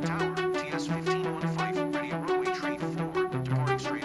Tower, TS-1515, radio runway tree forward, departing straight.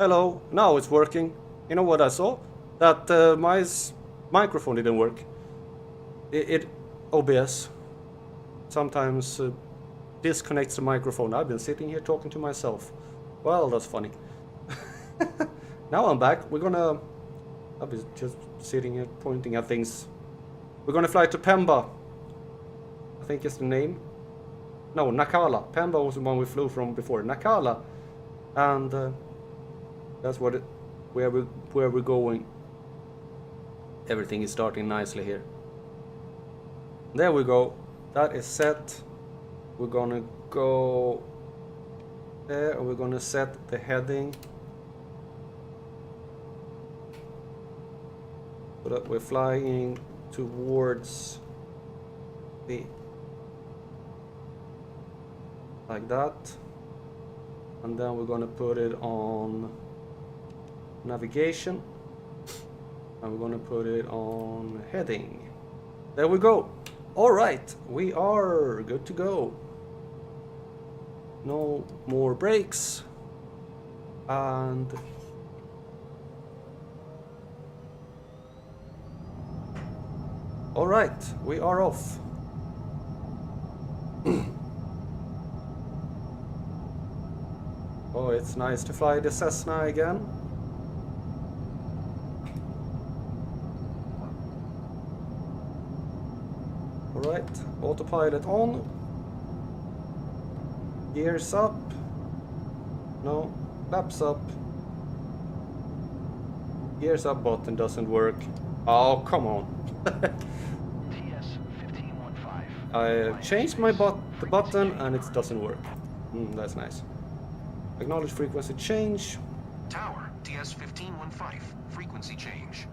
Hello, now it's working. You know what I saw? That my microphone didn't work. It OBS sometimes disconnects the microphone. I've been sitting here talking to myself. Well, that's funny. Now I'm back. I'll be just sitting here pointing at things. We're gonna fly to Pemba. I think it's the name. No, Nacala. Pemba was the one we flew from before. Nacala. And that's where we're going. Everything is starting nicely here. There we go. That is set. We're gonna go there, and we're gonna set the heading so that we're flying towards the like that, and then we're gonna put it on navigation, and we're gonna put it on heading. There we go. All right, we are good to go. No more brakes, and all right, we are off. Oh, it's nice to fly the Cessna again. Alright, autopilot on. Gears up. No, flaps up. Gears up button doesn't work. Oh, come on. I changed the button and it doesn't work. That's nice. Acknowledge frequency change. Tower, TS-1515, frequency change.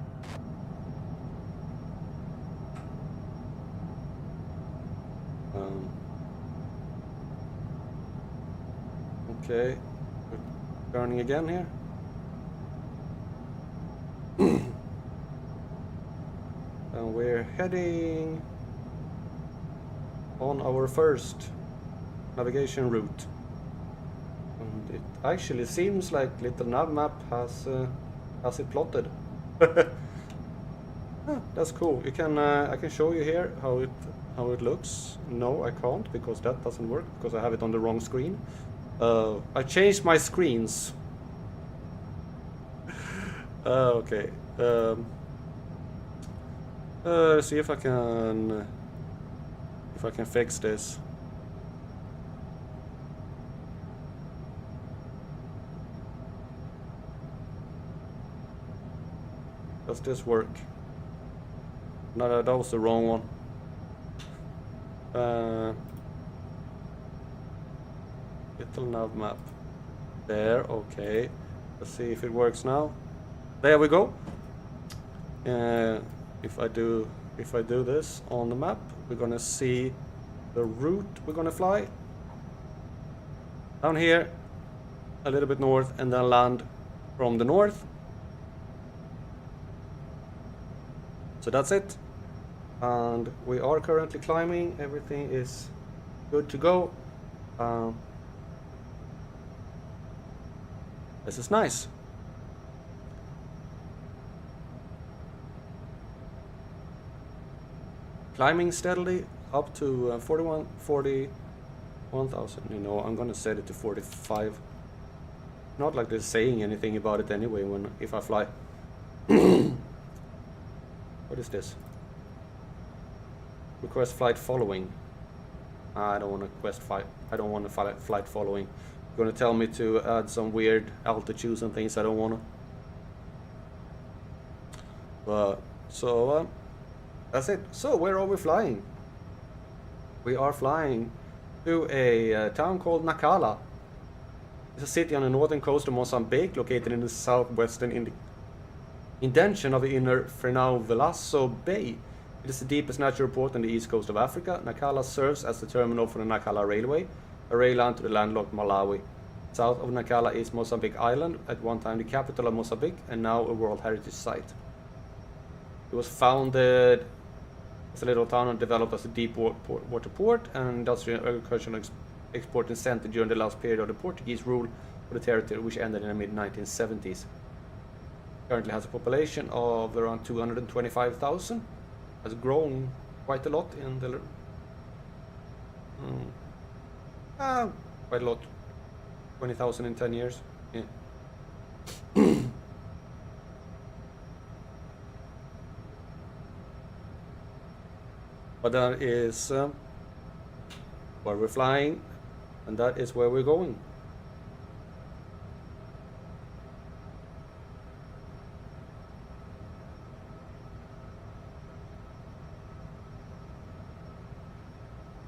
Okay, we're turning again here. And we're heading on our first navigation route. And it actually seems like little nav map has it plotted. That's cool. You can I can show you here how it looks. No, I can't because that doesn't work because I have it on the wrong screen. I changed my screens. Okay. Let's see if I can fix this. Does this work? No, that was the wrong one. Little nav map. There, okay. Let's see if it works now. There we go. If I do this on the map, we're gonna see the route we're gonna fly. Down here, a little bit north, and then land from the north. So that's it. And we are currently climbing. Everything is good to go. This is nice. Climbing steadily up to 41,000. You know, I'm gonna set it to 45. Not like they're saying anything about it anyway if I fly. What is this? Request flight following. I don't want to request flight. I don't want to flight following. You're gonna tell me to add some weird altitudes and things I don't want to. But so that's it. So where are we flying? We are flying to a town called Nacala. It's a city on the northern coast of Moçambique, located in the southwestern indention of the inner Fernão Veloso Bay. It is the deepest natural port on the east coast of Africa. Nacala serves as the terminal for the Nacala Railway, a rail line to the landlocked Malawi. South of Nacala is Moçambique Island, at one time the capital of Moçambique and now a World Heritage Site. It was founded as a little town and developed as a deep water port and industrial and agricultural exporting center during the last period of the Portuguese rule for the territory, which ended in the mid-1970s. Currently has a population of around 225,000. Has grown quite a lot in the quite a lot. 20,000 in 10 years. Yeah. But that is where we're flying, and that is where we're going.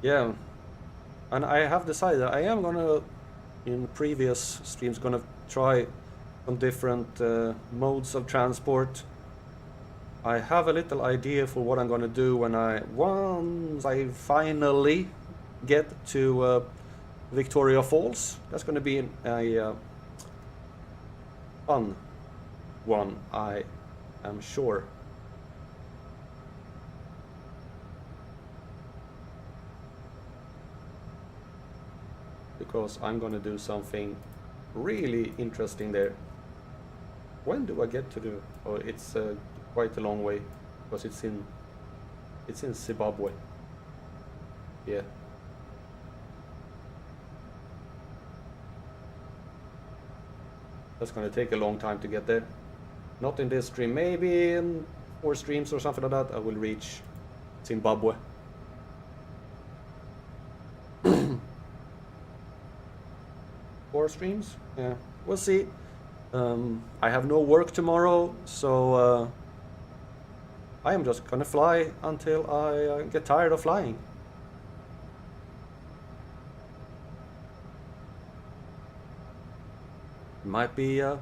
Yeah, and I have decided I am gonna, in previous streams, gonna try some different modes of transport. I have a little idea for what I'm gonna do once I finally get to Victoria Falls. That's gonna be a fun one, I am sure. Because I'm gonna do something really interesting there. When do I get to do? Oh, it's quite a long way, because it's in Zimbabwe. Yeah. That's gonna take a long time to get there. Not in this stream. Maybe in 4 streams or something like that I will reach Zimbabwe. 4 streams? Yeah, we'll see. I have no work tomorrow, so I am just gonna fly until I get tired of flying. Might be a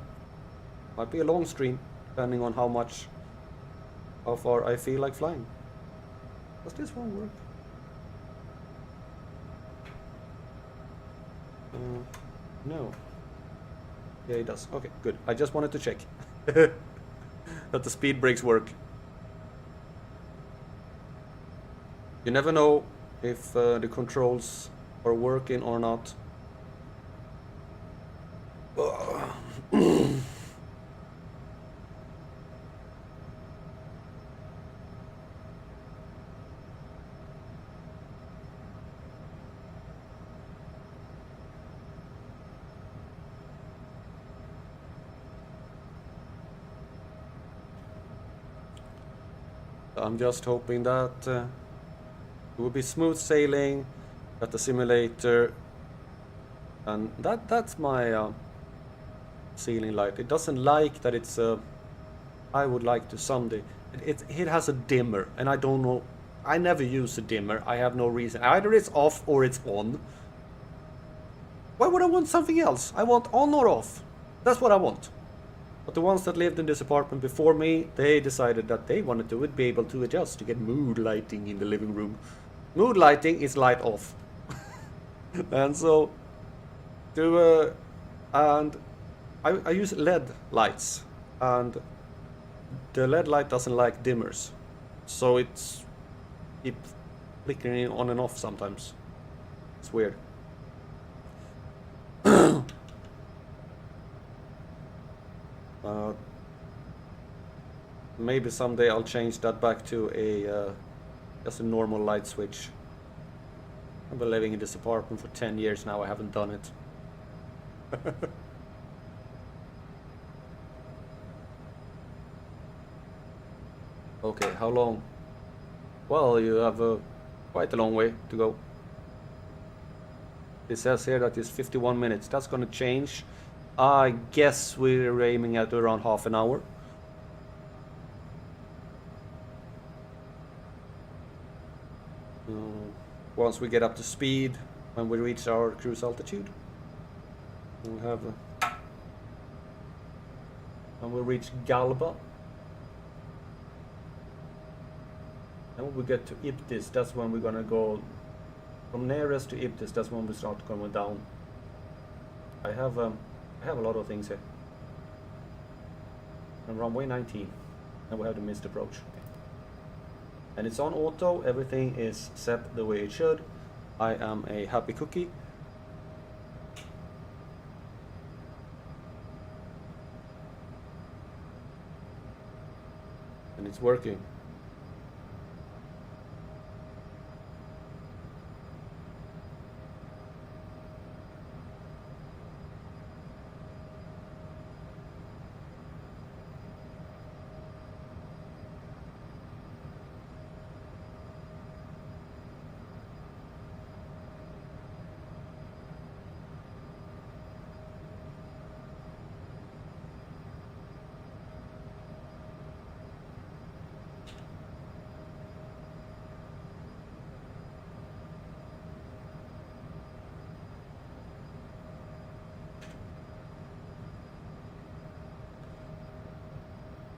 long stream, depending on how far I feel like flying. Does this one work? No. Yeah, it does. Okay, good. I just wanted to check that the speed brakes work. You never know if the controls are working or not. I'm just hoping that it will be smooth sailing, that the simulator, and that's my ceiling light. It doesn't like that it's I would like to someday. It has a dimmer, and I don't know. I never use a dimmer. I have no reason. Either it's off or it's on. Why would I want something else? I want on or off. That's what I want. But the ones that lived in this apartment before me, they decided that they wanted to be able to adjust to get mood lighting in the living room. Mood lighting is light off. And so, and I use LED lights, and the LED light doesn't like dimmers, so it's keeps flickering on and off sometimes. It's weird. Maybe someday I'll change that back to just a normal light switch. I've been living in this apartment for 10 years now. I haven't done it. Okay, how long? Well, you have quite a long way to go. It says here that it's 51 minutes. That's gonna change. I guess we're aiming at around half an hour. Once we get up to speed, when we reach our cruise altitude, we'll reach Galba. And when we get to Iptis, that's when we're gonna go from nearest to Iptis. That's when we start coming down. I have a lot of things here. And runway 19, and we have the missed approach. And it's on auto. Everything is set the way it should. I am a happy cookie. it's working.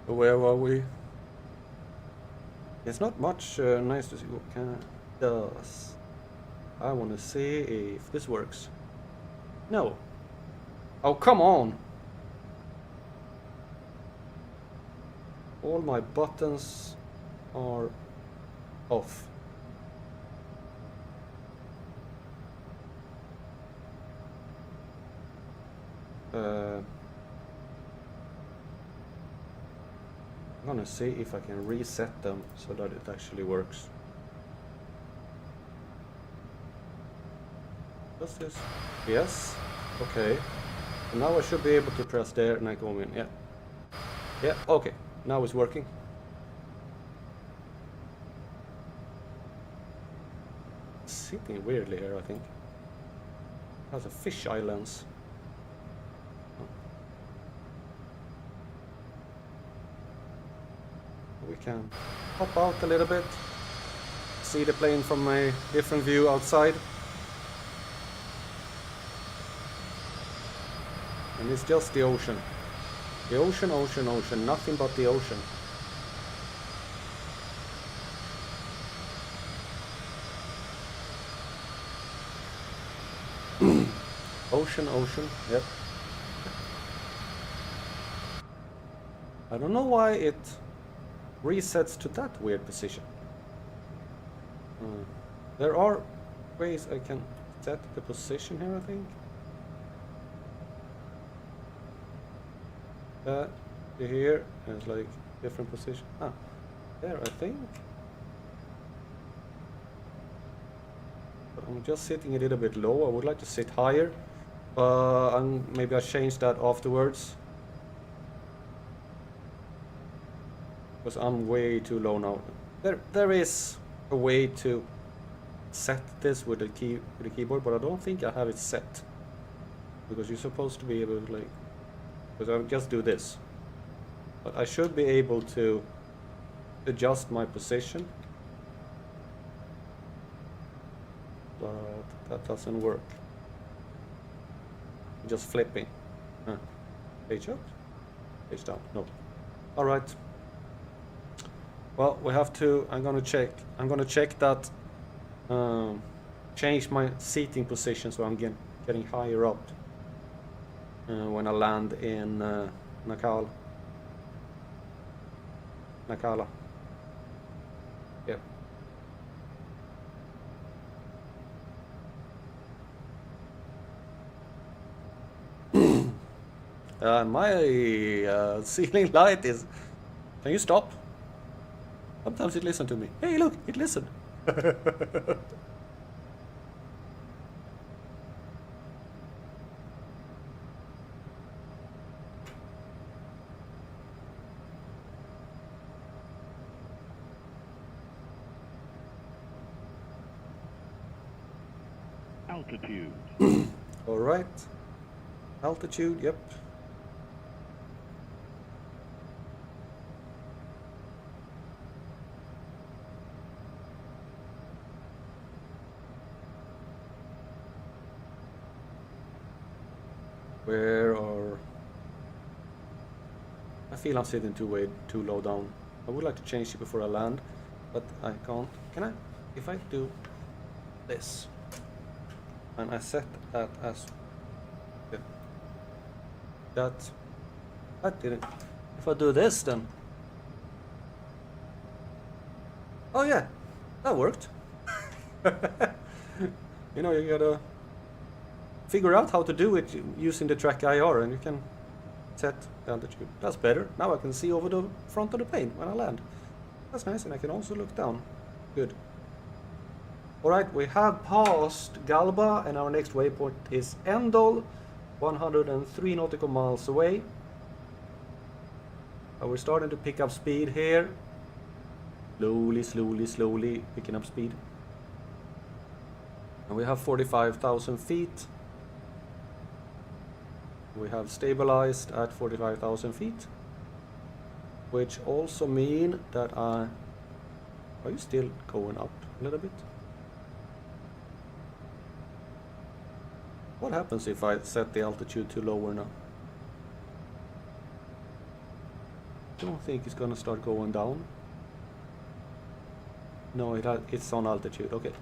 Where are we? It's not much nice to see what kind of does. I want to see if this works. No. Oh, come on! All my buttons are off. I'm gonna see if I can reset them so that it actually works. Does this? Yes. Okay. And now I should be able to press there and I go in. Yeah. Yeah. Okay. Now it's working. It's sitting weirdly here, I think. It has a fisheye lens. We can hop out a little bit, see the plane from a different view outside. And it's just the ocean. The ocean, ocean, ocean, nothing but the ocean. Ocean, ocean, yep. I don't know why it resets to that weird position. There are ways I can set the position here, I think. Here is like different position. There, I think. But I'm just sitting a little bit low. I would like to sit higher. And maybe I'll change that afterwards. Because I'm way too low now. There is a way to set this with the keyboard, but I don't think I have it set. Because you're supposed to be able to like, because I'll just do this. But I should be able to adjust my position. But that doesn't work. Just flipping. Page up? Page down. No. Alright. Well, we have to. I'm gonna check that. Change my seating position so I'm getting higher up when I land in Nacala. Yep. My ceiling light is. Can you stop? Sometimes it listens to me. Hey, look, it listened. Altitude. All right. Altitude, yep. Where are... I feel I'm sitting too low down. I would like to change it before I land, but I can't. Can I? If I do this, and I set that as... That didn't... If I do this then... Oh yeah, that worked. You know, you gotta figure out how to do it using the track IR, and you can set the altitude. That's better. Now I can see over the front of the plane when I land. That's nice, and I can also look down. Good. Alright, we have passed Galba, and our next waypoint is Endol, 103 nautical miles away. We're starting to pick up speed here. Slowly picking up speed. And we have 45,000 feet. We have stabilized at 45,000 feet. Which also mean that are you still going up a little bit? What happens if I set the altitude to lower now? I don't think it's gonna start going down. No, it's on altitude. Okay.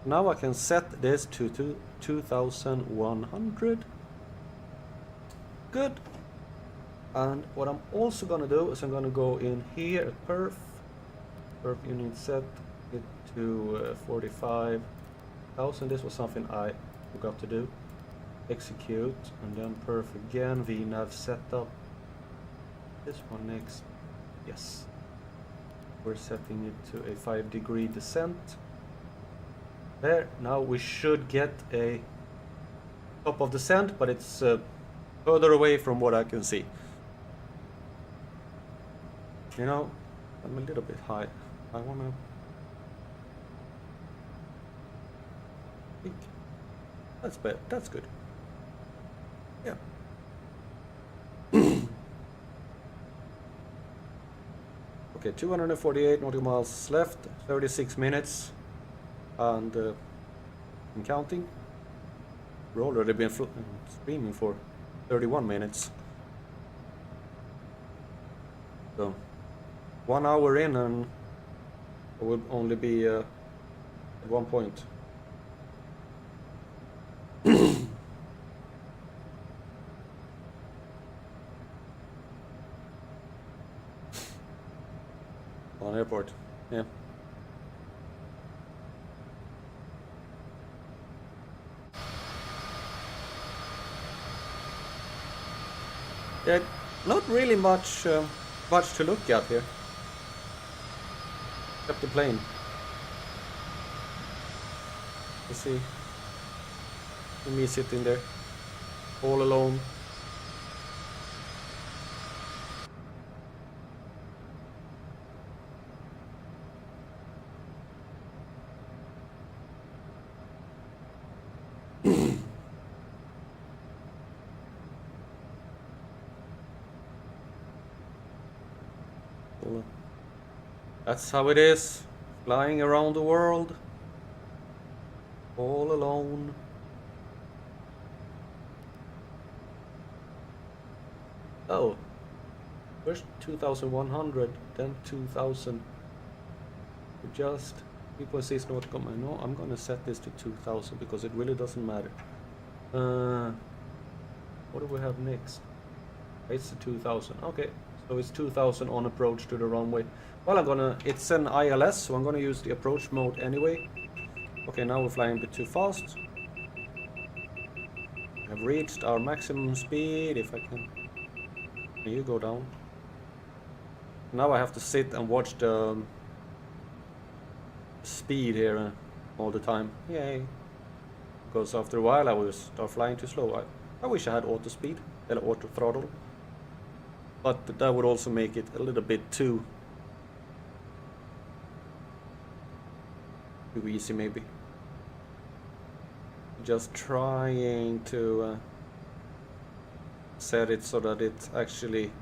Now I can set this to 2,100. Good. And what I'm also gonna do is I'm gonna go in here at perf unit, set it to 45,000. This was something I forgot to do. Execute, and then perf again, VNav setup. This one next. Yes. We're setting it to a 5-degree descent. There. Now we should get a top of descent, but it's further away from what I can see. You know, I'm a little bit high. I wanna think that's better. That's good. Yeah. Okay, 248 nautical miles left, 36 minutes, and I'm counting. We've already been streaming for 31 minutes. So 1 hour in, and it will only be at one point. On airport, yeah. Yeah, not really much to look at here. Except the plane. You see me sitting there, all alone. That's how it is, flying around the world, all alone. Oh, first 2,100, then 2,000. Just 3.6 nautical mile. No, I'm gonna set this to 2,000 because it really doesn't matter. What do we have next? It's the 2,000. Okay, so it's 2,000 on approach to the runway. Well, it's an ILS, so I'm gonna use the approach mode anyway. Okay, now we're flying a bit too fast. I've reached our maximum speed. If I can you go down. Now I have to sit and watch the speed here all the time. Yay. Because after a while I will start flying too slow. I wish I had auto speed, or auto throttle. But that would also make it a little bit too easy maybe. Just trying to set it so that it actually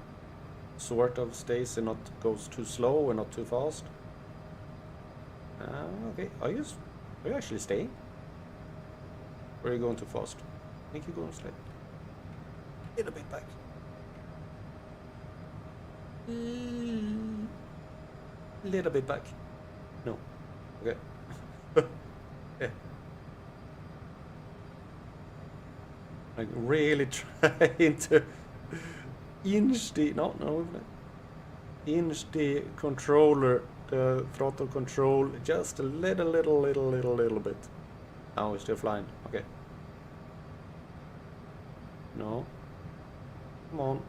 sort of stays and not goes too slow and not too fast. Okay, are you actually staying? Or are you going too fast? I think you're going slow. A little bit back. Little bit back. No. Okay. Yeah. Like really trying to inch the inch the controller, the throttle control just a little bit. Now we're still flying. Okay. No. Come on.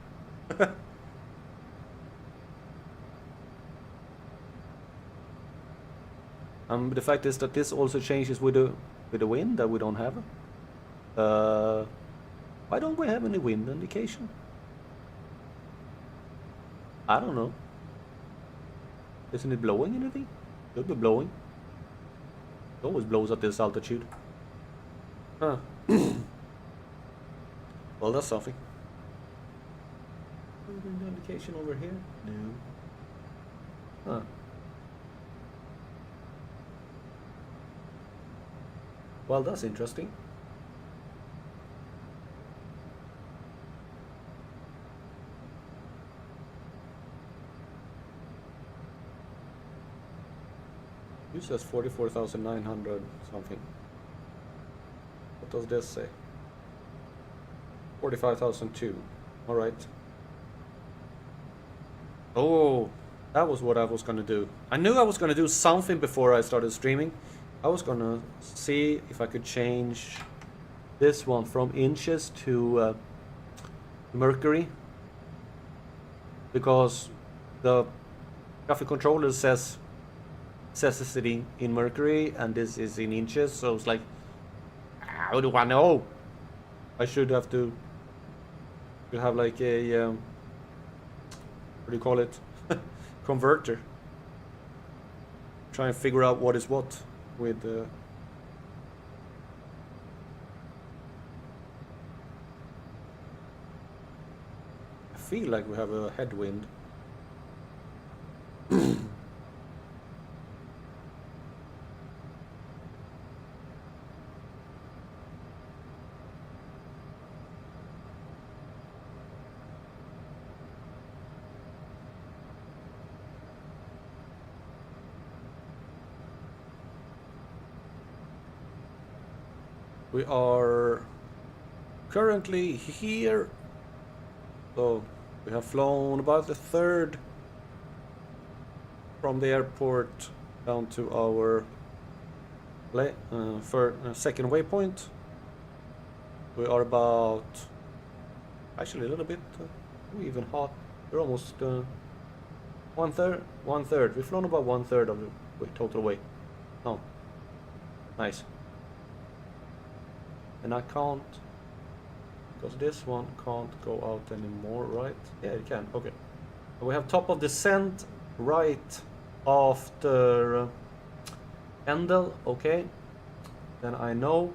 The fact is that this also changes with the wind that we don't have. Why don't we have any wind indication? I don't know. Isn't it blowing anything? Could be blowing. It always blows at this altitude. Huh. Well, that's something. Wind indication over here? No. Huh. Well, that's interesting. You says 44,900 something. What does this say? 45,002. All right. Oh, that was what I was gonna do. I knew I was gonna do something before I started streaming. I was gonna see if I could change this one from inches to mercury, because the graphic controller says it in mercury and this is in inches, so it's like, how do I know? I should have to have like a what do you call it? Converter. Try and figure out what is what with I feel like we have a headwind. We are currently here, so we have flown about a third from the airport down to our second waypoint. We are about, actually a little bit even hot. We're almost one third. We've flown about 1/3 of the total way. Oh, nice. And I can't, because this one can't go out anymore, right? Yeah, it can. Okay. We have top of descent right after Endel. Okay. Then I know.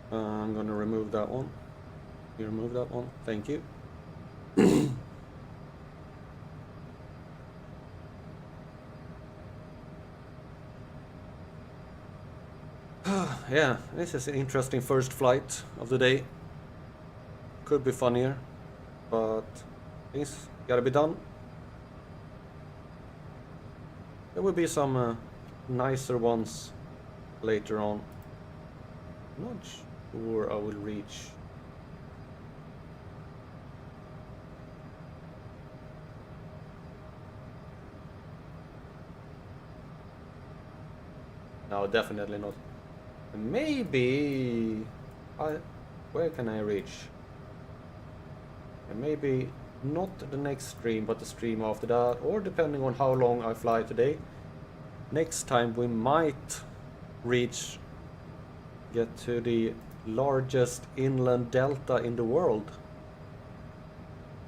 I'm gonna remove that one. You remove that one. Thank you. Yeah, this is an interesting first flight of the day. Could be funnier, but things gotta be done. There will be some nicer ones later on. I'm not sure I will reach. No, definitely not. Maybe where can I reach? And maybe not the next stream, but the stream after that, or depending on how long I fly today. Next time we might get to the largest inland delta in the world.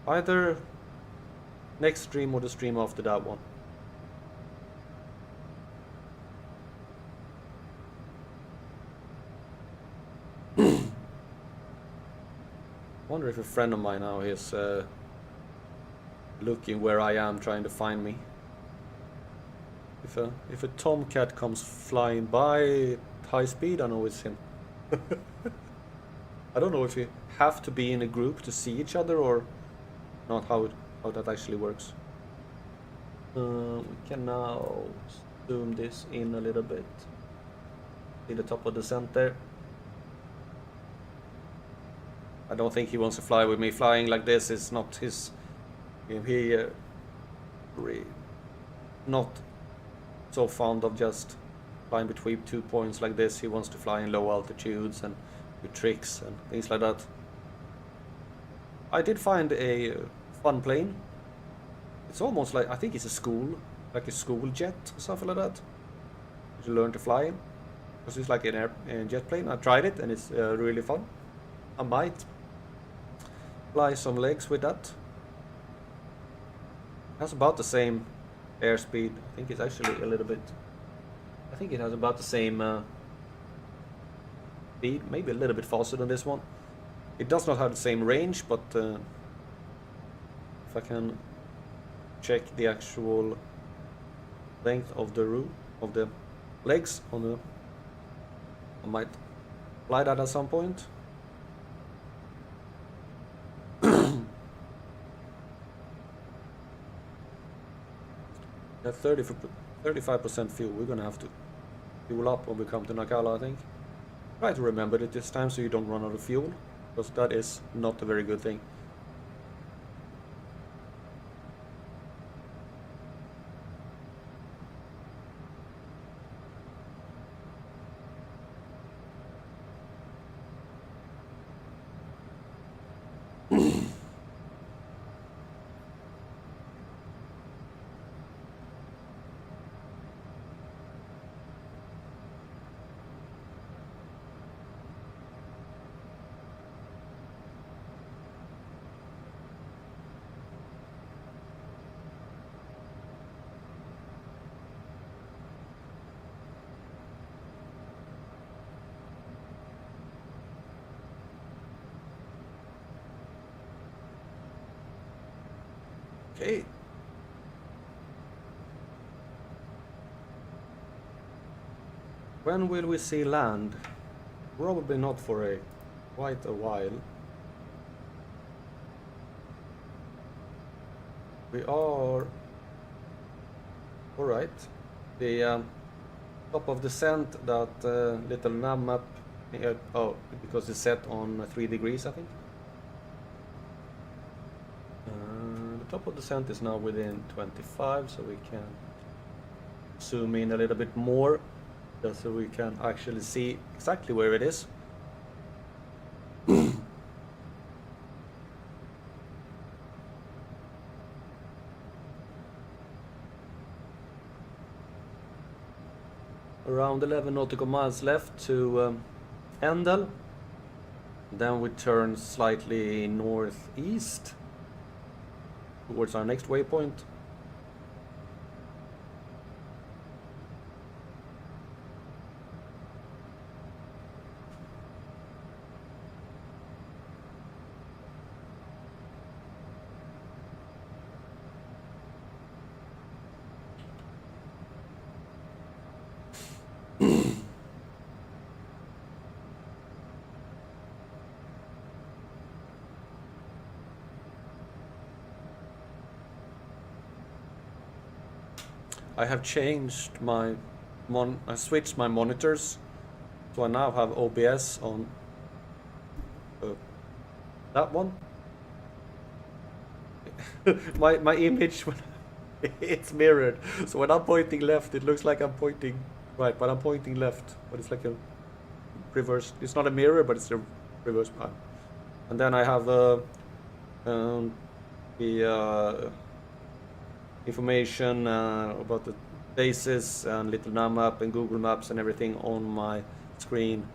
Either next stream or the stream after that one. Wonder if a friend of mine now is looking where I am, trying to find me. If a tomcat comes flying by at high speed, I know it's him. I don't know if you have to be in a group to see each other or not, how that actually works. We can now zoom this in a little bit. See the top of the descent there. I don't think he wants to fly with me. Flying like this is not his. not so fond of just flying between 2 points like this. He wants to fly in low altitudes and do tricks and things like that. I did find a fun plane. It's almost like, I think it's a school jet or something like that. You learn to fly in. Because it's like a jet plane. I tried it and it's really fun. I might fly some legs with that. It has about the same airspeed. I think it's actually a little bit. I think it has about the same speed, maybe a little bit faster than this one. It does not have the same range, but if I can check the actual length of the legs on the, I might fly that at some point. At 35% fuel, we're gonna have to fuel up when we come to Nacala, I think. Try to remember it this time so you don't run out of fuel, because that is not a very good thing. Okay. When will we see land? Probably not for quite a while. We are alright. The top of descent, that little nav map, oh, because it's set on 3 degrees, I think. The top of descent is now within 25, so we can zoom in a little bit more, just so we can actually see exactly where it is. Around 11 nautical miles left to Endel. Then we turn slightly northeast towards our next waypoint. I have changed I switched my monitors, so I now have OBS on that one. my image, it's mirrored, so when I'm pointing left, it looks like I'm pointing right, but I'm pointing left. But it's like a reverse. It's not a mirror, but it's a reverse. And then I have the information about the bases and little nav map and Google Maps and everything on my screen.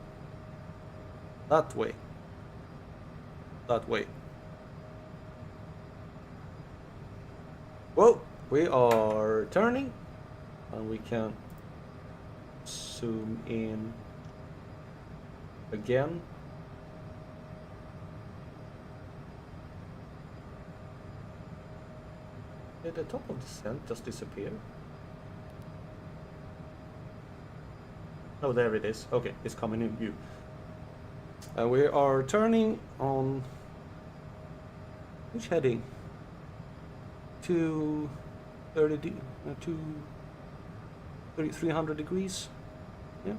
That way. Well, we are turning, and we can zoom in again. Did the top of the descent just disappear? Oh, there it is. Okay, it's coming in view. And we are turning on which heading? 300 degrees. Yeah.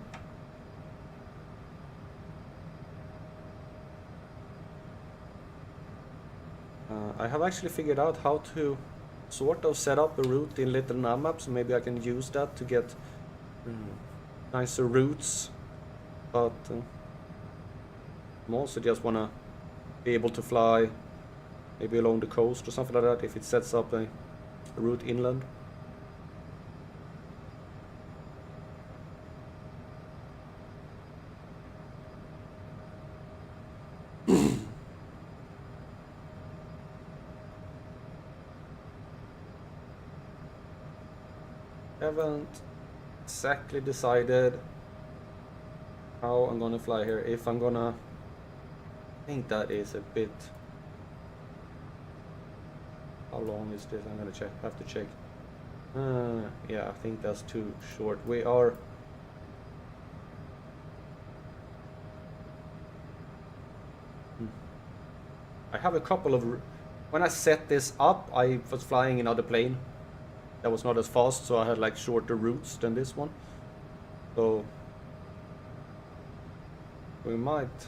I have actually figured out how to sort of set up a route in Little Namab, so maybe I can use that to get nicer routes. But I also just wanna be able to fly maybe along the coast or something like that if it sets up a route inland. Haven't exactly decided how I'm gonna fly here. If I'm gonna, I think that is a bit. How long is this? I'm gonna check. I have to check. Yeah, I think that's too short. We are. I have a couple of. When I set this up, I was flying another plane that was not as fast, so I had like shorter routes than this one. So we might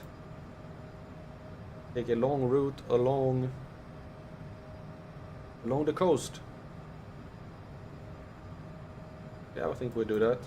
take a long route along the coast. Yeah, I think we do that.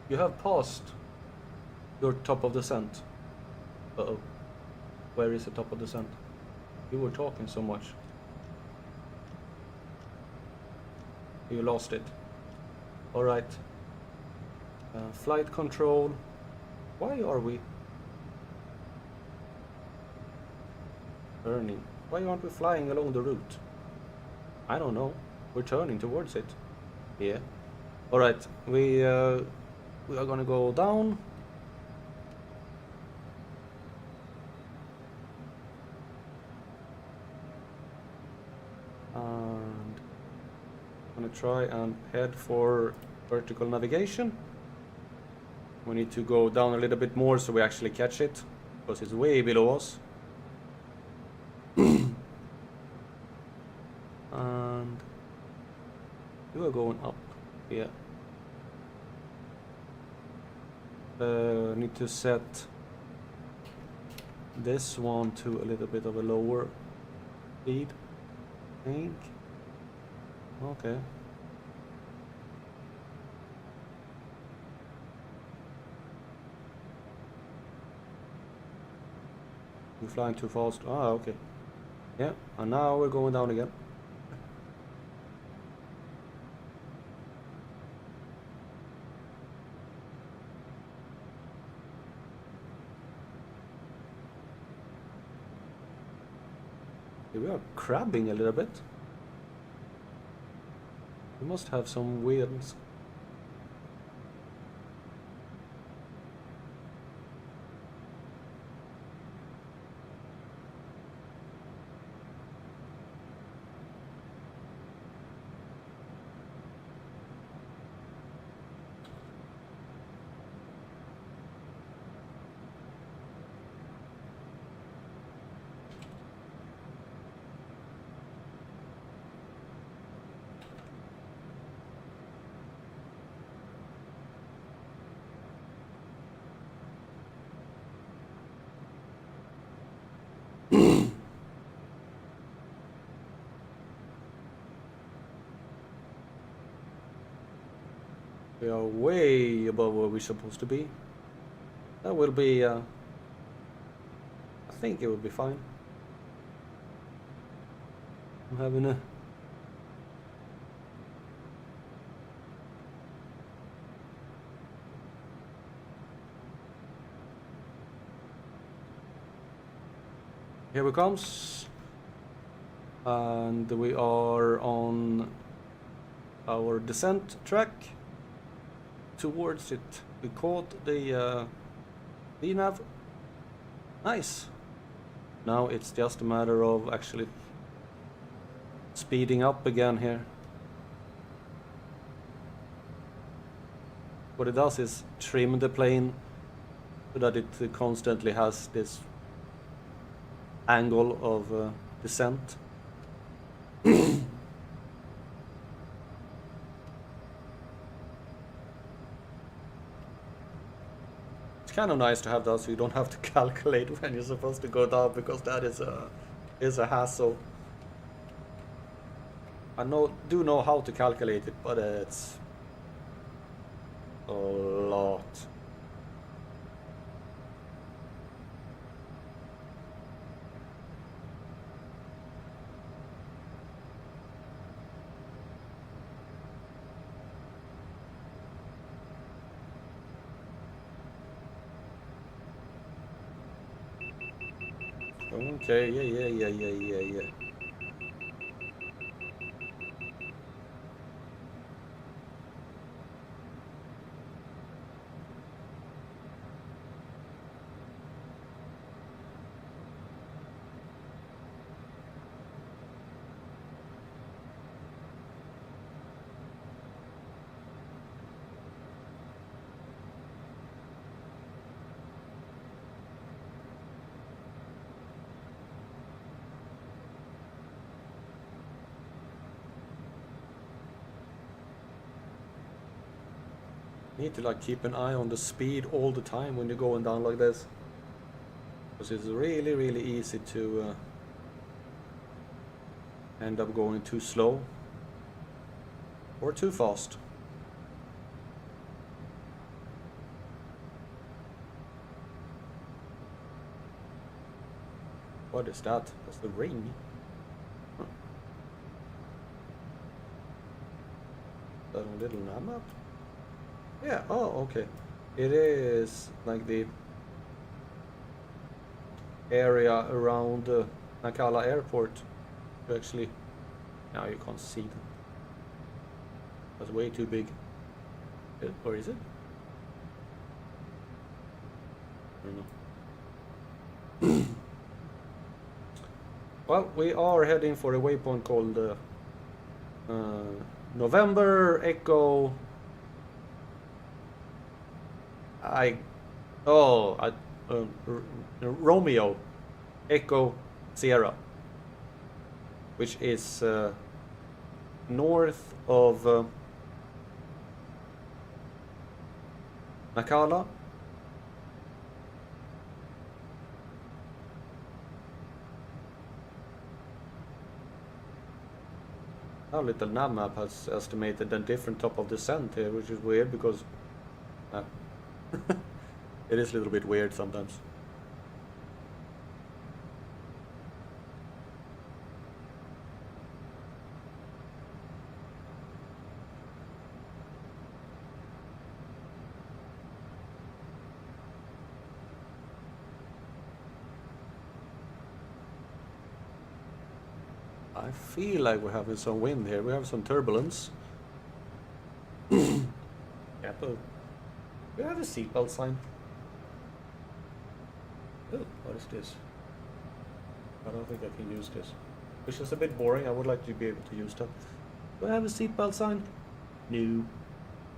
You have passed your top of descent. Uh-oh. Where is the top of descent? You were talking so much. You lost it. Alright. Flight control. Why are we turning? Why aren't we flying along the route? I don't know. We're turning towards it. Yeah. Alright, we are gonna go down. And I'm gonna try and head for vertical navigation. We need to go down a little bit more so we actually catch it, because it's way below us. And you are going up. Yeah. Need to set this one to a little bit of a lower speed, I think. Okay. You're flying too fast. Ah, okay. Yeah, and now we're going down again. We are crabbing a little bit. We must have some winds. We are way above where we're supposed to be. That will be, I think it will be fine. I'm having a... Here it comes. And we are on our descent track. Towards it We caught the VNav. Nice. Now it's just a matter of actually speeding up again here. What it does is trim the plane so that it constantly has this angle of descent. It's kind of nice to have that so you don't have to calculate when you're supposed to go down, because that is a hassle. I do know how to calculate it, but it's a lot. Okay, yeah. Need to like keep an eye on the speed all the time when you're going down like this, because it's really easy to end up going too slow or too fast. What is that? That's the ring. Huh. Is that a little map? Yeah, oh, okay. It is like the area around Nacala airport. You actually, now you can't see them. That's way too big. Or is it? I don't know. Well, we are heading for a waypoint called November Echo. Romeo Echo Sierra, which is north of Nacala. Our little nav map has estimated a different top of descent here, which is weird because it is a little bit weird sometimes. I feel like we're having some wind here. We have some turbulence. Yeah, but we have a seatbelt sign. Oh, what is this? I don't think I can use this. Which is a bit boring. I would like to be able to use that. Do I have a seatbelt sign? No.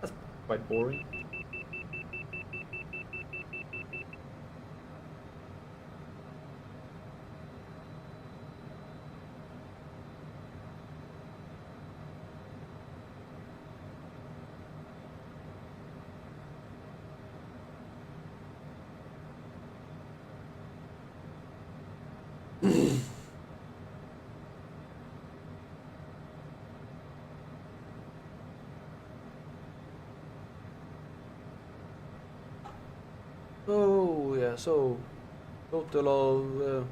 That's quite boring. Oh yeah, so total of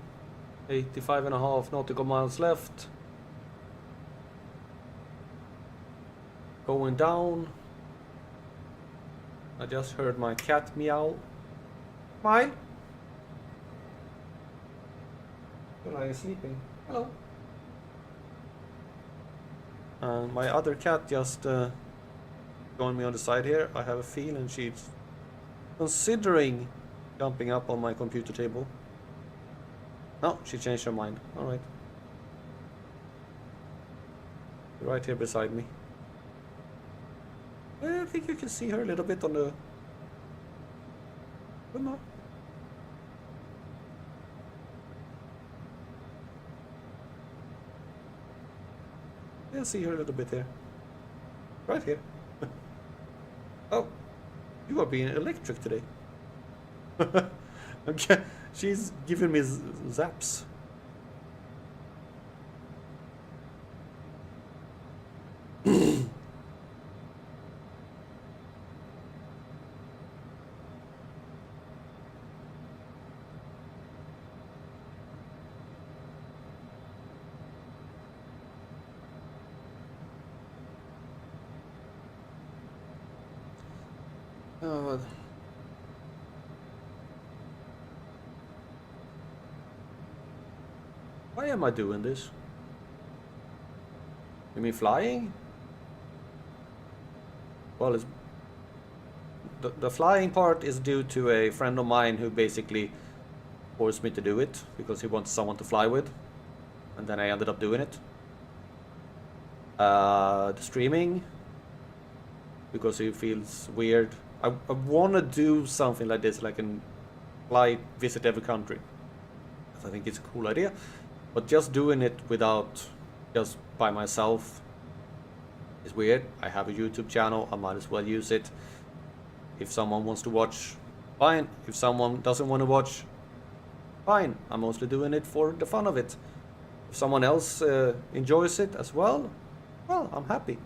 85.5 nautical miles left. Going down. I just heard my cat meow. Mine? Are you sleeping? Hello. And my other cat just joined me on the side here. I have a feeling she's considering jumping up on my computer table. No, she changed her mind. Alright. Right here beside me. I think you can see her a little bit on the map. Yeah, see her a little bit here. Right here. Oh, you are being electric today. Okay, she's giving me zaps. Oh. Why am I doing this? You mean flying? Well, it's the flying part is due to a friend of mine who basically forced me to do it because he wants someone to fly with, and then I ended up doing it. The streaming, because he feels weird. I want to do something like this, like an fly, visit every country. I think it's a cool idea, but just doing it without, just by myself, is weird. I have a YouTube channel, I might as well use it. If someone wants to watch, fine. If someone doesn't want to watch, fine. I'm mostly doing it for the fun of it. If someone else enjoys it as well, I'm happy.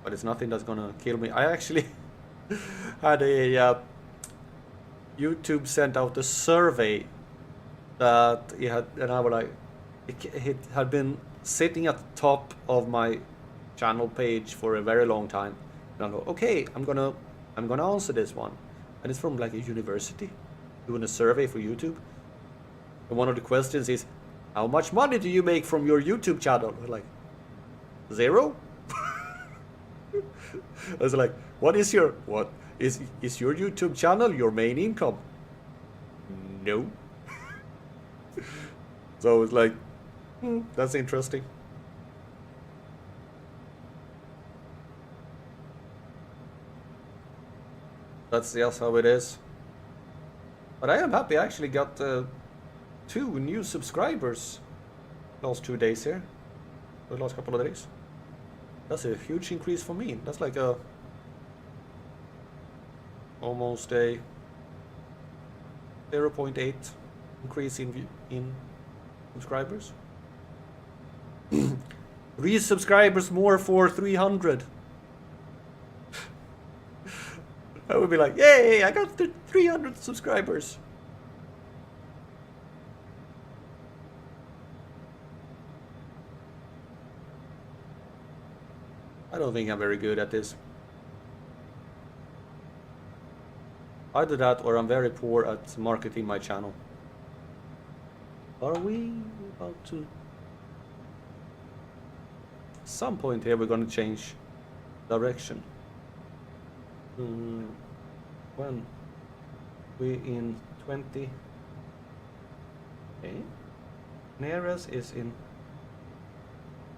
But it's nothing that's gonna kill me. I actually had a YouTube sent out a survey that it had, and I was like, it had been sitting at the top of my channel page for a very long time. And I go, okay, I'm gonna answer this one, and it's from like a university doing a survey for YouTube. And one of the questions is, how much money do you make from your YouTube channel? We're like, 0. I was like, what is your YouTube channel your main income? No. So it's like, that's interesting. That's just how it is. But I am happy. I actually got 2 new subscribers last 2 days here. The last couple of days. That's a huge increase for me. That's like a almost a 0.8 increase in subscribers. 3 subscribers more for 300. I would be like, yay! I got 300 subscribers. I don't think I'm very good at this. Either that or I'm very poor at marketing my channel. Are we about to... At some point here we're gonna change direction. When? We in 20... Okay. Nearest is in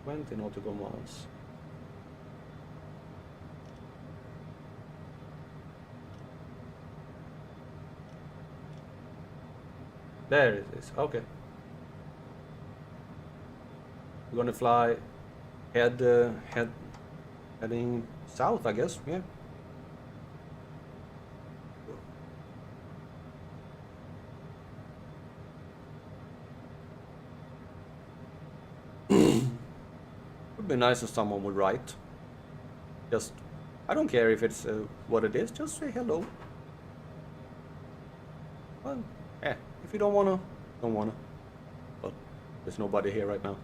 20 nautical miles. There it is. Okay. We're gonna fly heading south, I guess. Yeah. Would be nice if someone would write. Just, I don't care if it's what it is. Just say hello. Well, yeah. If you don't wanna, don't wanna. But there's nobody here right now.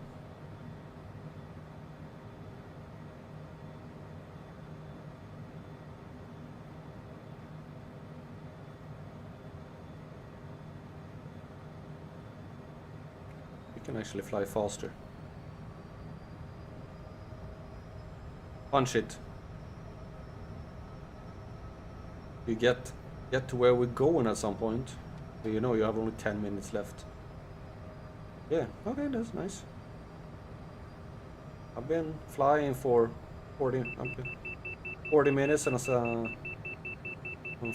You can actually fly faster. Punch it. you get to where we're going at some point. You know you have only 10 minutes left. Yeah, okay, that's nice. I've been flying for 40 minutes and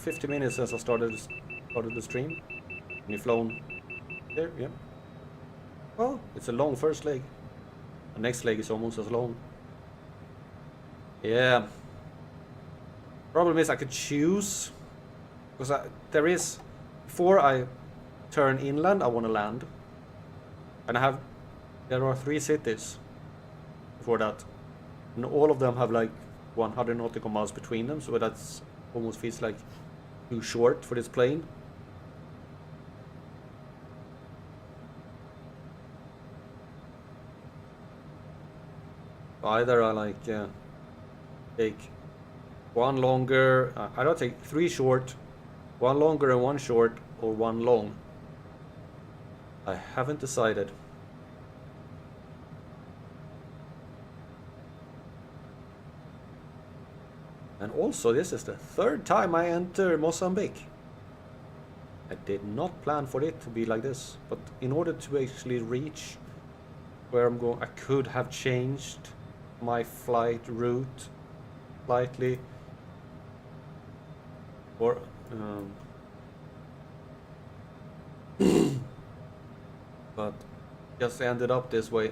50 minutes since I started the stream. And you've flown there, yeah. Well, it's a long first leg. The next leg is almost as long. Yeah. Problem is I could choose, because there is, before I turn inland, I want to land. And there are 3 cities before that. And all of them have like 100 nautical miles between them, so that's almost feels like too short for this plane. Either I like take one longer, I don't take 3 short, 1 longer and 1 short, or 1 long. I haven't decided. And also, this is the 3rd time I enter Moçambique. I did not plan for it to be like this, but in order to actually reach where I'm going, I could have changed my flight route slightly, or but just ended up this way.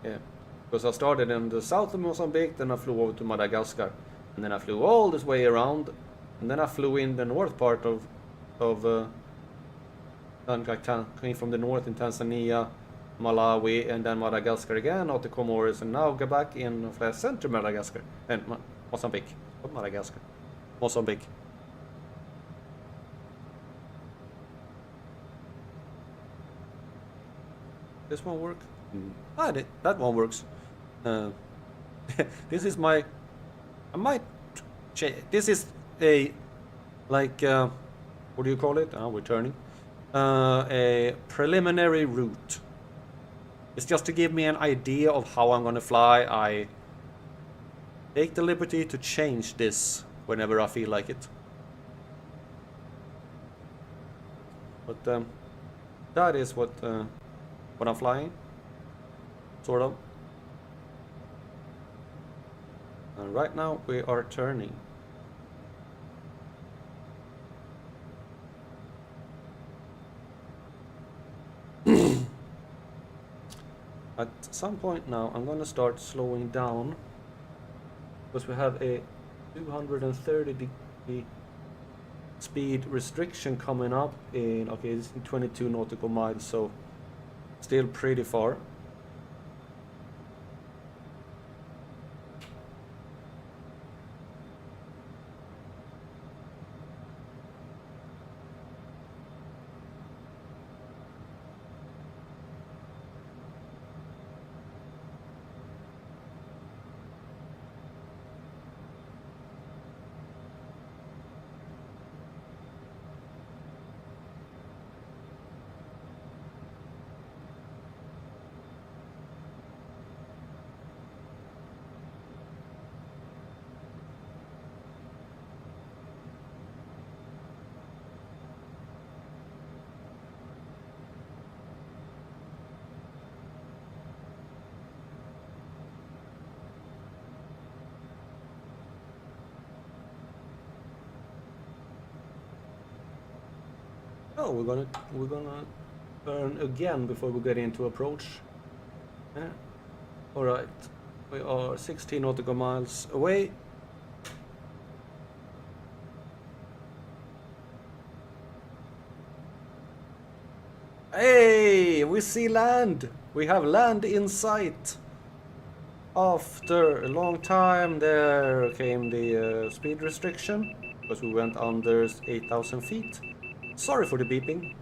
Yeah, because I started in the south of Mozambique, then I flew over to Madagascar, and then I flew all this way around, and then I flew in the north part of came from the north in Tanzania, Malawi, and then Madagascar again, out to Comoros, and now go back in center Madagascar and Mozambique, not Madagascar, Mozambique. This one work? That one works. This is my. I might change. This is a like what do you call it? We're turning. A preliminary route. It's just to give me an idea of how I'm gonna fly. I take the liberty to change this whenever I feel like it. But that is what I'm flying, sort of. And right now we are turning. At some point now I'm gonna start slowing down, because we have a 230 degree speed restriction coming up in, okay, it's in 22 nautical miles, so still pretty far. Oh, we're gonna turn again before we get into approach. Yeah. All right, we are 16 nautical miles away. Hey, we see land. We have land in sight. After a long time, there came the speed restriction, because we went under 8,000 feet. Sorry for the beeping.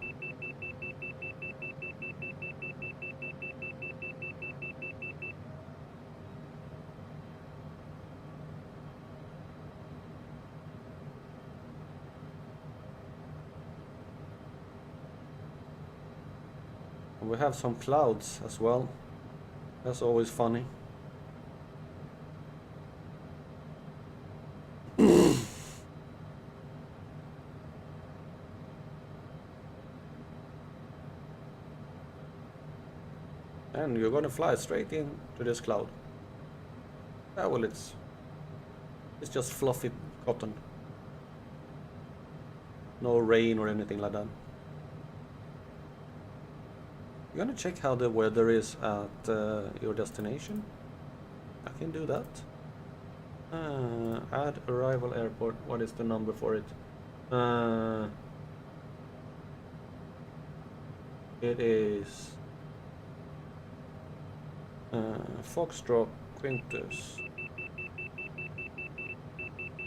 And we have some clouds as well. That's always funny. And you're gonna fly straight into this cloud. Ah, well, it's just fluffy cotton. No rain or anything like that. You're gonna check how the weather is at your destination? I can do that. Add arrival airport. What is the number for it? It is Foxtrot Quintus.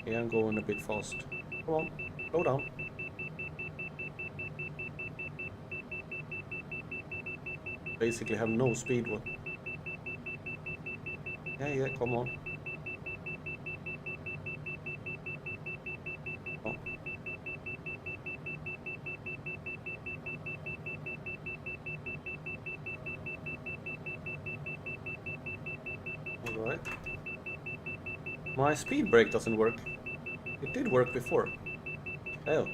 Yeah, I'm going a bit fast. Come on, slow down. Basically have no speed. Yeah, come on. Oh. Alright. My speed brake doesn't work. It did work before. Oh.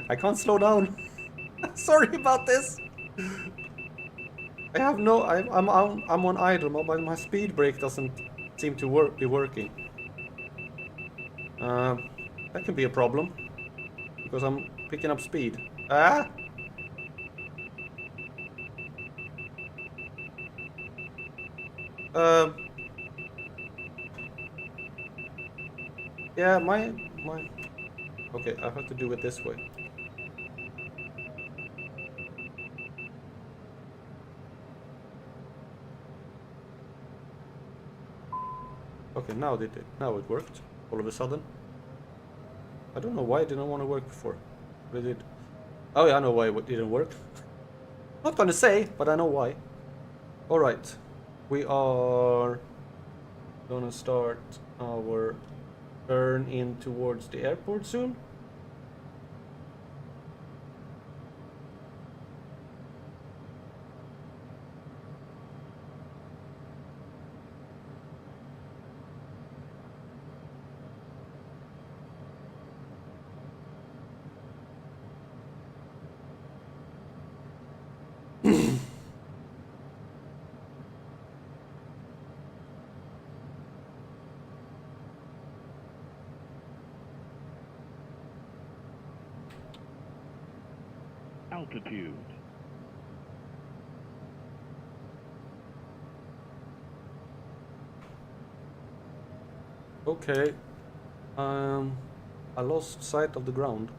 I can't slow down. Sorry about this. I have no. I'm on idle, but my speed brake doesn't seem to be working. That can be a problem because I'm picking up speed. Ah. Yeah, my. Okay, I have to do it this way. Okay, now it worked. All of a sudden. I don't know why it didn't want to work before, but it did. Oh yeah, I know why it didn't work. Not gonna say, but I know why. All right, we are gonna start our turn in towards the airport soon. Altitude. Okay. I lost sight of the ground.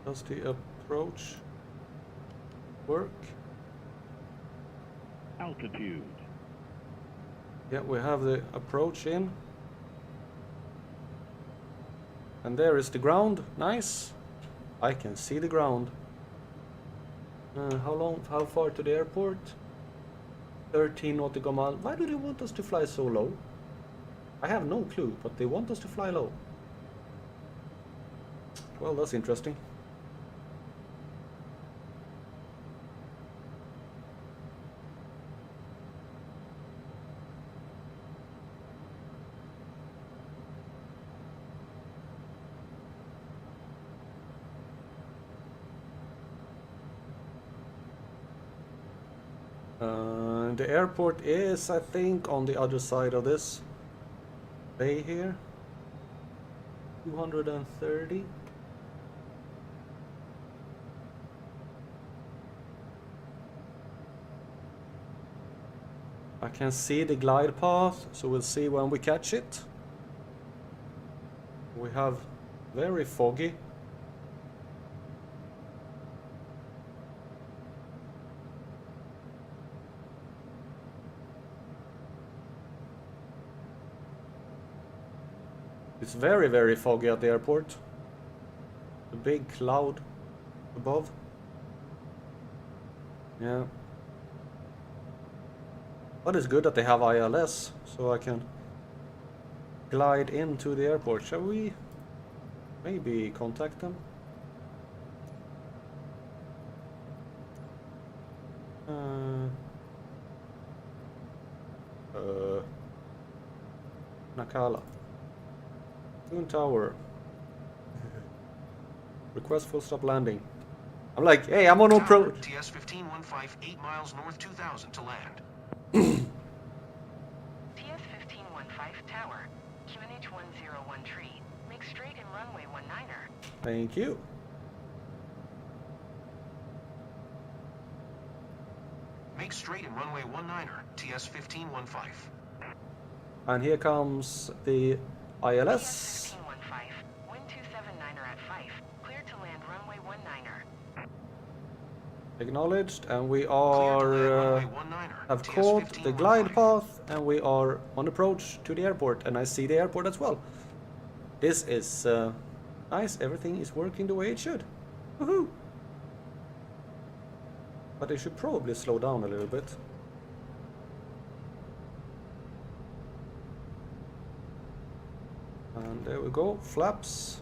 Does the approach work? Altitude. Yeah, we have the approach in. And there is the ground. Nice. I can see the ground. How far to the airport? 13 nautical miles. Why do they want us to fly so low? I have no clue, but they want us to fly low. Well, that's interesting. The airport is, I think, on the other side of this bay here. 230. I can see the glide path, so we'll see when we catch it. We have very foggy. It's very, very foggy at the airport. The big cloud above. Yeah. But it's good that they have ILS, so I can glide into the airport. Shall we maybe contact them? Nakala. Twin Tower. Request full stop landing. I'm like, hey, I'm on approach. TS 1515, 8 miles north 2000 to land. TS 1515 Tower, QNH 101 tree. Make straight in runway 19er. Thank you. Make straight in runway 19er, TS 1515. And here comes the ILS. TS 1515, wind 279er at 5. Clear to land runway 19er. Acknowledged, and we Clear to are land runway 19er, have TS caught the glide 1515. path, and we are on approach to the airport, and I see the airport as well. This is nice. Everything is working the way it should. Woohoo! But I should probably slow down a little bit. And there we go, flaps.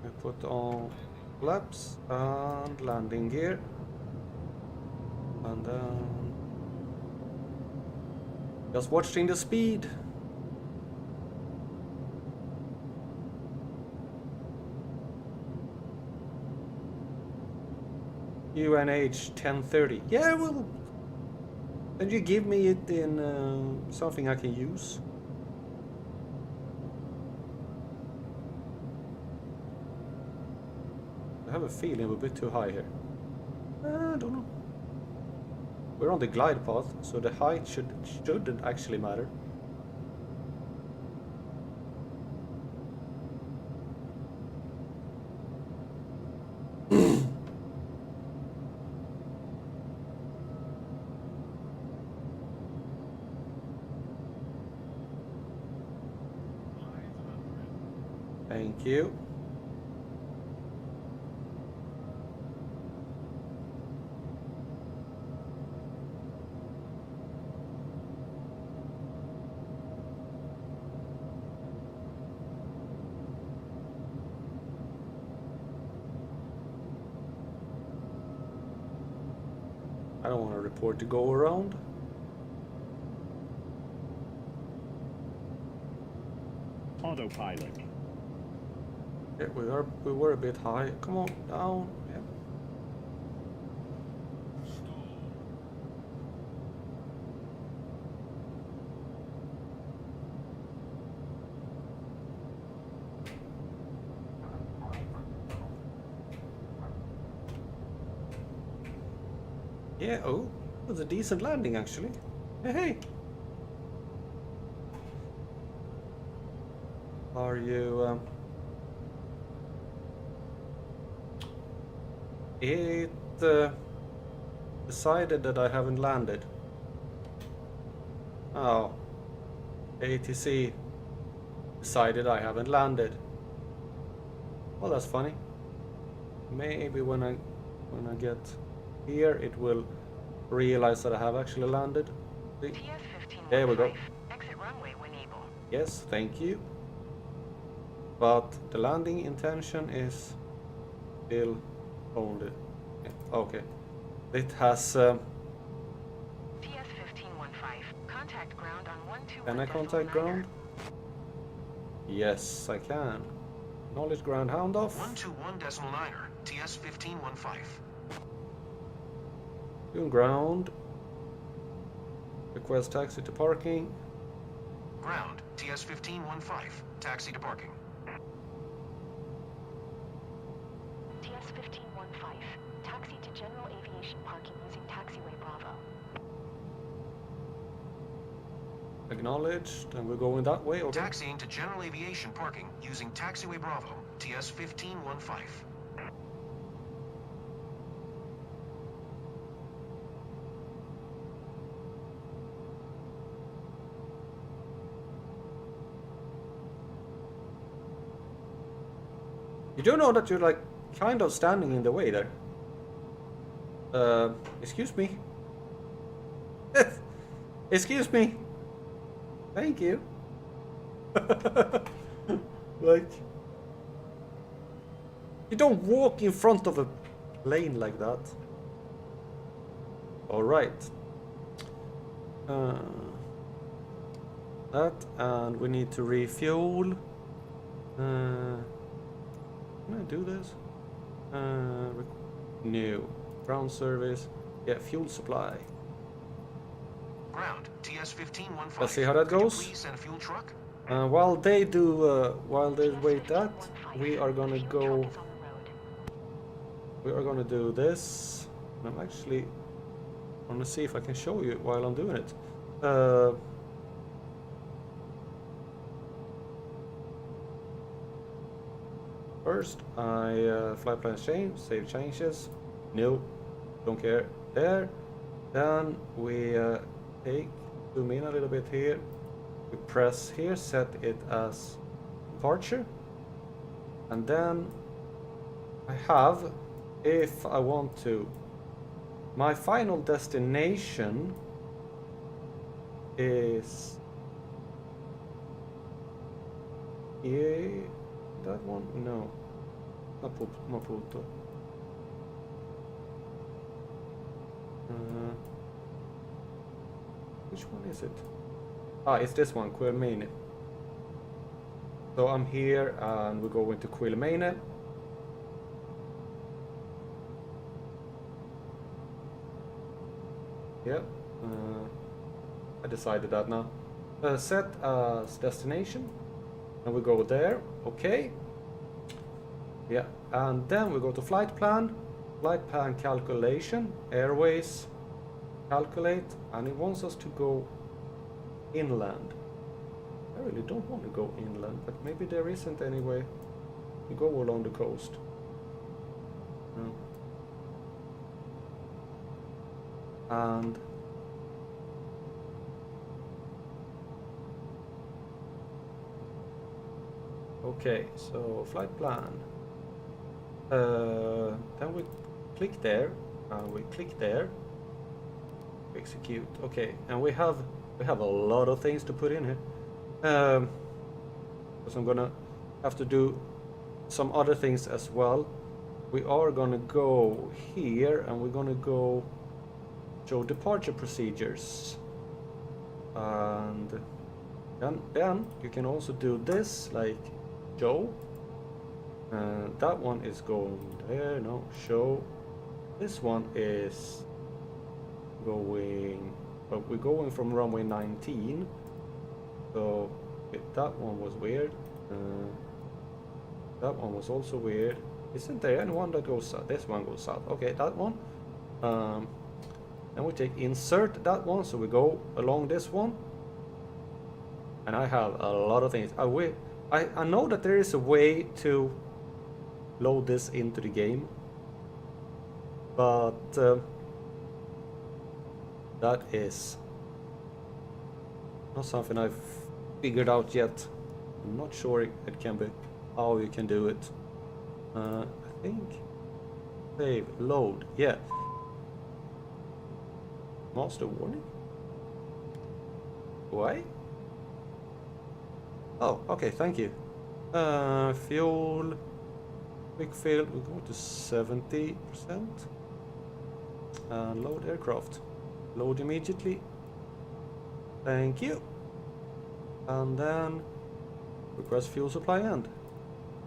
I put on flaps and landing gear. And then just watching the speed. UNH 1030. Yeah, well, then you give me it in something I can use. I have a feeling we're a bit too high here. I don't know. We're on the glide path, so the height shouldn't actually matter. Thank you. I don't want to report to go around. Autopilot. Yeah, we were a bit high. Come on, down. Yeah. Yeah, oh, it was a decent landing actually. Hey, hey. Are you, it decided that I haven't landed. Oh, ATC decided I haven't landed. Well, that's funny. Maybe when I get here, it will realize that I have actually landed. See? TS 1515. There we go. Exit runway when able. Yes, thank you. But the landing intention is still only. Okay. It has. TS 1515. Contact ground on 121. Can I contact ground? Yes, I can. Knowledge ground hound off. 121.9er, TS 1515. Doing ground. Request taxi to parking. Ground, TS 1515. Taxi to parking. TS 1515. Taxi to general aviation parking using taxiway Bravo. Acknowledged, and we're going that way. Okay. Taxiing to general aviation parking using taxiway Bravo, TS 1515. You do know that you're like kind of standing in the way there. Excuse me. Excuse me. Thank you. Like, You don't walk in front of a plane like that. Alright. That, and we need to refuel. Can I do this? No. Ground service. Yeah, fuel supply. Ground, TS-1515. Let's see how that Could you goes. please send a fuel truck? While they do, while they wait that, we are gonna Fuel go. truck is on the road. We are gonna do this. I'm actually gonna see if I can show you while I'm doing it. First, I fly plan change, save changes. No, don't care. There. Then we zoom in a little bit here. We press here, set it as departure. And then I have, if I want to, my final destination is here. That one? No. Maputo. Which one is it? Ah, it's this one, Quilmene. So I'm here and we go into Quilmene. Yeah, I decided that now. Set as destination, and we go there. Okay. Yeah, and then we go to flight plan calculation, airways, calculate, and it wants us to go inland. I really don't want to go inland, but maybe there isn't any way to go along the coast. No. And okay, so flight plan. Then we click there, and we click there. Execute. Okay, and we have a lot of things to put in here. Because I'm gonna have to do some other things as well. We are gonna go here, and we're gonna go show departure procedures. And then you can also do this, like show. That one is going there. No, show. This one is going, but we're going from runway 19. So that one was weird. That one was also weird. Isn't there anyone that goes south? This one goes south. Okay, that one. Then we take insert that one, so we go along this one. And I have a lot of things. I know that there is a way to load this into the game, but that is not something I've figured out yet. I'm not sure it can be how you can do it. I think save load. Yeah. Master warning. Why? Oh, okay. Thank you. Fuel. Quick fill. We go to 70%. And load aircraft. Load immediately. Thank you. And then request fuel supply end.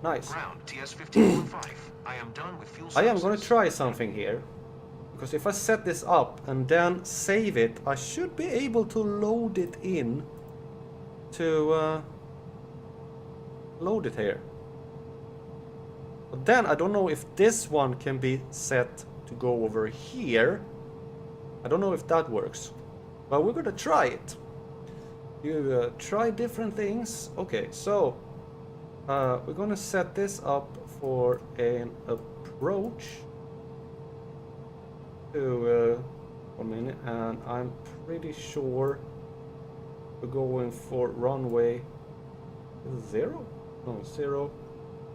Nice. Ground, TS-1515. I am done with fuel I am going to services. try something here. Because if I set this up and then save it, I should be able to load it in to load it here. But then I don't know if this one can be set to go over here. I don't know if that works. But we're going to try it. You try different things. Okay, so we're going to set this up for an approach to 1 minute, and I'm pretty sure we're going for runway 0? No, 0.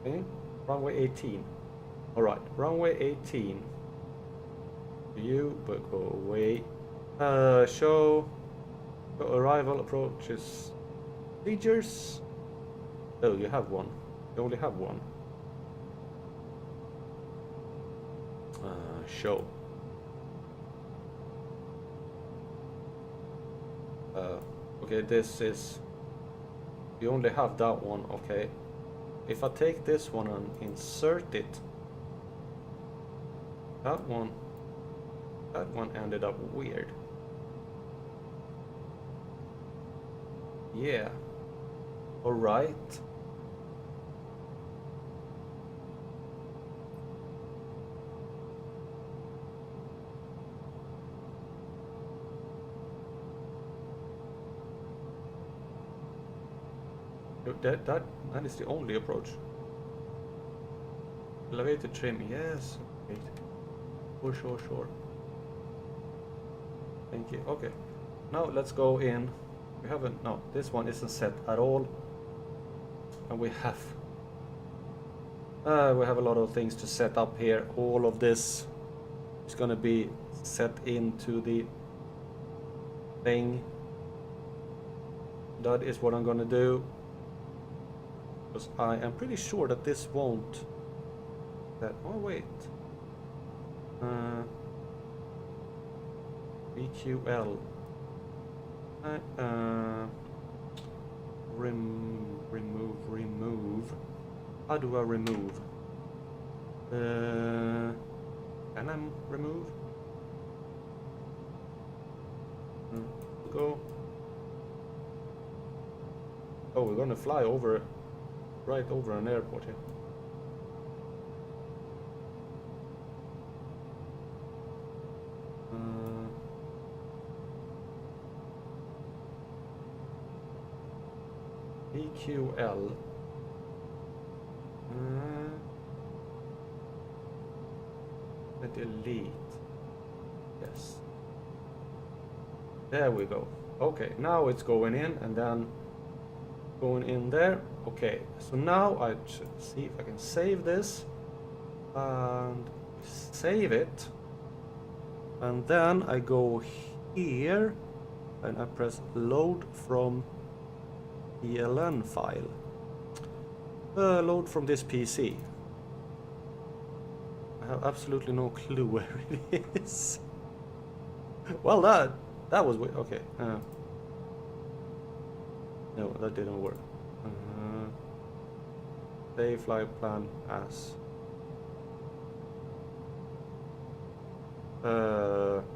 Okay, runway 18. Alright, runway 18. You, but go away. Show arrival approaches procedures. Oh, you have one. You only have one. show. Okay, this is... We only have that one, okay. If I take this one and insert it, that one ended up weird. Yeah. Alright. That is the only approach. Elevated trim, yes. Okay. Sure. Thank you. Okay. Now let's go in. We haven't, no, this one isn't set at all. And we have a lot of things to set up here. All of this is gonna be set into the thing. That is what I'm gonna do. Because I am pretty sure that this won't. Oh wait. BQL. Remove. How do I remove? Can I remove? Go. Oh, we're gonna fly over, right over an airport here. EQL. Delete. Yes. There we go. Okay, now it's going in and then going in there. Okay, so now I should see if I can save this and save it. And then I go here and I press load from ELN file. Load from this PC. I have absolutely no clue where it is. Well, that was weird. Okay. No, that didn't work. Save flight plan as.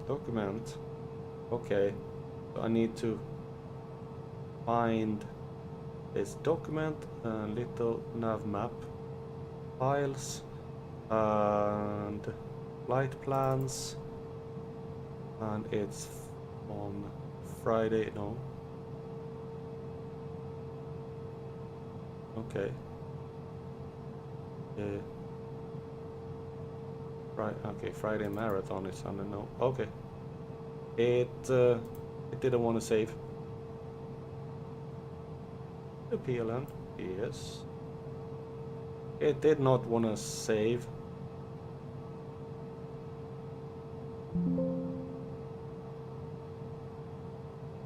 Document. Okay. So I need to find this document, little nav map, files, and flight plans, and it's on Friday. No. Okay. Right. Okay. Friday marathon is on the no. Okay. It didn't want to save. The PLN. Yes. It did not want to save.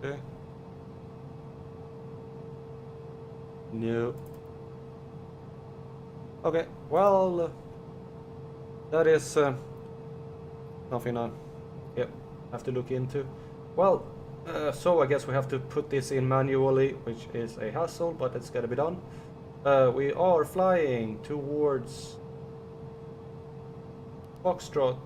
Okay. No. Okay, well, that is something I have to look into. Well, so I guess we have to put this in manually, which is a hassle, but it's gotta be done. We are flying towards Foxtrot.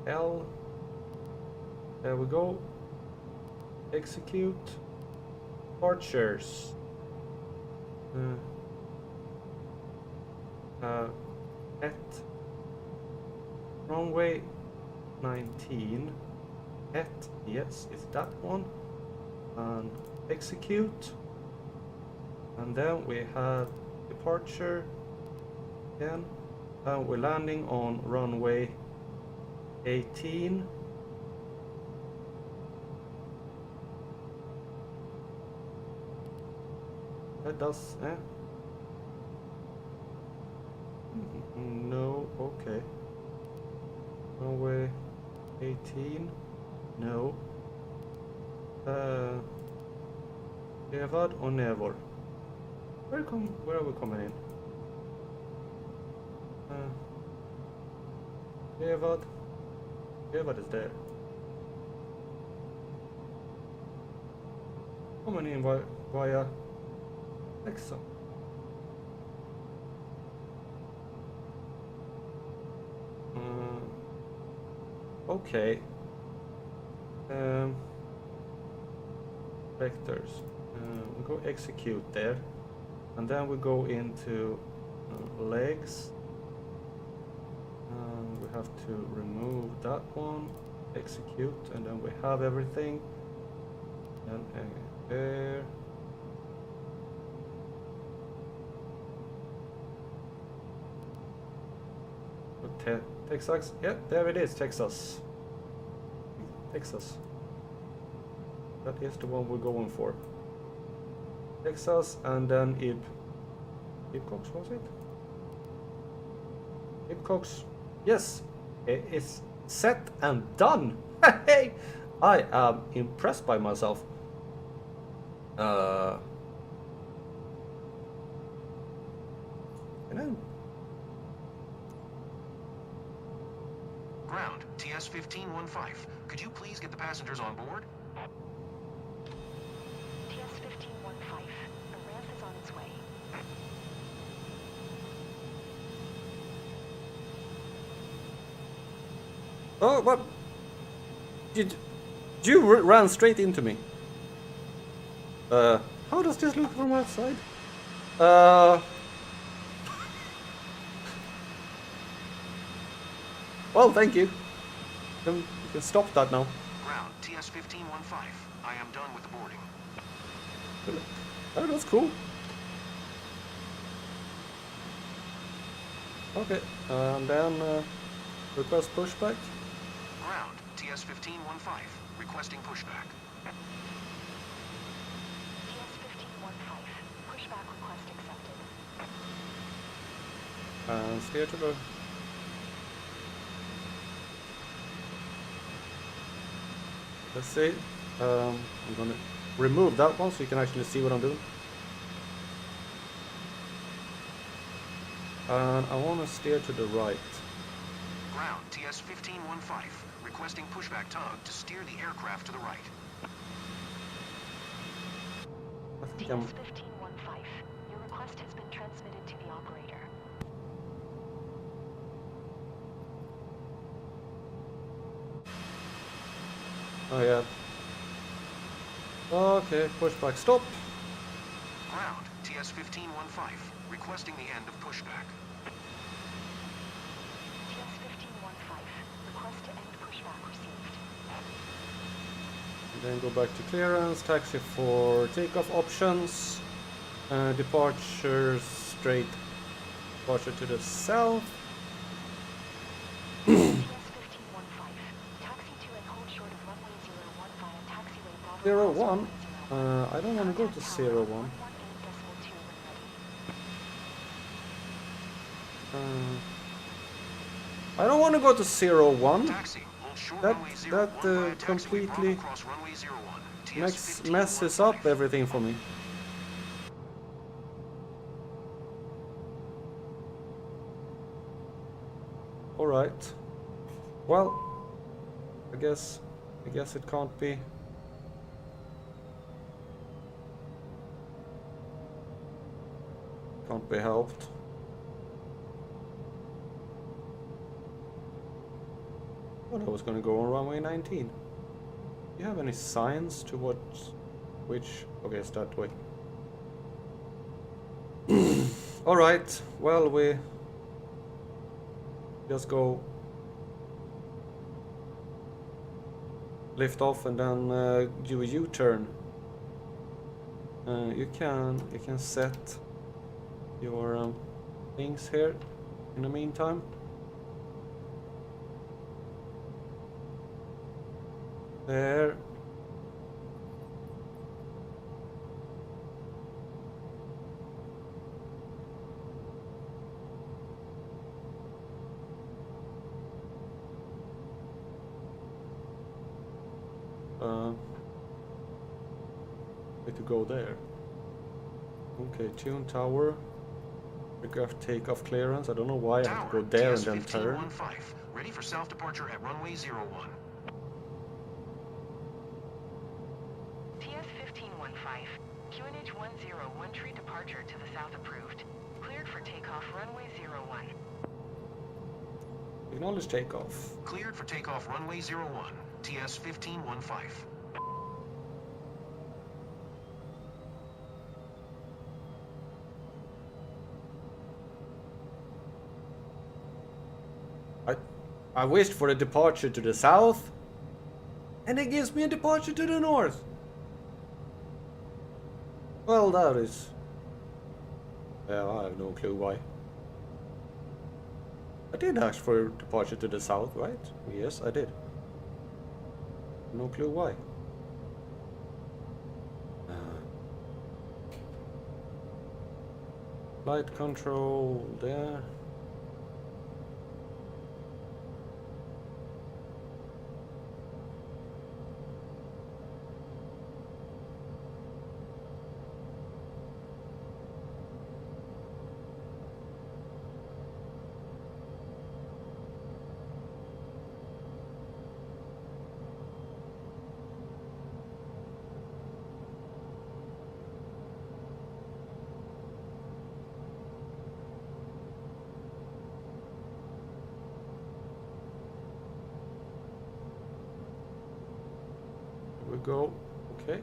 L. There we go. Execute. Departures. At runway 19. At, yes, it's that one. And execute. And then we have departure again. And we're landing on runway 18. That does, no, okay. Runway 18, no. Never or never? Where are we coming in? Evad. Evad is there. Coming in via Texas. Okay. Vectors. We go execute there, and then we go into legs. We have to remove that one, execute, and then we have everything. And there. Texas. Yeah, there it is, Texas. Texas. That is the one we're going for. Texas, and then Ibcox, was it? Ibcox. Yes, it is set and done. Hey, I am impressed by myself. And then Ground, TS-1515. Could you please get the passengers on board? TS-1515. A ramp is on its way. oh, what? You ran straight into me. How does this look from outside? Well, thank you. You can stop that now. Ground, TS-1515. I am done with the boarding. Oh, that's cool. Okay, and then request pushback. Ground, TS-1515. Requesting pushback. TS-1515. Pushback request accepted. And steer to the... Let's see. I'm gonna remove that one so you can actually see what I'm doing. And I want to steer to the right. Ground, TS-1515. Requesting pushback tug to steer the aircraft to the right. I think I'm... TS-1515. Your request has been transmitted to the operator. Oh yeah. Okay, pushback stop. Ground, TS-1515. Requesting the end of pushback. TS-1515. Request to end pushback received. And then go back to clearance, taxi for takeoff options, departure straight, departure to the south. TS-1515. Taxi to and hold short of runway 01 via taxiway Bravo. 01. I don't want to go to 01. I don't want to go to 01. Taxi, hold short That- runway 01 that, via taxiway completely Bravo across runway 01. Messes up TS-1515. everything for me. Alright. Well, I guess it can't be. Can't be helped. Thought I was gonna go on runway 19. Do you have any signs to which? Okay, it's that way. Alright, well, we just go lift off and then do a U-turn. You can set your things here in the meantime. There. Way to go there. Okay, tune tower. Aircraft takeoff clearance. I don't know why I have to Tower, go there and TS then turn. 1515. Ready for self-departure at runway 01. TS 1515. QNH 101 tree departure to the south approved. Cleared for takeoff runway 01. Acknowledge takeoff. Cleared for takeoff runway 01. TS 1515. I wished for a departure to the south, and it gives me a departure to the north. Well, that is... Well, I have no clue why. I did ask for a departure to the south, right? Yes, I did. No clue why. Flight control there. We go. Okay.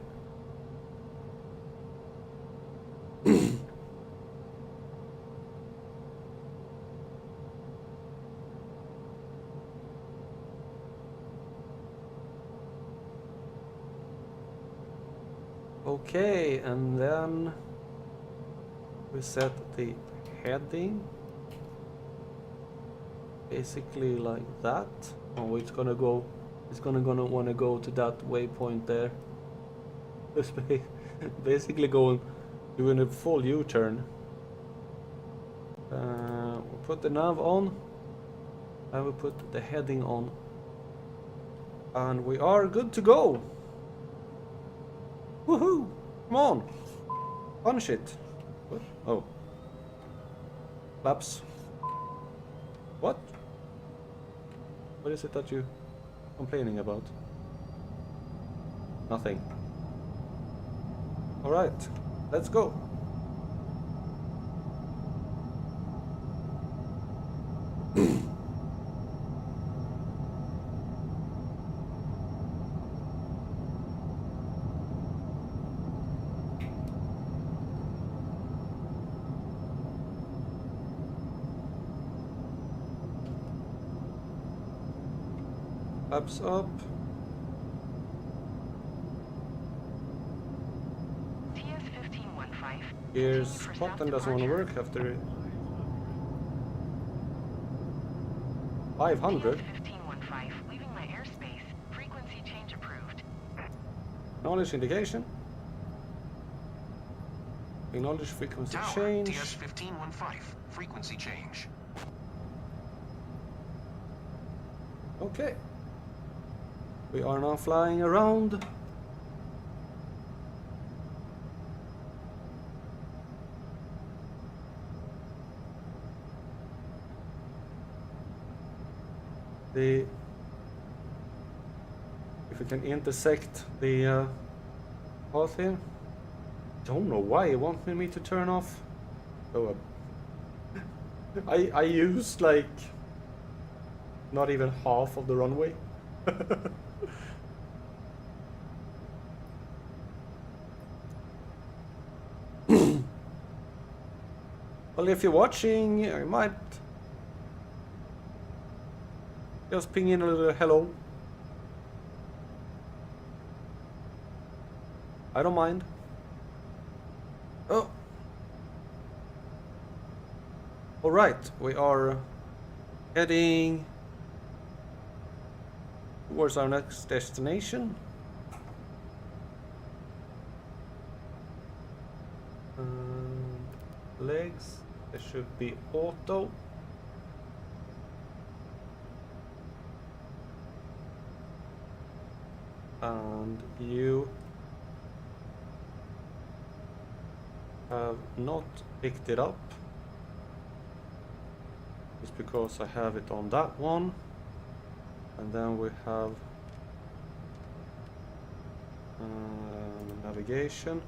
Okay, and then we set the heading basically like that. Oh, it's gonna go. It's gonna want to go to that waypoint there. It's basically doing a full U-turn. We'll put the nav on. I will put the heading on, and we are good to go. Woohoo! Come on, punch it. What? Oh, flaps. What? What is it that you complaining about? Nothing. All right, let's go. Flaps up. TS 1515. Here's button doesn't want to work after 500. TS 1515. Leaving my airspace. Frequency change approved. Acknowledge indication. Acknowledge frequency Tower, change. TS 1515. Frequency change. Okay. We are now flying around. If we can intersect the path here. Don't know why it wanted me to turn off. So I used like not even half of the runway. Well, if you're watching, I might just ping in a little hello. I don't mind. Oh. Alright, we are heading towards our next destination. Legs, there should be auto. And you have not picked it up. It's because I have it on that one. And then we have navigation.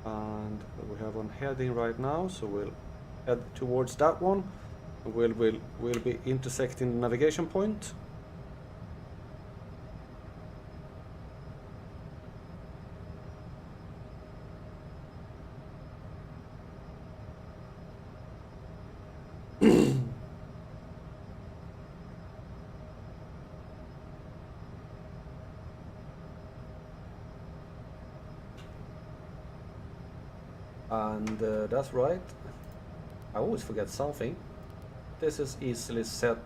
And we have on heading right now, so we'll head towards that one. We'll be intersecting the navigation point. And that's right. I always forget something. This is easily set.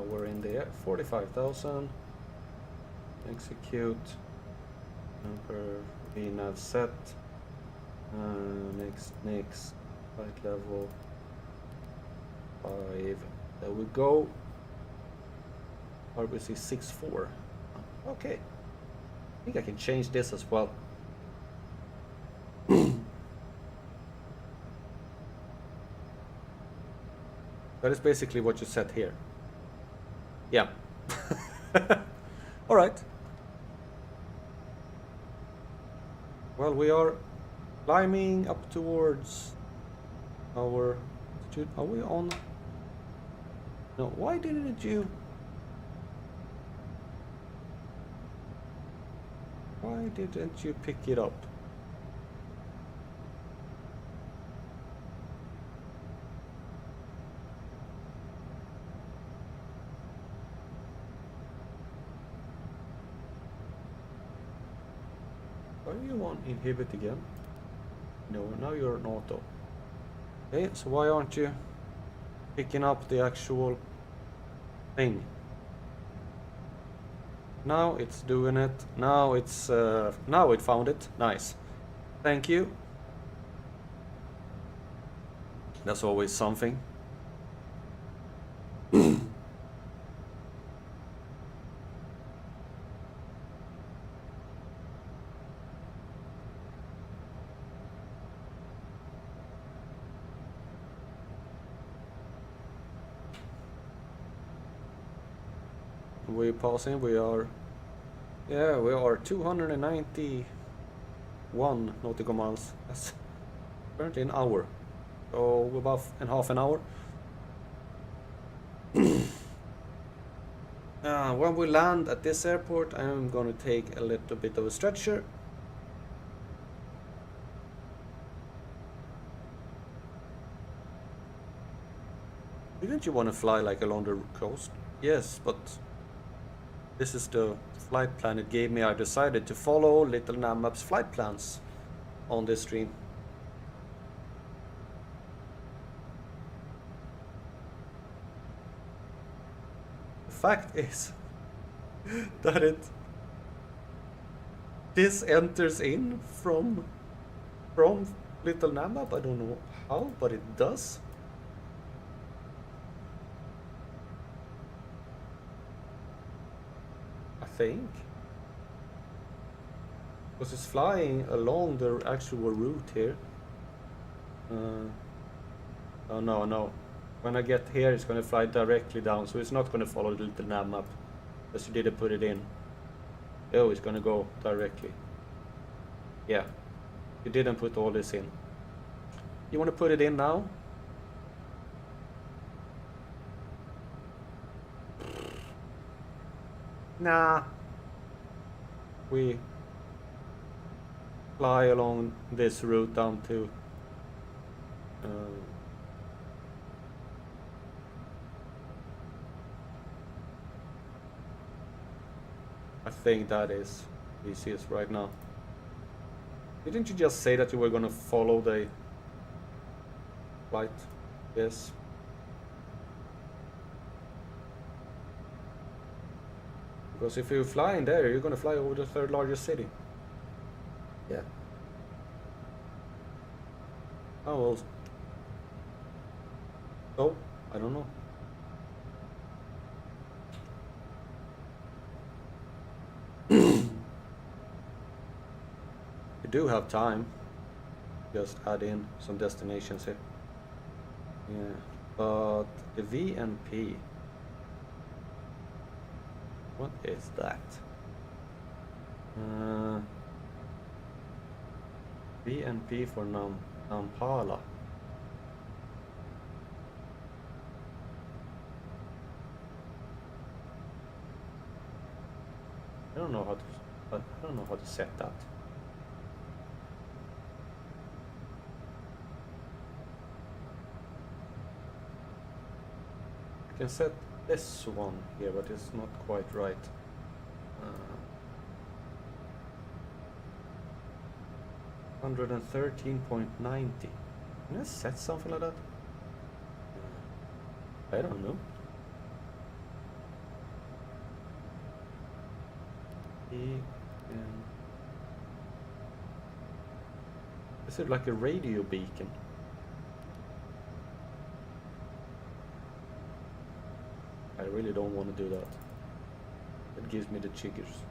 We're in the air. 45,000. Execute. Number VNav set. Next. Flight level 5. There we go. RBC 64. Okay. I think I can change this as well. That is basically what you set here. Yeah. All right. Well, we are climbing up towards our altitude. Are we on? No, why didn't you? Why didn't you pick it up? Are you on inhibit again? No, now you're an auto. Okay, so why aren't you picking up the actual thing? Now it's doing it. Now it's now it found it. Nice. Thank you. That's always something. We're passing, we are 291 nautical miles. That's currently an hour. So about in half an hour. When we land at this airport, I'm gonna take a little bit of a stretcher. Didn't you want to fly like along the coast? Yes, but this is the flight plan it gave me. I decided to follow Little Nammap's flight plans on this stream. The fact is that this enters in from Little Nammap. I don't know how, but it does. Think because it's flying along the actual route here. Oh no, when I get here it's going to fly directly down, so it's not going to follow the Little Nammap because you didn't put it in. Oh, it's going to go directly. Yeah, you didn't put all this in. You want to put it in now? Nah. We fly along this route down to I think that is easiest right now. Didn't you just say that you were gonna follow the flight? Yes. Because if you fly in there, you're going to fly over the third largest city. Yeah. Oh, well. So, I don't know. You do have time. just add in some destinations here. Yeah, but the VNP, what is that? VNP for Nampala. I don't know how to set that. I can set this one here, but it's not quite right. 113.90. Can I set something like that? I don't know. Is it like a radio beacon? I really don't want to do that. It gives me the chiggers.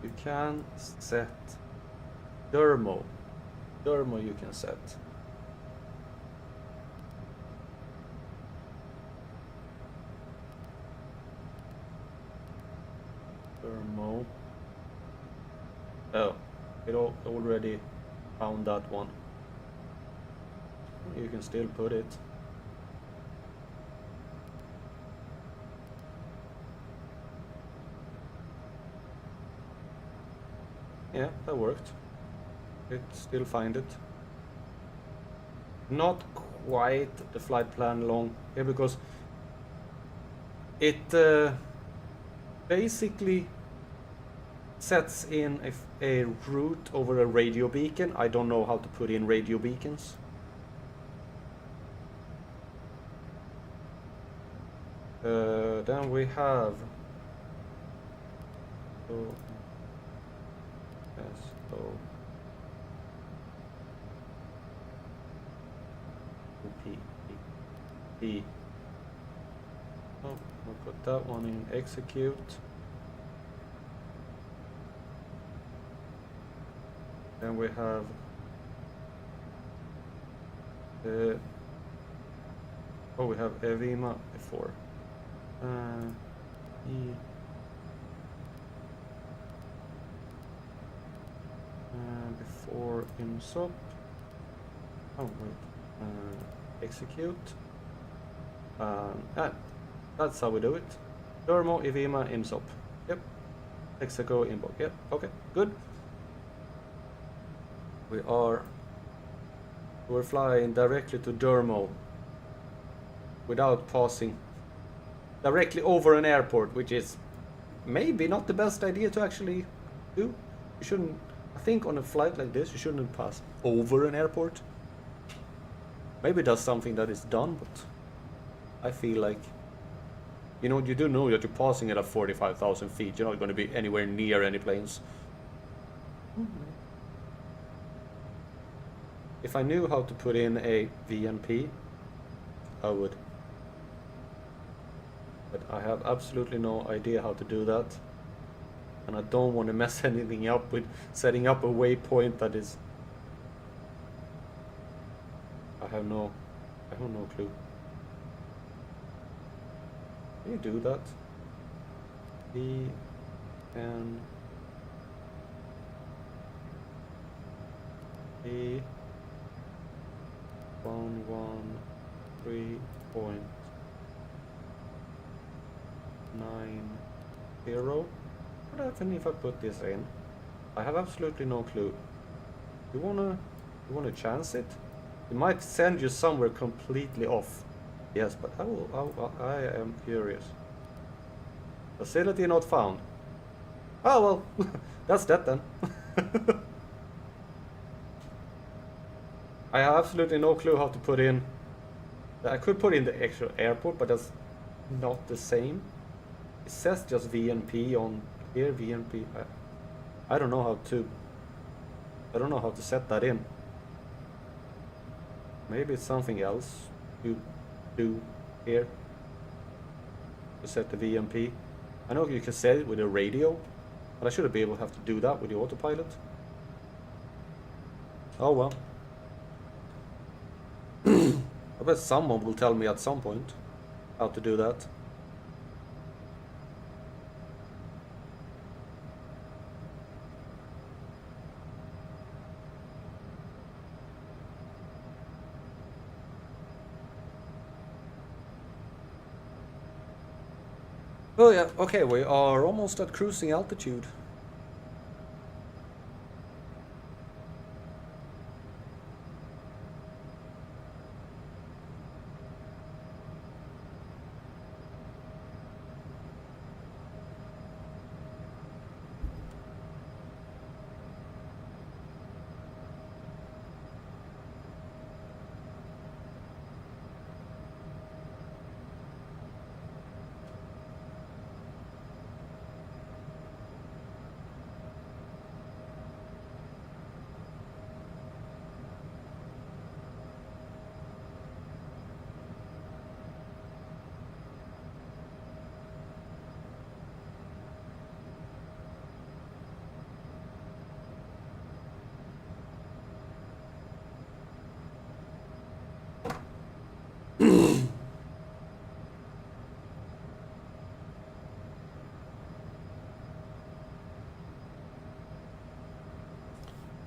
You can set Dermo. Dermo you can set. Dermo. Oh, it already found that one. You can still put it. Yeah, that worked. It still find it. Not quite the flight plan long here because it basically sets in a route over a radio beacon. I don't know how to put in radio beacons. Then we have P. Oh, we'll put that one in execute. Then we have we have Evima before. Before IMSOP. Oh wait. Execute. That's how we do it. Dermo, Evima, IMSOP. Yep. Hexaco, inbox. Yep. Okay. Good. We're flying directly to Dermo without passing directly over an airport, which is maybe not the best idea to actually do. You shouldn't. I think on a flight like this, you shouldn't pass over an airport. Maybe that's something that is done, but I feel like, you know, you do know that you're passing it at 45,000 feet. You're not going to be anywhere near any planes. If I knew how to put in a VNP, I would. But I have absolutely no idea how to do that. And I don't want to mess anything up with setting up a waypoint that is... I have no clue. Can you do that? V N E 113.90. What happens if I put this in? I have absolutely no clue. You wanna chance it? It might send you somewhere completely off. Yes, but I am curious. Facility not found. Oh well, that's that then. I have absolutely no clue how to put in. I could put in the actual airport, but that's not the same. It says just VNP on here, VNP. I don't know how to. I don't know how to set that in. Maybe it's something else you do here to set the VNP. I know you can set it with a radio, But I should be able to have to do that with the autopilot. Oh well. I bet someone will tell me at some point how to do that. Oh yeah, okay, we are almost at cruising altitude.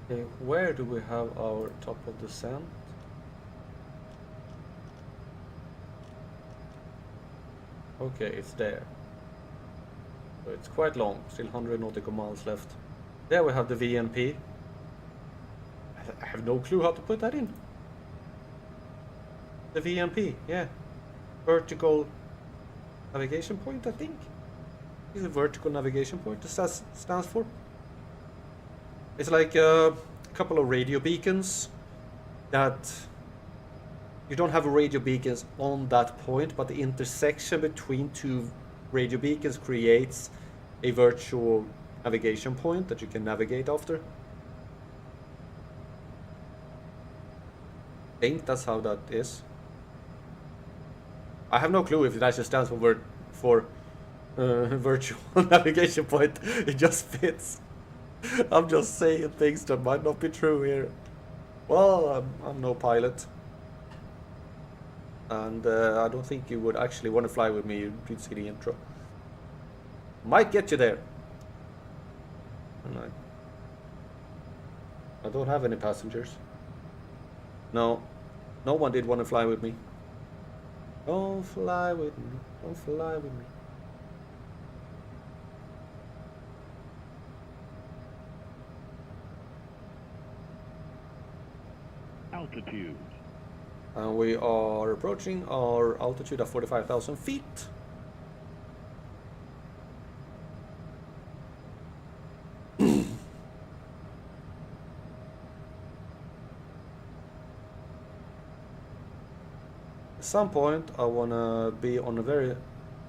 Okay, where do we have our top of descent? Okay, it's there. So it's quite long, still 100 nautical miles left. There we have the VNP. I have no clue how to put that in. The VNP, yeah. Vertical navigation point, I think. Is a vertical navigation point it stands for. It's like a couple of radio beacons that you don't have radio beacons on that point, but the intersection between two radio beacons creates a virtual navigation point that you can navigate after. I think that's how that is. I have no clue if it actually stands for virtual navigation point. It just fits. I'm just saying things that might not be true here. Well, I'm no pilot. And I don't think you would actually want to fly with me. You'd see the intro. Might get you there. And I don't have any passengers. No. No one did want to fly with me. Don't fly with me. Don't fly with me. Altitude. And we are approaching our altitude of 45,000 feet. At some point I wanna be on a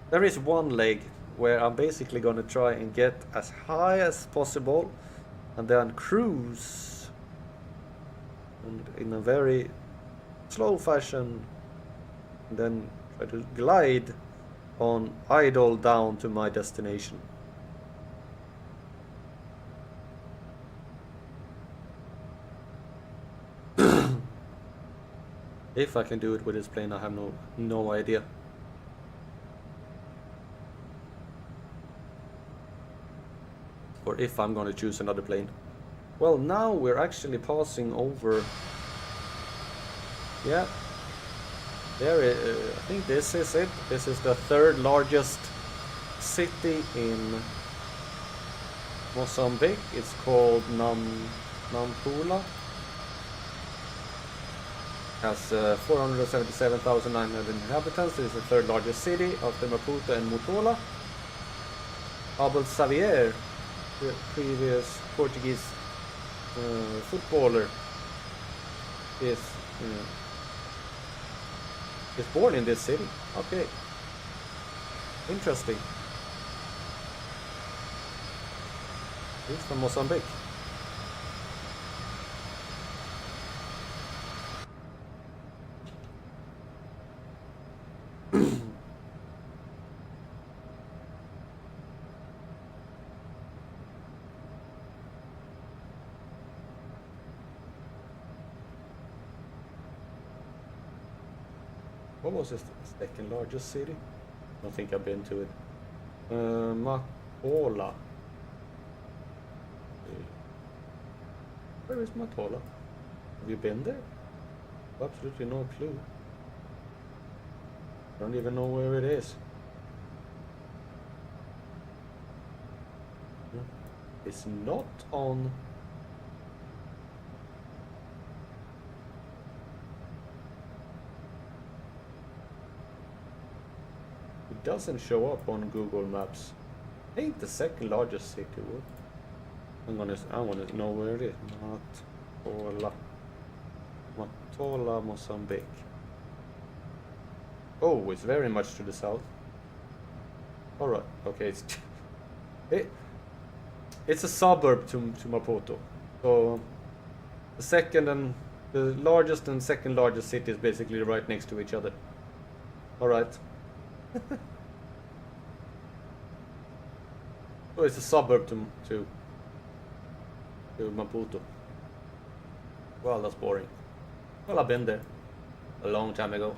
there is one leg where I'm basically gonna try and get as high as possible and then cruise and in a very slow fashion, and then try to glide on idle down to my destination. If I can do it with this plane, I have no idea. Or if I'm gonna choose another plane. Well, now we're actually passing over. Yeah, there is, I think this is it. This is the third largest city in Moçambique. It's called Nampula. Has 477,900 inhabitants. It is the third largest city after Maputo and Mutola. Abel Xavier, the previous Portuguese footballer, is born in this city. Okay, interesting. He's from Mozambique. What was the second largest city? I don't think I've been to it. Matola. Where is Matola? Have you been there? Absolutely no clue. I don't even know where it is. It's not on. It doesn't show up on Google Maps. I think the second largest city would. I wanna know where it is. Matola, Moçambique. Oh, it's very much to the south. All right. Okay, it's a suburb to Maputo. So the largest and second largest city is basically right next to each other. All right. So it's a suburb to Maputo. Well, that's boring. Well, I've been there a long time ago.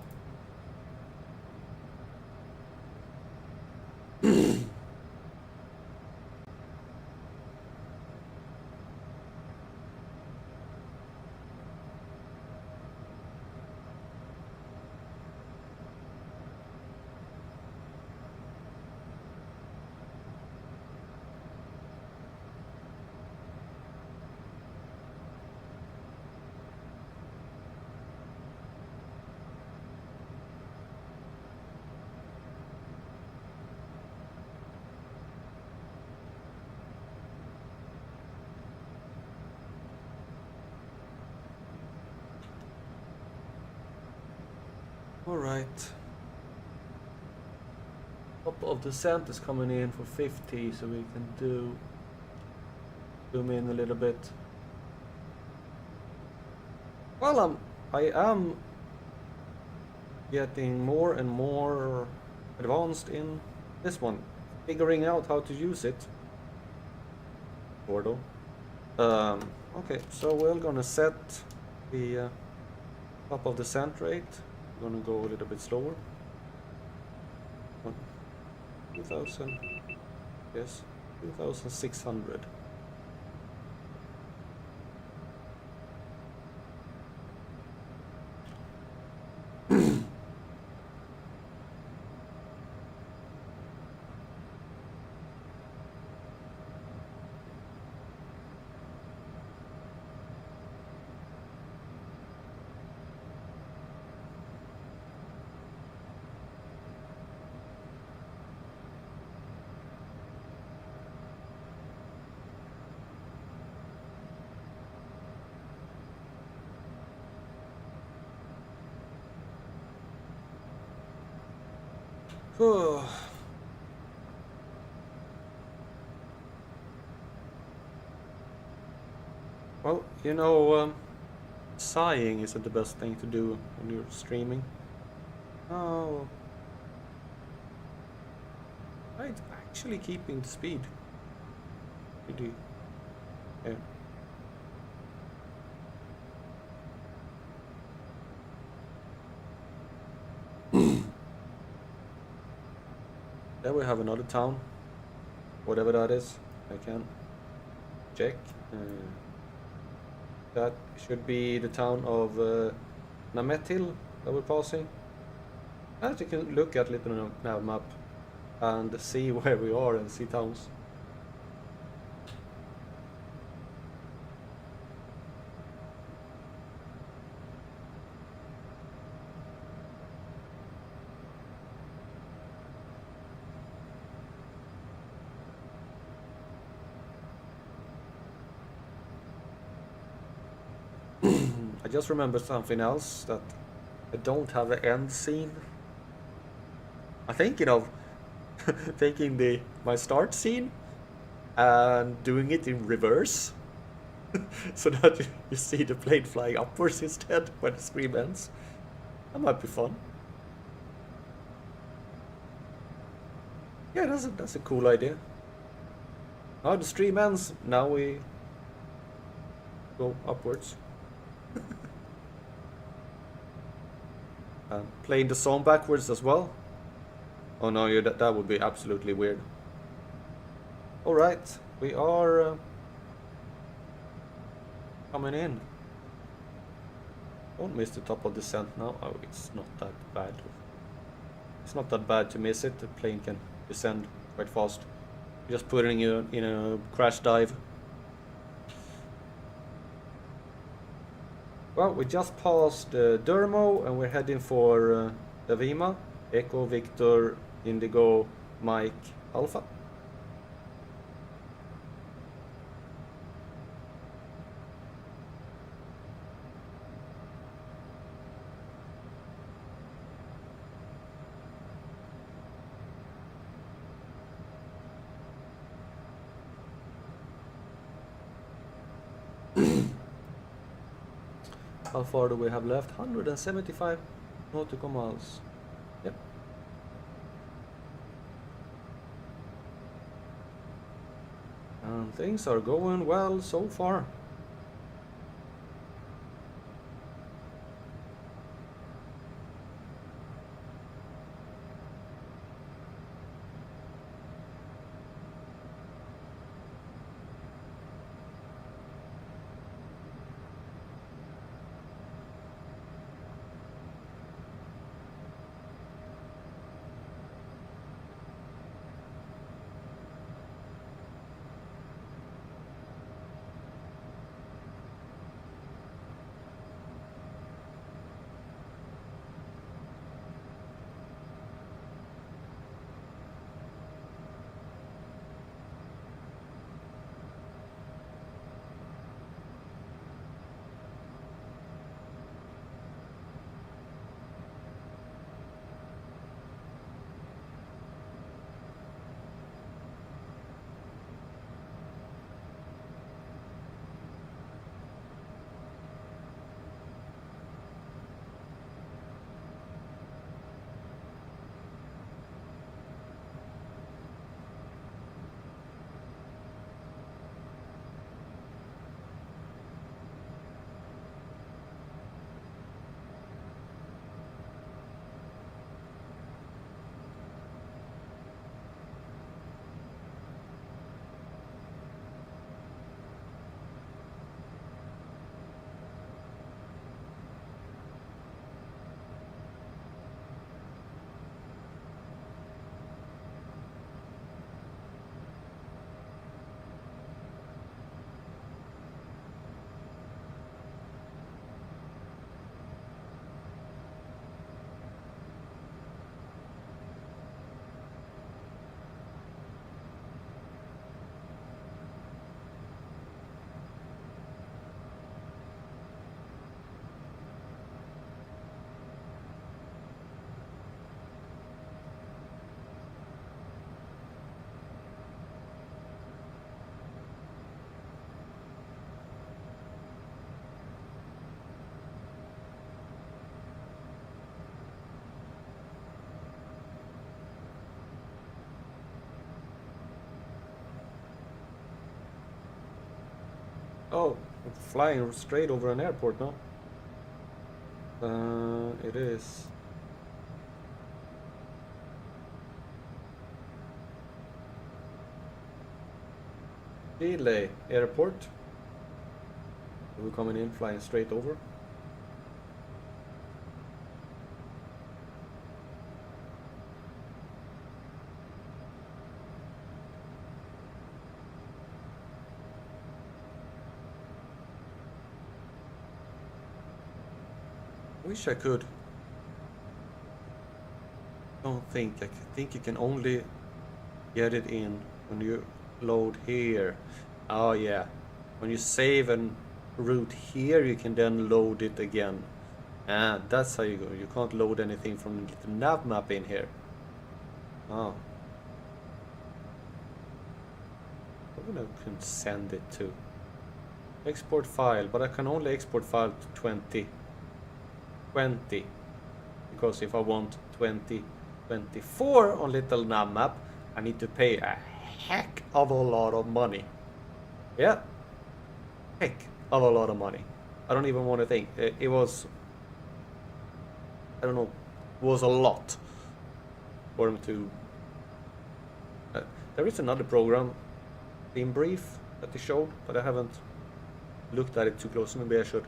Alright. Top of the cent is coming in for 50, so we can zoom in a little bit. Well, I am getting more and more advanced in this one, figuring out how to use it. Gordo. Okay, so we're gonna set the top of the cent rate. We're gonna go a little bit slower. 2,000. Yes, 2,600. Well, you know, sighing isn't the best thing to do when you're streaming. Oh, right, actually keeping the speed. Pretty, yeah. There we have another town, whatever that is. I can check. That should be the town of Nametil that we're passing. As you can look at little nav map and see where we are and see towns. I just remembered something else, that I don't have an end scene. I'm thinking of taking my start scene and doing it in reverse, so that you see the plane flying upwards instead when the stream ends. That might be fun. Yeah, that's a cool idea. Now the stream ends, now we go upwards. Playing the song backwards as well. Oh no, that would be absolutely weird. Alright, we are coming in. Don't miss the top of descent now. Oh, it's not that bad. It's not that bad to miss it. The plane can descend quite fast. Just putting you in a crash dive. Well, we just passed Dermo and we're heading for Davima. Echo, Victor, Indigo, Mike, Alpha. How far do we have left? 175 nautical miles. Yep. And things are going well so far. Oh, I'm flying straight over an airport now. It is. Chile airport. We're coming in, flying straight over. Wish I could. Don't think. I think you can only get it in when you load here. Oh yeah. When you save a route here, you can then load it again. And that's how you go. You can't load anything from the nav map in here. Oh. Where can I send it to? Export file, but I can only export file to 2020. Because if I want 2024 on little nav map, I need to pay a heck of a lot of money. Yeah, heck of a lot of money. I don't even want to think. It was I don't know, was a lot for him to... there is another program, Team Brief, that they showed, but I haven't looked at it too closely. Maybe I should.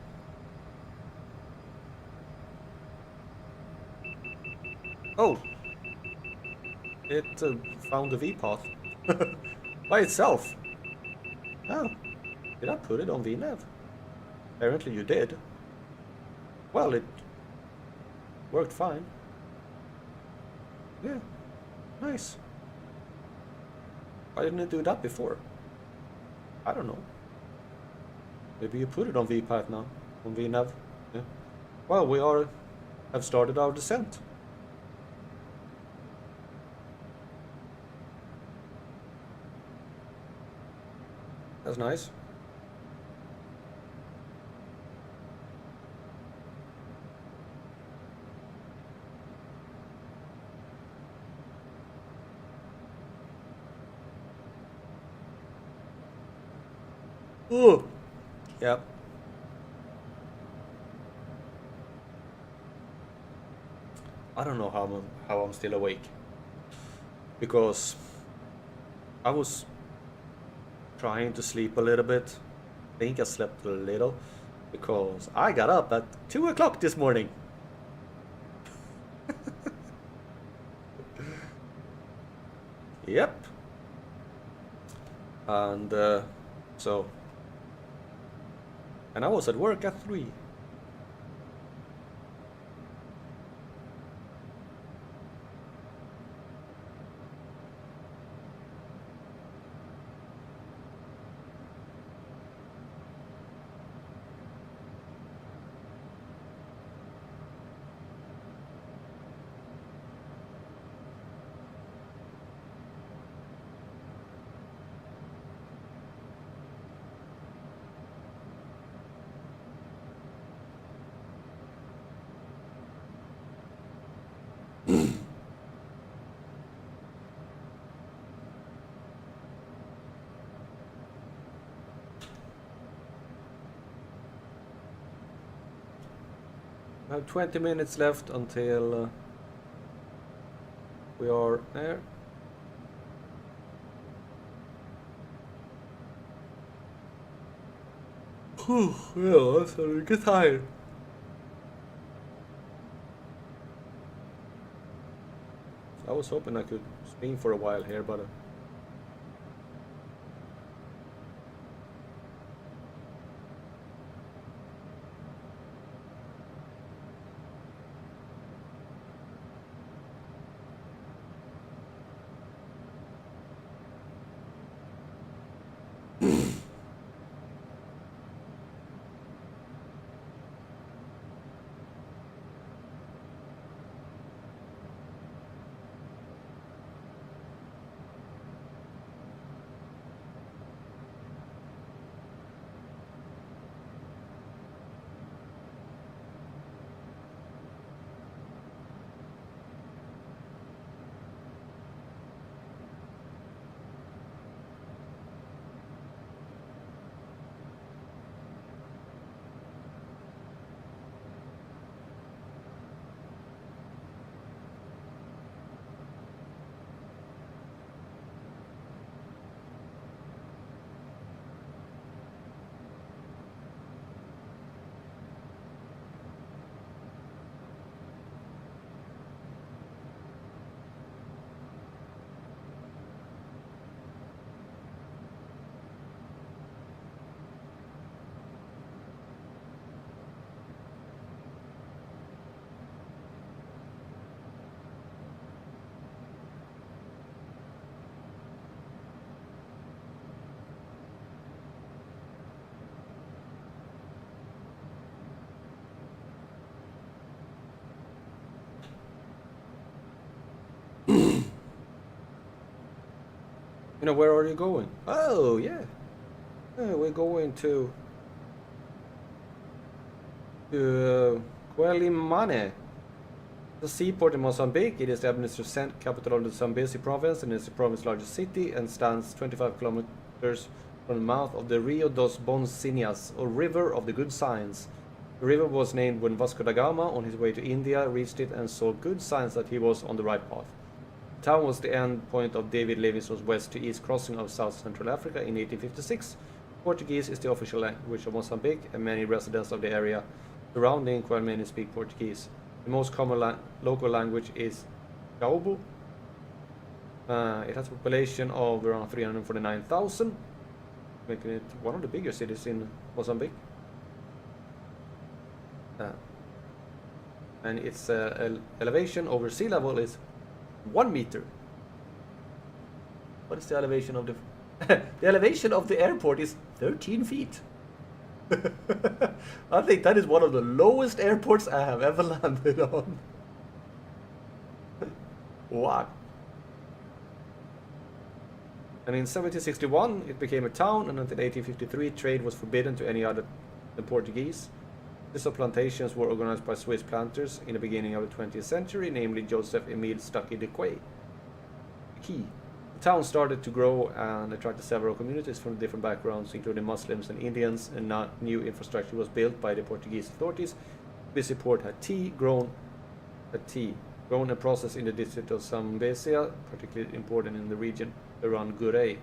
Oh! It found the V-path by itself. Oh, did I put it on VNav? Apparently you did. Well, it worked fine. Yeah, nice. Why didn't it do that before? I don't know. Maybe you put it on VPath now, on VNav. Yeah. Well, we have started our descent. That's nice. Ooh. Yep. I don't know how I'm still awake, because I was trying to sleep a little bit. I think I slept a little because I got up at 2 o'clock this morning. Yep. And and I was at work at 3. I have 20 minutes left until we are there. Whew, yeah, I'm starting to get tired. I was hoping I could stream for a while here, but you know, where are you going? Oh, yeah. We're going to Quelimane, the seaport in Mozambique. It is the administrative capital of the Zambezi province and is the province's largest city and stands 25 kilometers from the mouth of the Rio dos Bons Sinhas, or River of the Good Signs. The river was named when Vasco da Gama, on his way to India, reached it and saw good signs that he was on the right path. The town was the end point of David Livingstone's west to east crossing of South Central Africa in 1856. Portuguese is the official language of Mozambique, and many residents of the area surrounding Kwalmeni speak Portuguese. The most common local language is Gaobo. It has a population of around 349,000, making it one of the bigger cities in Mozambique. And its elevation over sea level is 1 meter. What is the elevation of the... the elevation of the airport is 13 feet. I think that is one of the lowest airports I have ever landed on. Wow. And in 1761 it became a town, and until 1853 trade was forbidden to any other than Portuguese. These plantations were organized by Swiss planters in the beginning of the 20th century, namely Joseph Emile Stucky de Quay. The town started to grow and attracted several communities from different backgrounds, including Muslims and Indians, and new infrastructure was built by the Portuguese authorities. Busy port had tea grown and processed in the district of Zambezia, particularly important in the region around Gurei.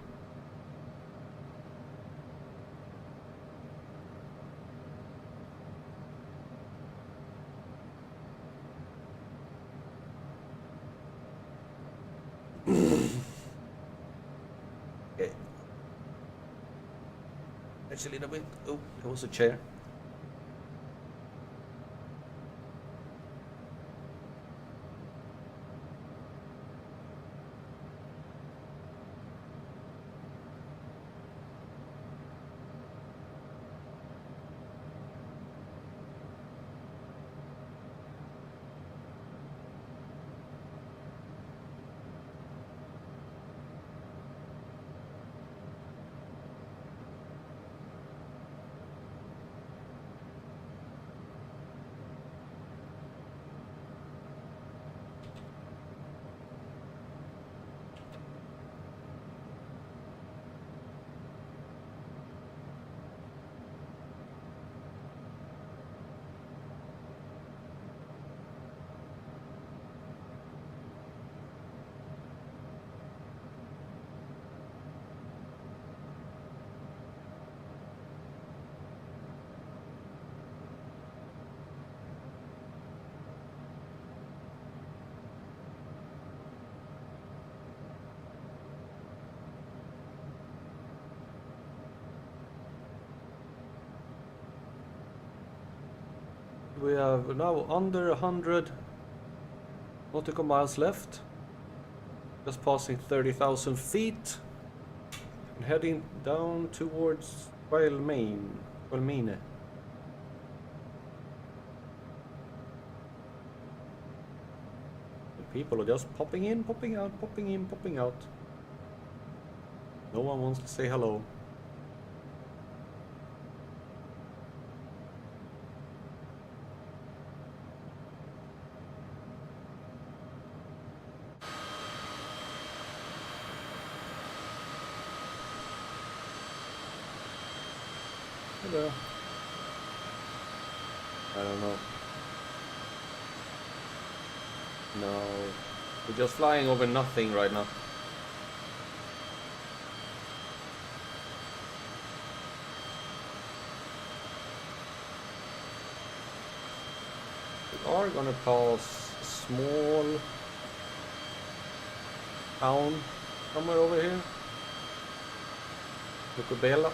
Okay. Actually, a little bit. Oh, there was a chair. We have now under 100 nautical miles left, just passing 30,000 feet and heading down towards Kwalmeni. The people are just popping in, popping out, popping in, popping out. No one wants to say hello. Hello. I don't know. No. We're just flying over nothing right now. We are gonna pass a small town somewhere over here. Lucubela.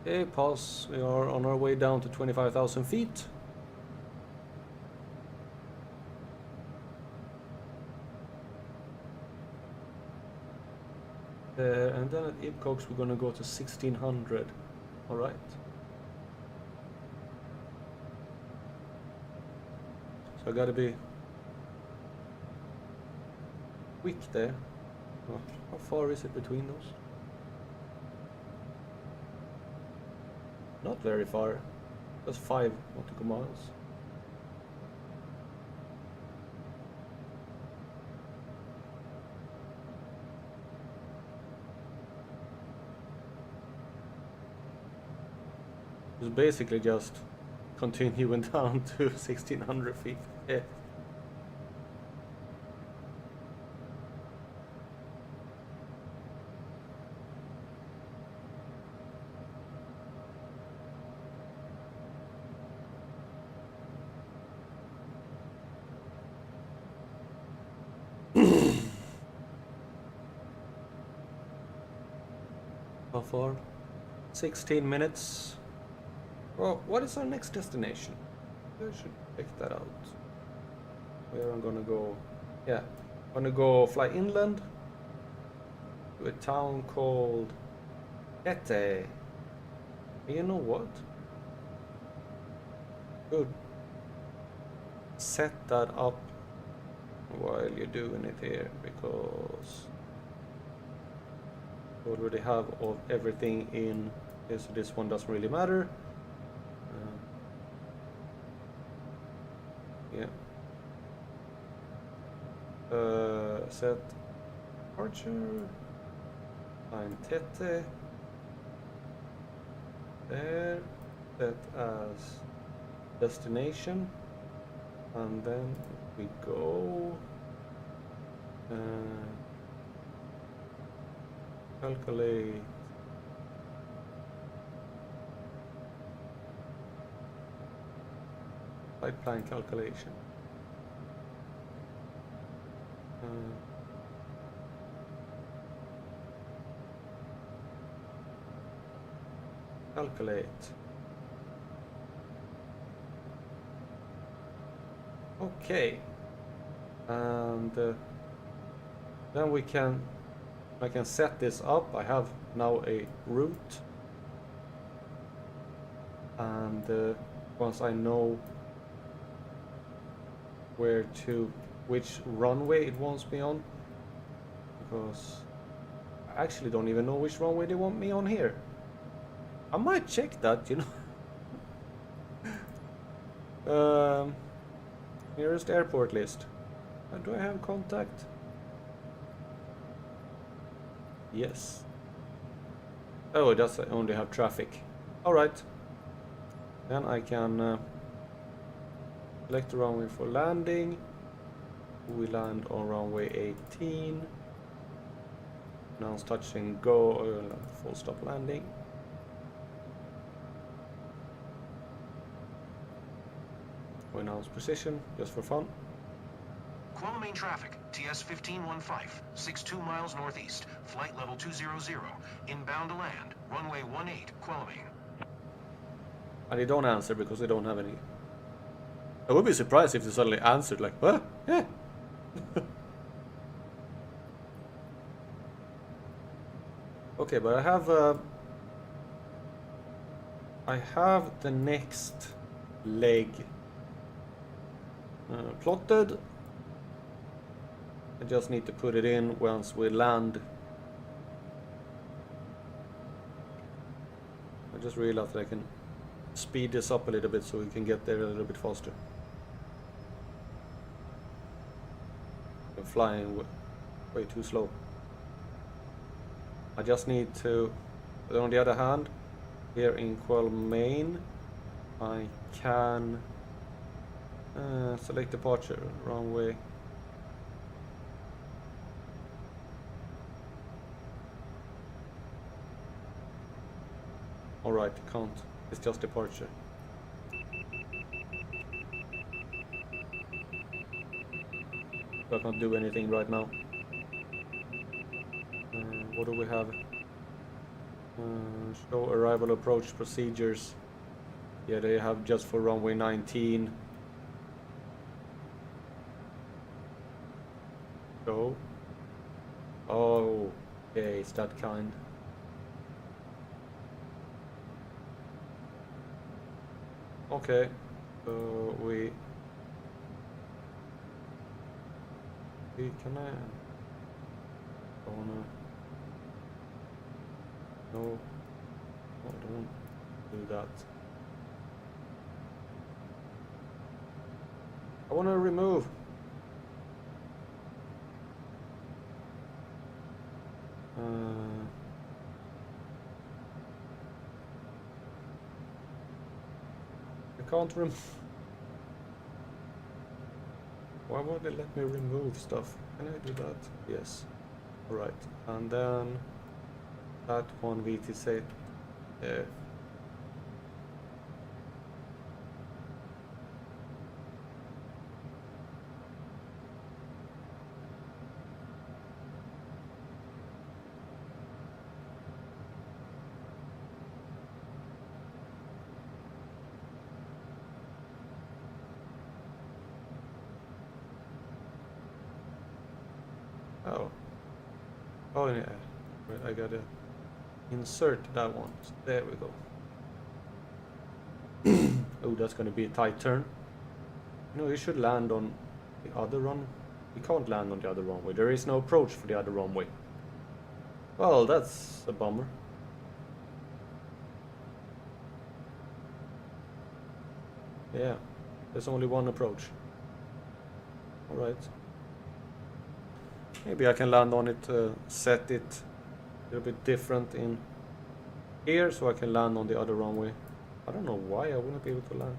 Okay, pause. We are on our way down to 25,000 feet. And then at Ibcox we're gonna go to 1600. Alright. So I gotta be quick there. Oh, how far is it between those? Not very far. That's 5 nautical miles. It's basically just continuing down to 1600 feet. Yeah. How far? 16 minutes. Well, what is our next destination? I should check that out. Where I'm gonna go? Yeah, I'm gonna go fly inland to a town called Ete. You know what? Good. Set that up while you're doing it here, because we already have everything in. Okay, so this one doesn't really matter. Yeah. Set departure. Find Tete. There. Set as destination. And then we go. Calculate. Flight plan calculation. Calculate. Okay. And then I can set this up. I have now a route. And once I know which runway it wants me on, because I actually don't even know which runway they want me on here. I might check that, you know. Nearest airport list. Do I have contact? Yes. Oh, it does only have traffic. Alright. Then I can select the runway for landing. We land on runway 18. Announce touch and go, full stop landing. We announce position, just for fun. Kuala Main traffic, TS 1515, 62 miles northeast, flight level 200, inbound to land, runway 18, Kuala Main. And they don't answer because they don't have any. I would be surprised if they suddenly answered like, what? Yeah. Okay, but I have the next leg plotted. I just need to put it in once we land. I just realized that I can speed this up a little bit so we can get there a little bit faster. I'm flying way too slow. I just need to, but on the other hand, here in Kuala Main, I can select departure, runway. Alright, can't. It's just departure. So I can't do anything right now. What do we have? Show arrival approach procedures. Yeah, they have just for runway 19. Go. Oh, okay, it's that kind. Okay, so we can I wanna no, I don't do that. I wanna remove. I can't Why won't they let me remove stuff? Can I do that? Yes. Alright. And then that one VTC. Oh yeah, wait, I gotta insert that one. So there we go. Oh, that's gonna be a tight turn. No, you should land on the other run. You can't land on the other runway. There is no approach for the other runway. Well, that's a bummer. Yeah, there's only one approach. Alright. Maybe I can land on it, set it a little bit different in here so I can land on the other runway. I don't know why I wouldn't be able to land.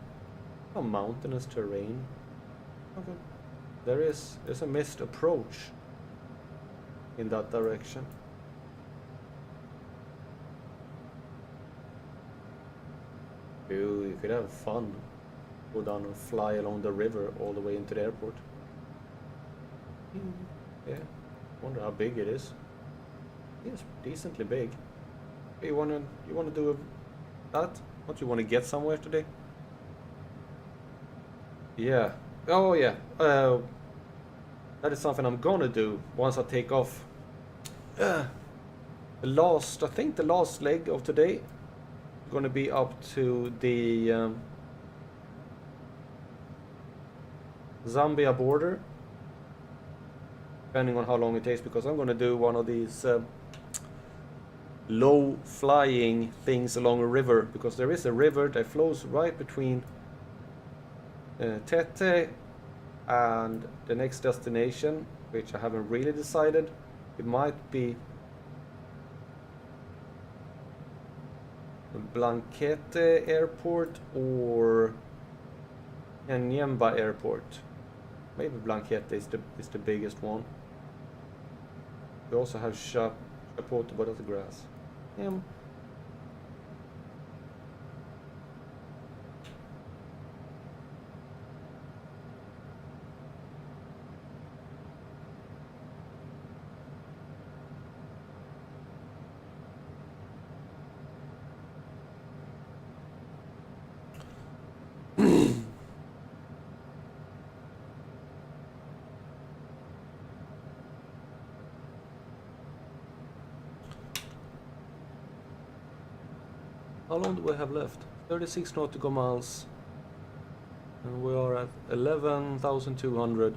Some mountainous terrain. Okay. There's a missed approach in that direction. Ooh, you could have fun. Go down and fly along the river all the way into the airport. Yeah, wonder how big it is. It's decently big. Hey, you wanna do that? Don't you wanna get somewhere today? Yeah. Oh yeah. That is something I'm gonna do once I take off. I think the last leg of today is gonna be up to the Zambia border. Depending on how long it takes, because I'm going to do one of these low flying things along a river, because there is a river that flows right between Tete and the next destination, which I haven't really decided. It might be Blanquete Airport or Nyemba Airport. Maybe Blanquete is the biggest one. We also have Chapoto, but that's grass. Yeah. How long do we have left? 36 nautical miles. And we are at 11,200.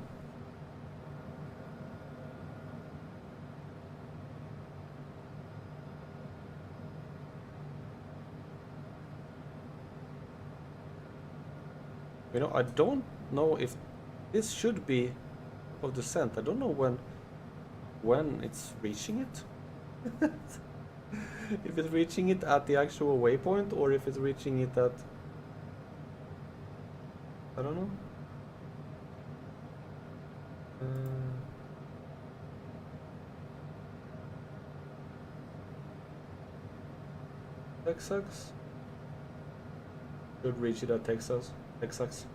You know, I don't know if this should be of descent. I don't know when it's reaching it. If it's reaching it at the actual waypoint or if it's reaching it at... I don't know. Texas? Should reach it at Texas. Texas.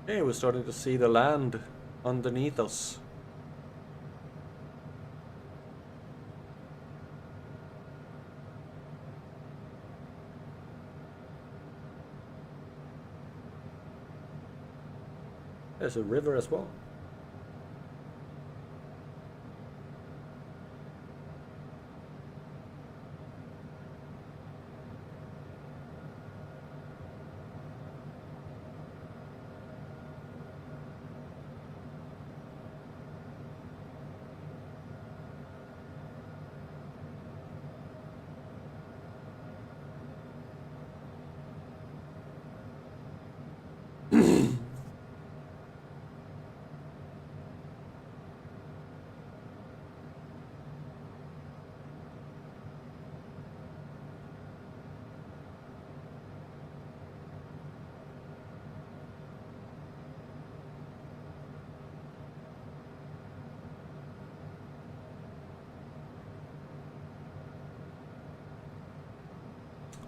Hey, we're starting to see the land underneath us. There's a river as well.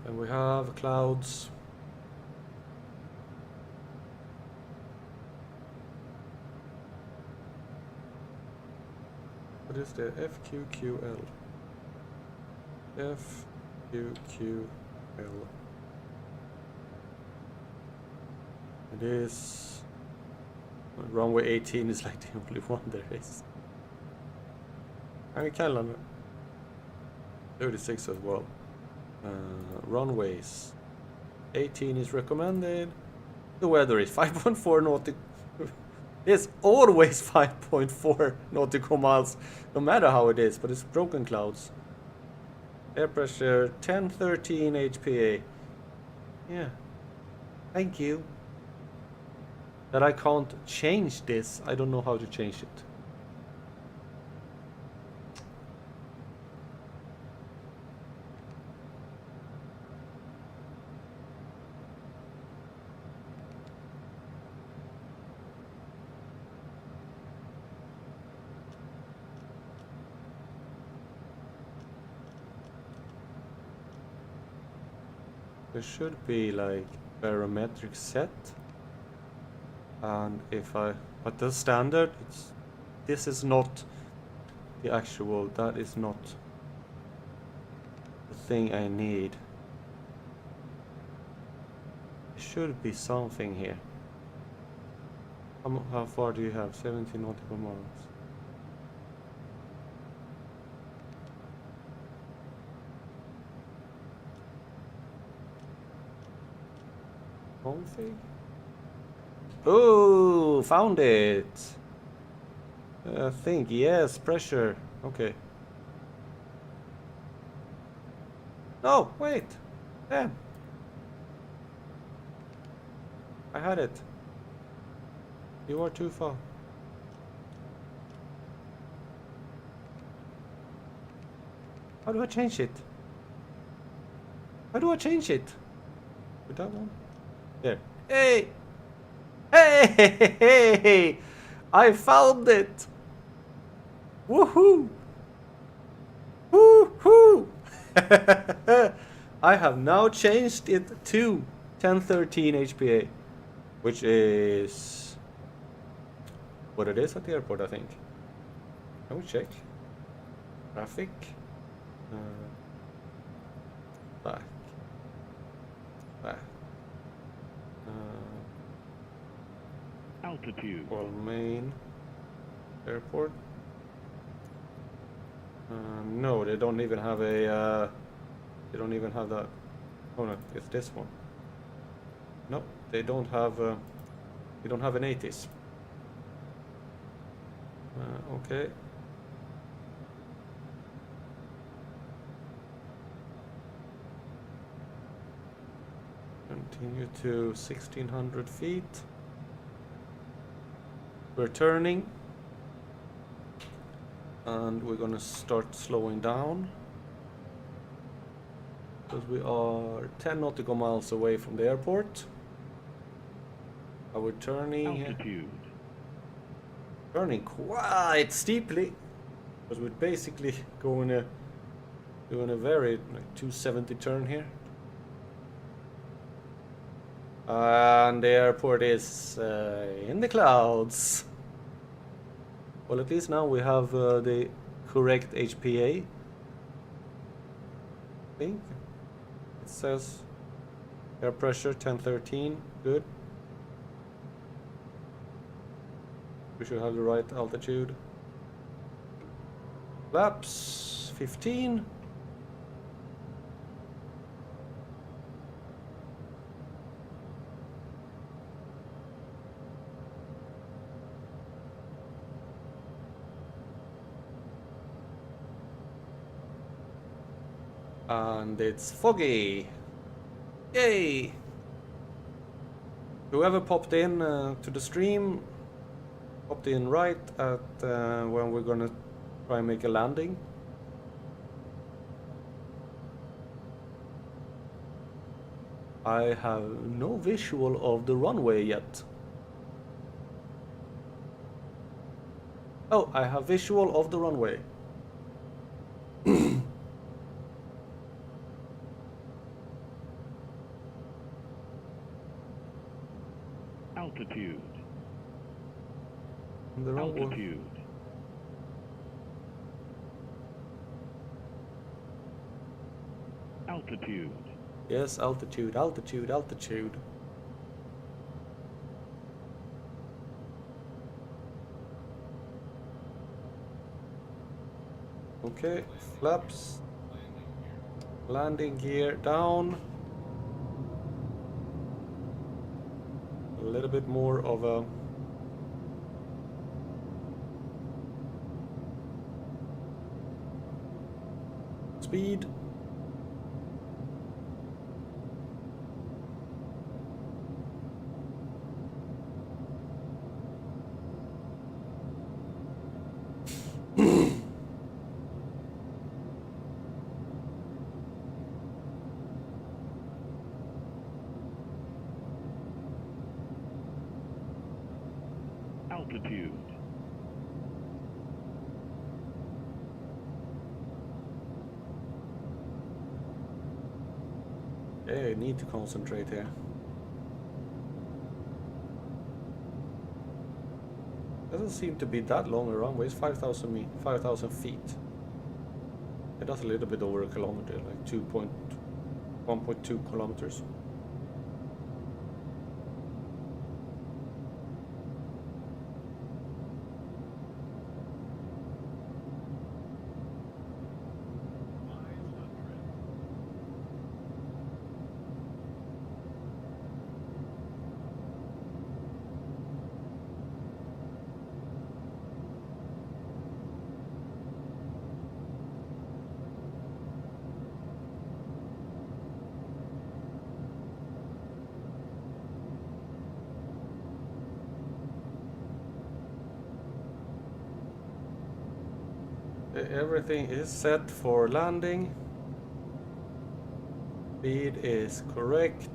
And we have clouds. What is the FQQL? FQQL. It is... runway 18 is like the only one there is. And calendar. 36 as well. Runways 18 is recommended. The weather is 5.4 nautical. It's always 5.4 nautical miles, no matter how it is, but it's broken clouds. Air pressure 1013 HPA. Yeah, thank you. That I can't change this. I don't know how to change it. There should be like barometric set, and if I, but the standard, it's, this is not the actual, that is not the thing I need. There should be something here. How far do you have? 17 nautical miles. Config? Oh, found it. I think, yes, pressure. Okay. No, wait. Damn. I had it. You are too far. How do I change it? How do I change it? With that one? There. Hey! Hey! Hey! I found it! Woohoo! Woohoo! I have now changed it to 1013 HPA, which is what it is at the airport, I think. Can we check? Traffic. Back. Back. Altitude. Well, main airport. No, they don't even have a. They don't even have that. Oh no, it's this one. No, they don't have. They don't have an 80s. Okay. Continue to 1600 feet. We're turning. And we're gonna start slowing down. Because we are 10 nautical miles away from the airport. Are we turning? Altitude. Turning quite steeply. Because we're basically doing a very like 270 turn here. And the airport is in the clouds. Well, at least now we have the correct HPA. I think it says air pressure 1013. Good. We should have the right altitude. Flaps 15. And it's foggy. Yay! Whoever popped in to the stream popped in right at when we're gonna try and make a landing. I have no visual of the runway yet. Oh, I have visual of the runway. Altitude. The runway. Altitude. Altitude. Yes, altitude, altitude, altitude. Okay, flaps. Landing gear down. A little bit more of a speed. Altitude. Okay, I need to concentrate here. Doesn't seem to be that long a runway. It's 5,000 feet. It does a little bit over a kilometer, like 1.2 kilometers. Everything is set for landing. Speed is correct.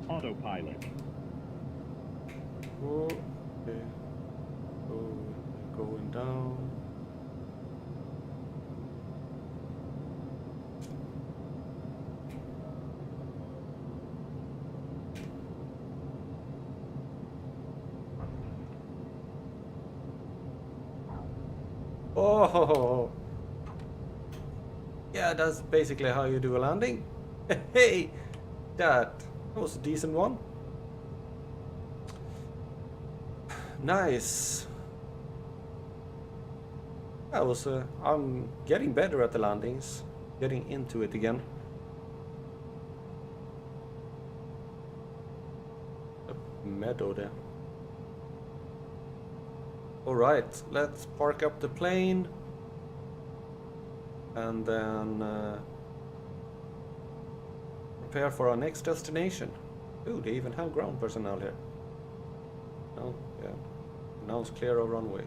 Autopilot. Okay. Going down. Oh, yeah, that's basically how you do a landing. Hey, that was a decent one. Nice. That was. I'm getting better at the landings, getting into it again. A meadow there. Alright, let's park up the plane and then prepare for our next destination. Ooh, they even have ground personnel here. No, yeah. Now it's clear of runway.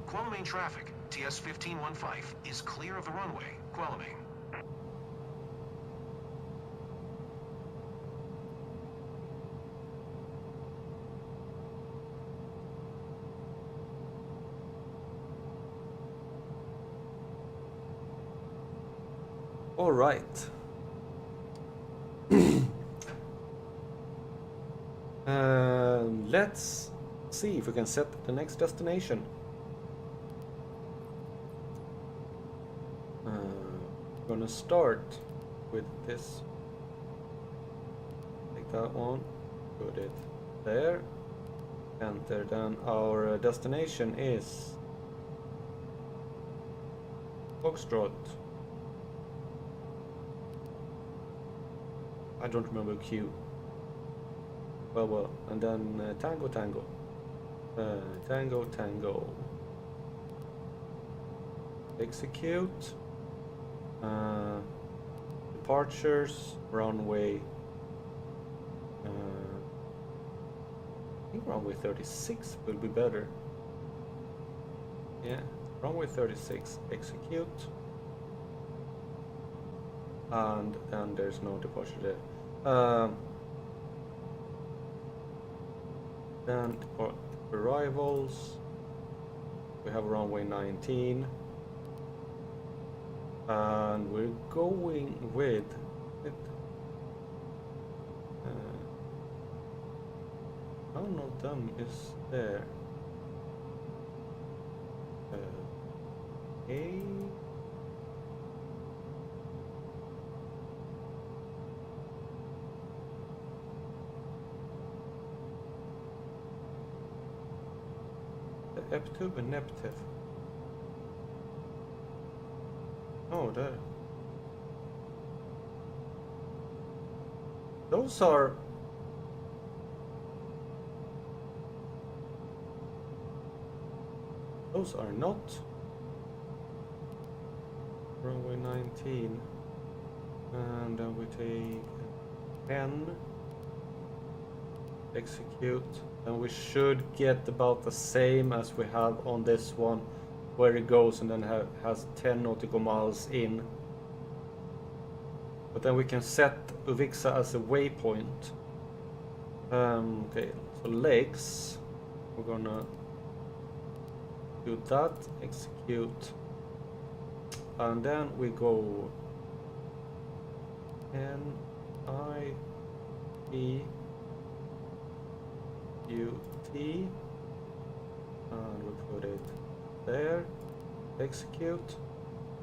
Quelimane traffic, TS 1515, is clear of the runway. Quelimane. All right. Let's see if we can set the next destination. Gonna start with this. Take that one, put it there, enter. Then our destination is Foxtrot. I don't remember Q. Well, and then Tango, Tango. Tango, Tango. Execute. Departures, runway. I think runway 36 will be better. Yeah, runway 36. Execute. And then there's no departure there. Then arrivals. We have runway 19. And we're going with it. None of them is there. Okay. The Eptub and Neptef. Oh, there. Those are not runway 19, and then we take 10, execute, and we should get about the same as we have on this one, where it goes and then has 10 nautical miles in. But then we can set Uvixa as a waypoint. Okay, so legs, we're gonna do that, execute, and then we go N-I-E-U-T, and we put it there, execute,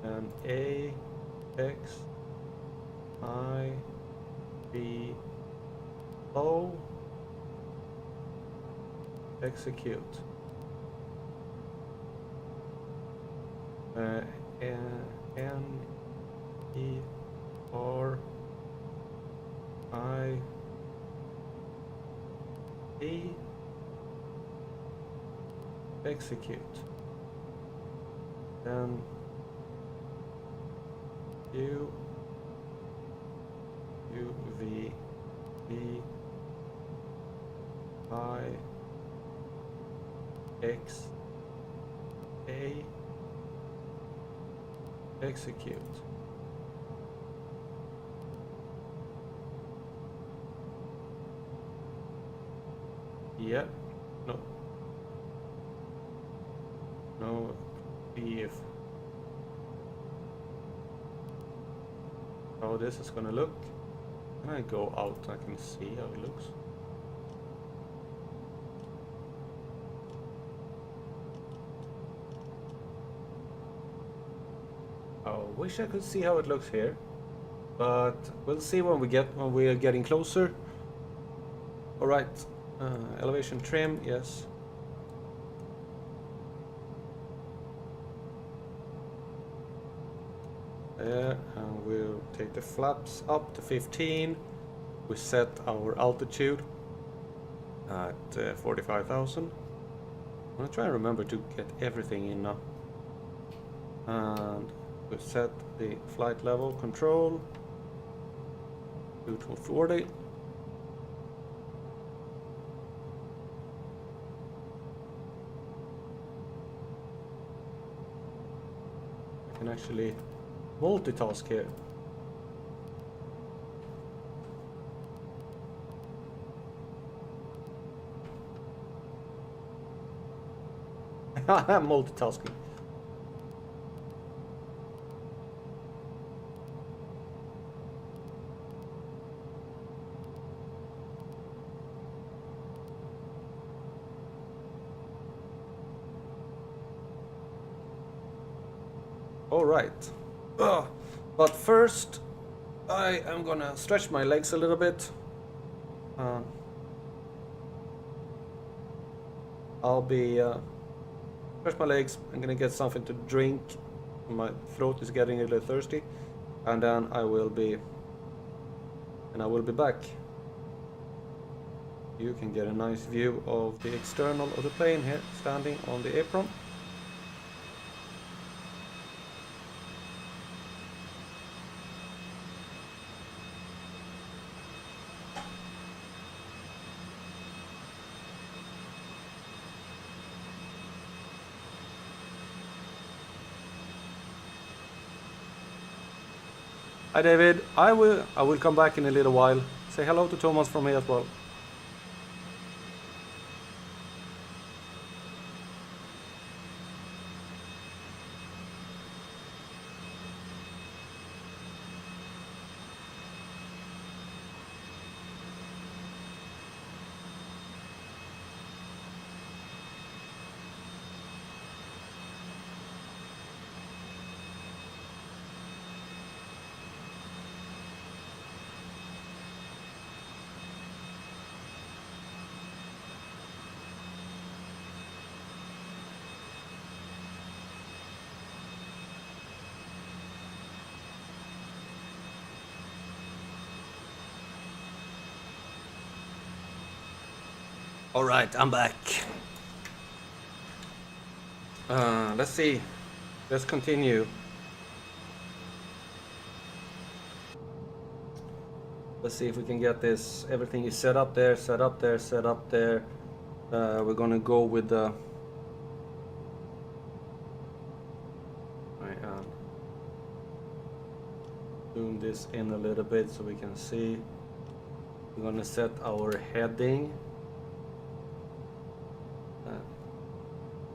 and A-X-I-B-O, execute. N-E-R-I-E, execute. Then U V E I X A, execute. Yeah, no, if how this is gonna look. Can I go out? I can see how it looks. I wish I could see how it looks here, but we'll see when we are getting closer. All right, elevation trim, yes. There, and we'll take the flaps up to 15. We set our altitude at 45,000. I'm gonna try and remember to get everything in now. And we set the flight level control to 240. I can actually multitask here. I'm multitasking. Alright. But first, I am gonna stretch my legs a little bit. I'll be stretch my legs. I'm gonna get something to drink. My throat is getting a little thirsty, and then I will be back. You can get a nice view of the external of the plane here, standing on the apron. Hi David, I will come back in a little while. Say hello to Thomas from here as well. Alright, I'm back. Let's see. Let's continue. Let's see if we can get this. Everything is set up there, set up there, set up there. We're gonna go with the... zoom this in a little bit so we can see. We're gonna set our heading.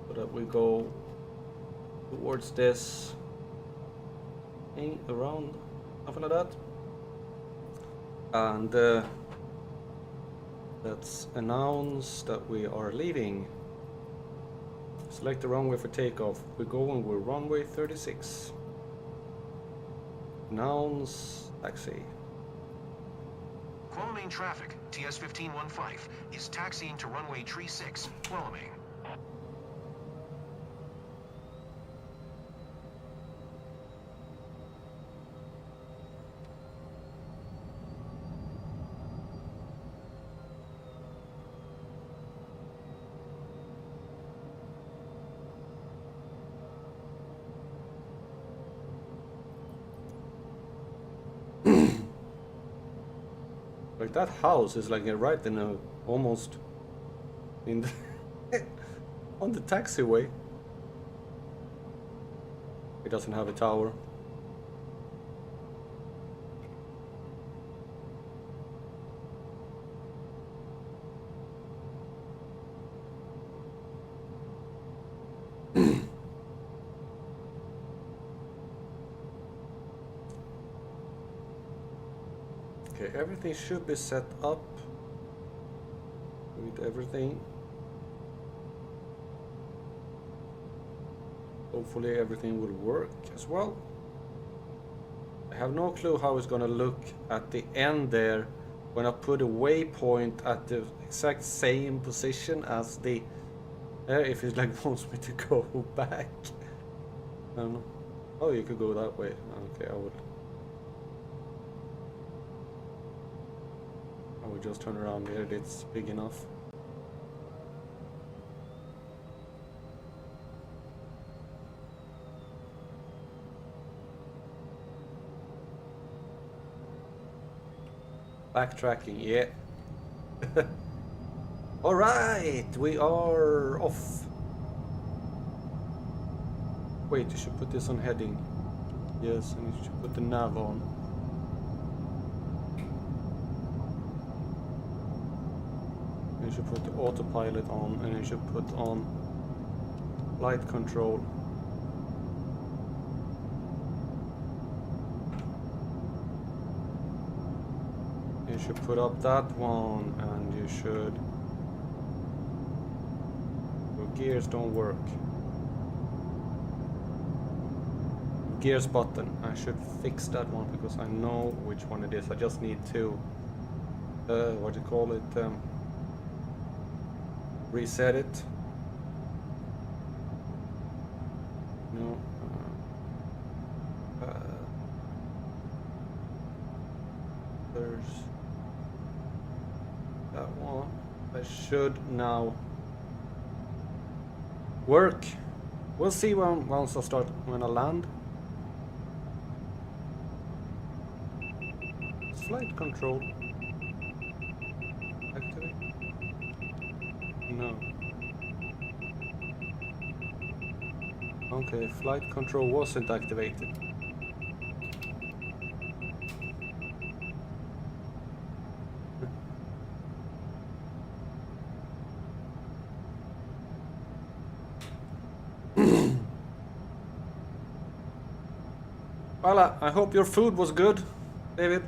So that we go towards this thing around, something like that. And let's announce that we are leaving. Select the runway for takeoff. We're going with runway 36. Announce taxi. Quelimane traffic, TS1515, is taxiing to runway 36, Quelimane. Like that house is like right in a almost in the on the taxiway. It doesn't have a tower. Okay, everything should be set up with everything. Hopefully everything will work as well. I have no clue how it's gonna look at the end there when I put a waypoint at the exact same position as the if it like wants me to go back. I don't know. Oh, you could go that way. Okay, I would just turn around here. It's big enough. Backtracking, yeah. All right, we are off. Wait, you should put this on heading. Yes, and you should put the nav on. You should put the autopilot on, and you should put on flight control. You should put up that one, and you should... Your gears don't work. gears button. I should fix that one because I know which one it is. I just need to what do you call it, reset it. No, there's that one. I should now work. We'll see once I start, when I land. Flight control. Activate? No. Okay, flight control wasn't activated. Well, I hope your food was good, David.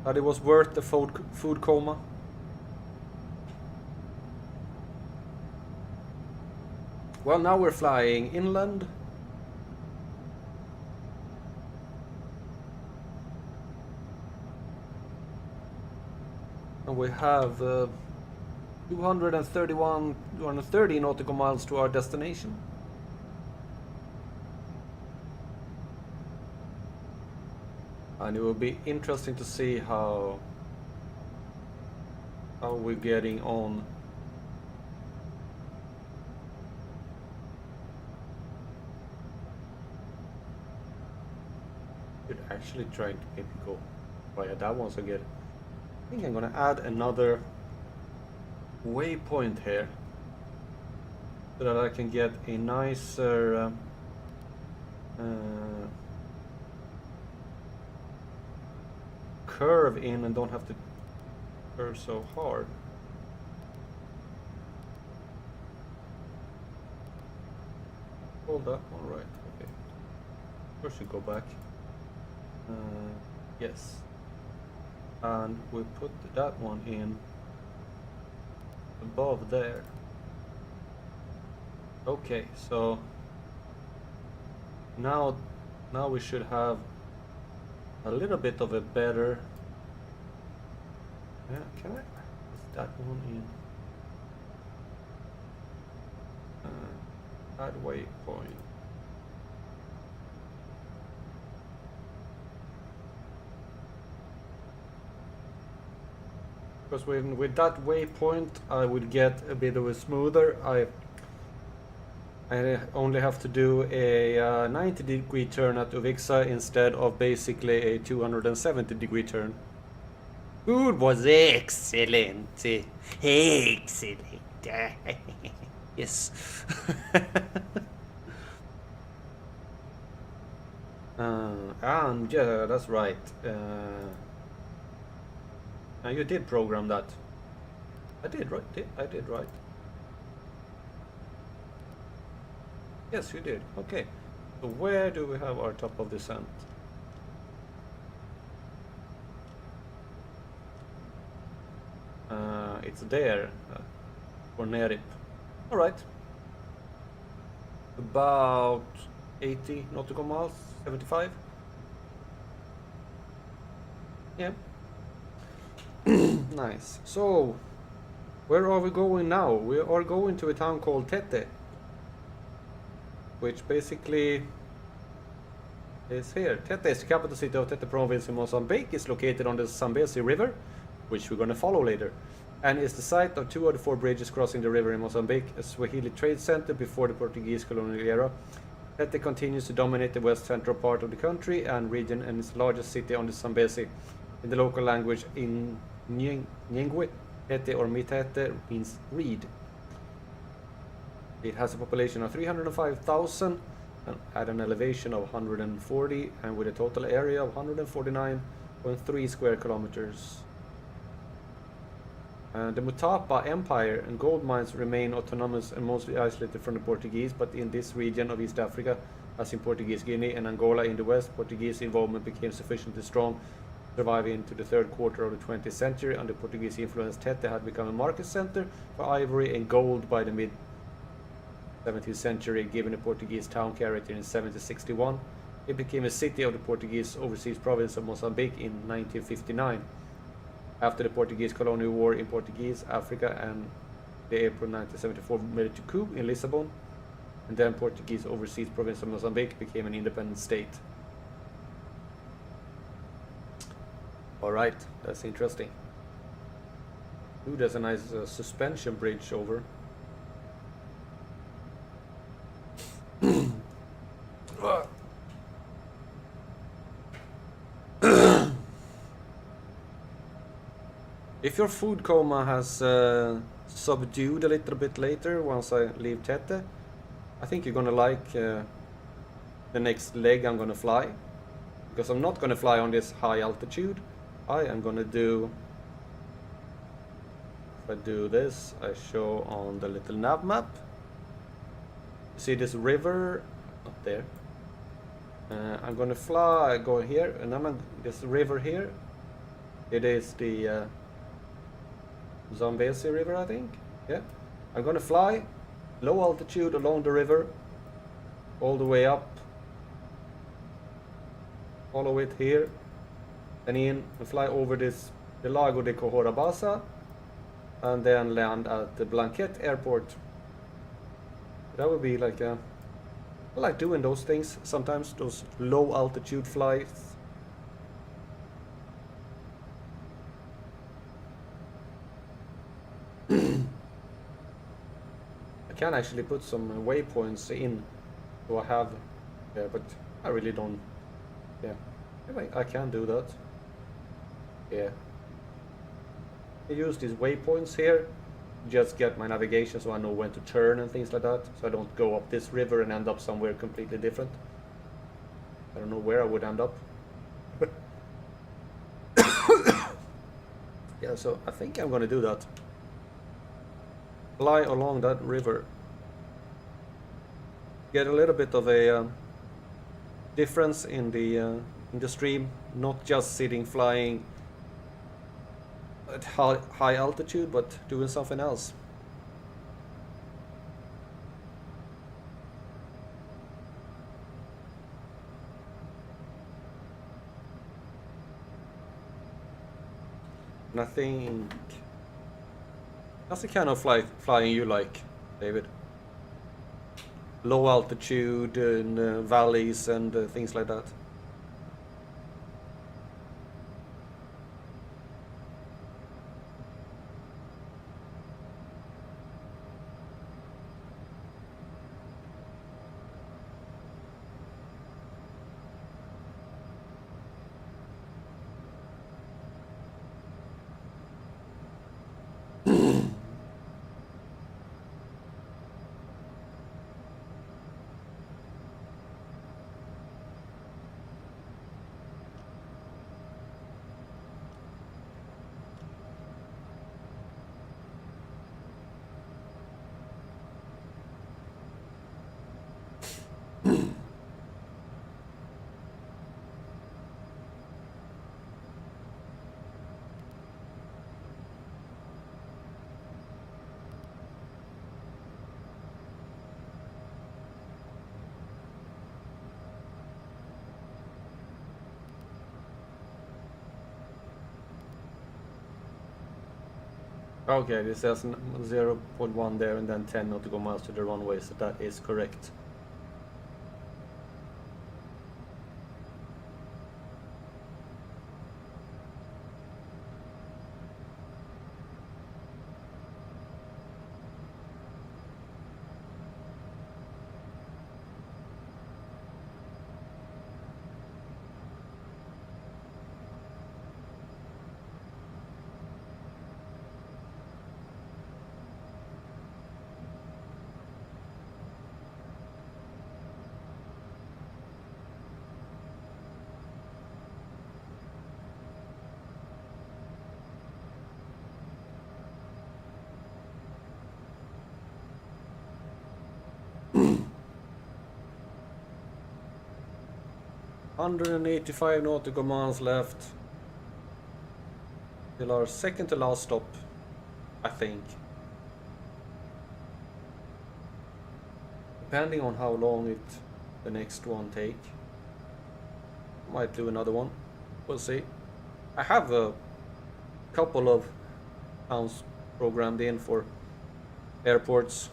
That it was worth the food coma. Well, now we're flying inland. And we have 230 nautical miles to our destination. And it will be interesting to see how we're getting on. Could actually try to maybe go via that one. So get. I think I'm gonna add another waypoint here so that I can get a nicer curve in and don't have to curve so hard. Hold that one right. Okay. First we go back. Yes. And we put that one in above there. Okay, so now we should have a little bit of a better. Yeah, can I? Is that one in? Add waypoint. Because with that waypoint, I would get a bit of a smoother. I only have to do a 90-degree turn at Uvixa instead of basically a 270-degree turn. Food was excellent. Excellent. Yes. And yeah, that's right. You did program that. I did, right? I did, right? Yes, you did. Okay. So where do we have our top of descent? It's there, for Nerip. All right. About 80 nautical miles, 75. Yeah. Nice. So, where are we going now? We are going to a town called Tete, which basically is here. Tete is the capital city of Tete province in Mozambique. It's located on the Zambezi River, which we're going to follow later, and is the site of 2 of the 4 bridges crossing the river in Mozambique, a Swahili trade center before the Portuguese colonial era. Tete continues to dominate the west central part of the country and region, and is the largest city on the Zambezi. In the local language, in Nyengwe, Tete or Mitete means reed. It has a population of 305,000 and at an elevation of 140 and with a total area of 149.3 square kilometers. The Mutapa Empire and gold mines remain autonomous and mostly isolated from the Portuguese, but in this region of East Africa, as in Portuguese Guinea and Angola in the west, Portuguese involvement became sufficiently strong to survive into the third quarter of the 20th century. Under Portuguese influence, Tete had become a market center for ivory and gold by the mid 17th century, given the Portuguese town character in 1761. It became a city of the Portuguese overseas province of Moçambique in 1959. After the Portuguese colonial war in Portuguese Africa and the April 1974 military coup in Lisbon, and then Portuguese overseas province of Mozambique became an independent state. Alright, that's interesting. Ooh, there's a nice suspension bridge over. If your food coma has subdued a little bit later, once I leave Tete, I think you're gonna like the next leg I'm gonna fly. Because I'm not gonna fly on this high altitude. I am gonna do... If I do this, I show on the little nav map. You see this river up there? I'm gonna fly, go here, and I'm on this river here. It is the Zambezi River, I think. Yeah. I'm gonna fly low altitude along the river, all the way up, follow it here, and in, and fly over this, the Lago de Cohorabasa, and then land at the Blanquette airport. That would be like I like doing those things sometimes, those low altitude flights. I can actually put some waypoints in, so I have, yeah, but I really don't, yeah, I can do that, yeah. I use these waypoints here, just get my navigation so I know when to turn and things like that, so I don't go up this river and end up somewhere completely different. I don't know where I would end up. Yeah, so I think I'm gonna do that. Fly along that river. Get a little bit of a difference in the stream, not just sitting flying at high altitude, but doing something else. And I think that's the kind of flying you like, David. Low altitude and valleys and things like that. Okay, this says 0.1 there and then 10 nautical miles to the runway, so that is correct. $185 nautical miles left till our second to last stop, I think. Depending on how long the next one take. Might do another one. We'll see. I have a couple of towns programmed in for airports.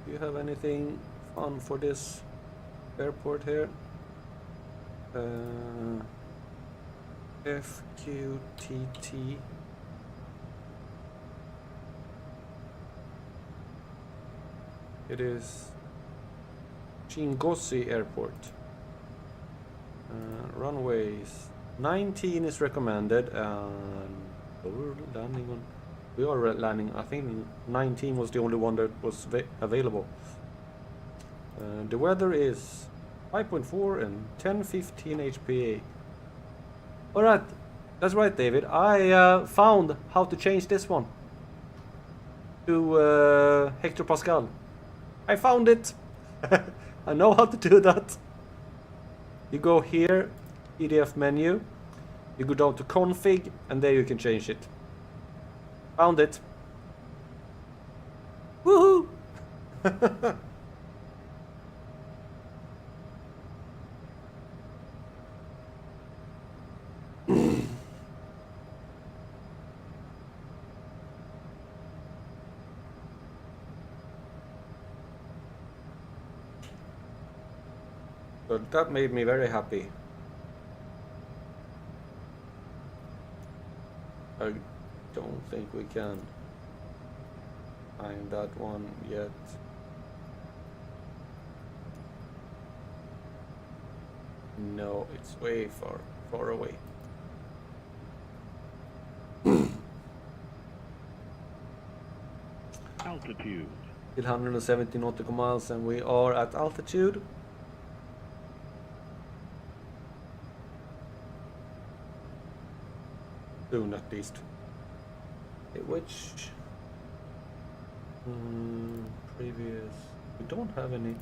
Do you have anything fun for this airport here? FQTT. It is Chingosi Airport. Runways 19 is recommended, and we're landing on. We are landing. I think 19 was the only one that was available. The weather is 5.4 and 1015 HPA. Alright, that's right, David. I found how to change this one to hectopascal. I found it. I know how to do that. You go here, PDF menu. You go down to config, and there you can change it. Found it. Woohoo! But that made me very happy. I don't think we can find that one yet. No, it's way far away. Altitude. Still 170 nautical miles, and we are at altitude. Soon, at least. Okay, which previous? We don't have any.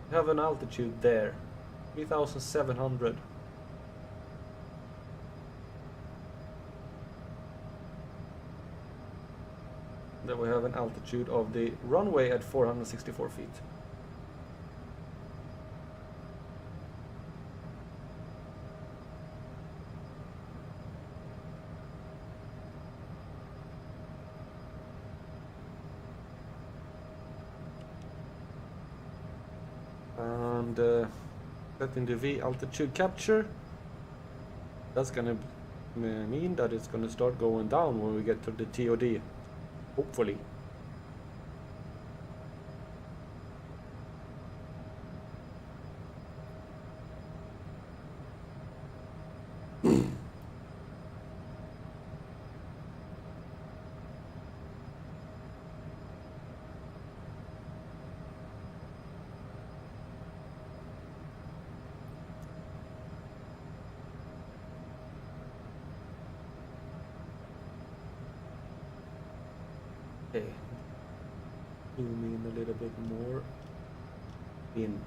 We have an altitude there, 3,700. Then we have an altitude of the runway at 464 feet. And setting the V altitude capture. That's gonna mean that it's gonna start going down when we get to the TOD. Hopefully. Okay, zoom in a little bit more. In.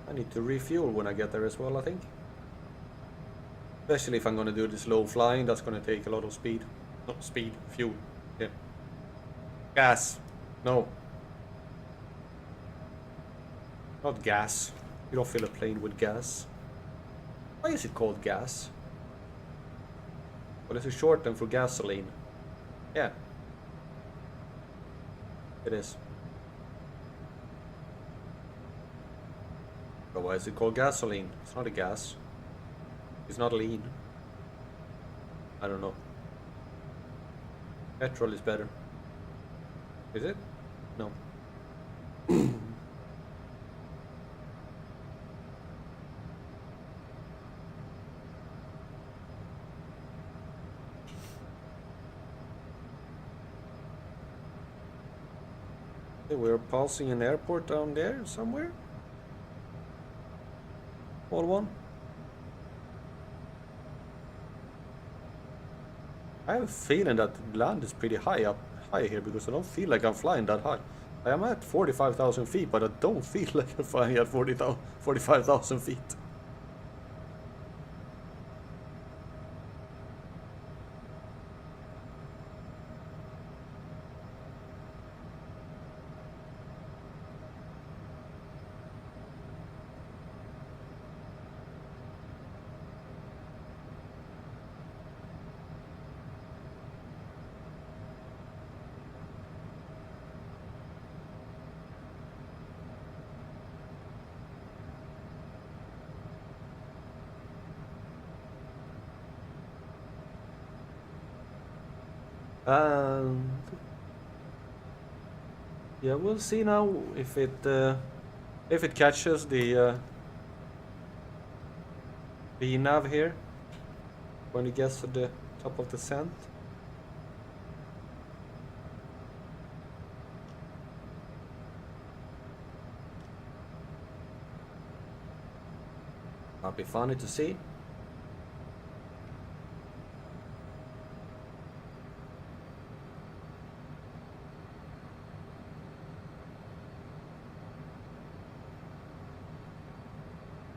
I need to refuel when I get there as well, I think. Especially if I'm going to do this low flying, that's going to take a lot of speed. Not speed, fuel. Yeah. Gas. No. Not gas. You don't fill a plane with gas. Why is it called gas? Well, it's a shorten for gasoline. Yeah. It is. But why is it called gasoline? It's not a gas. It's not lean. I don't know. Petrol is better. Is it? No. Okay, we're passing an airport down there somewhere. All one. I have a feeling that land is pretty high here because I don't feel like I'm flying that high. I am at 45,000 feet, but I don't feel like I'm flying at 45,000 feet. And yeah, we'll see now if it catches the nav here when it gets to the top of the scent. That'll be funny to see.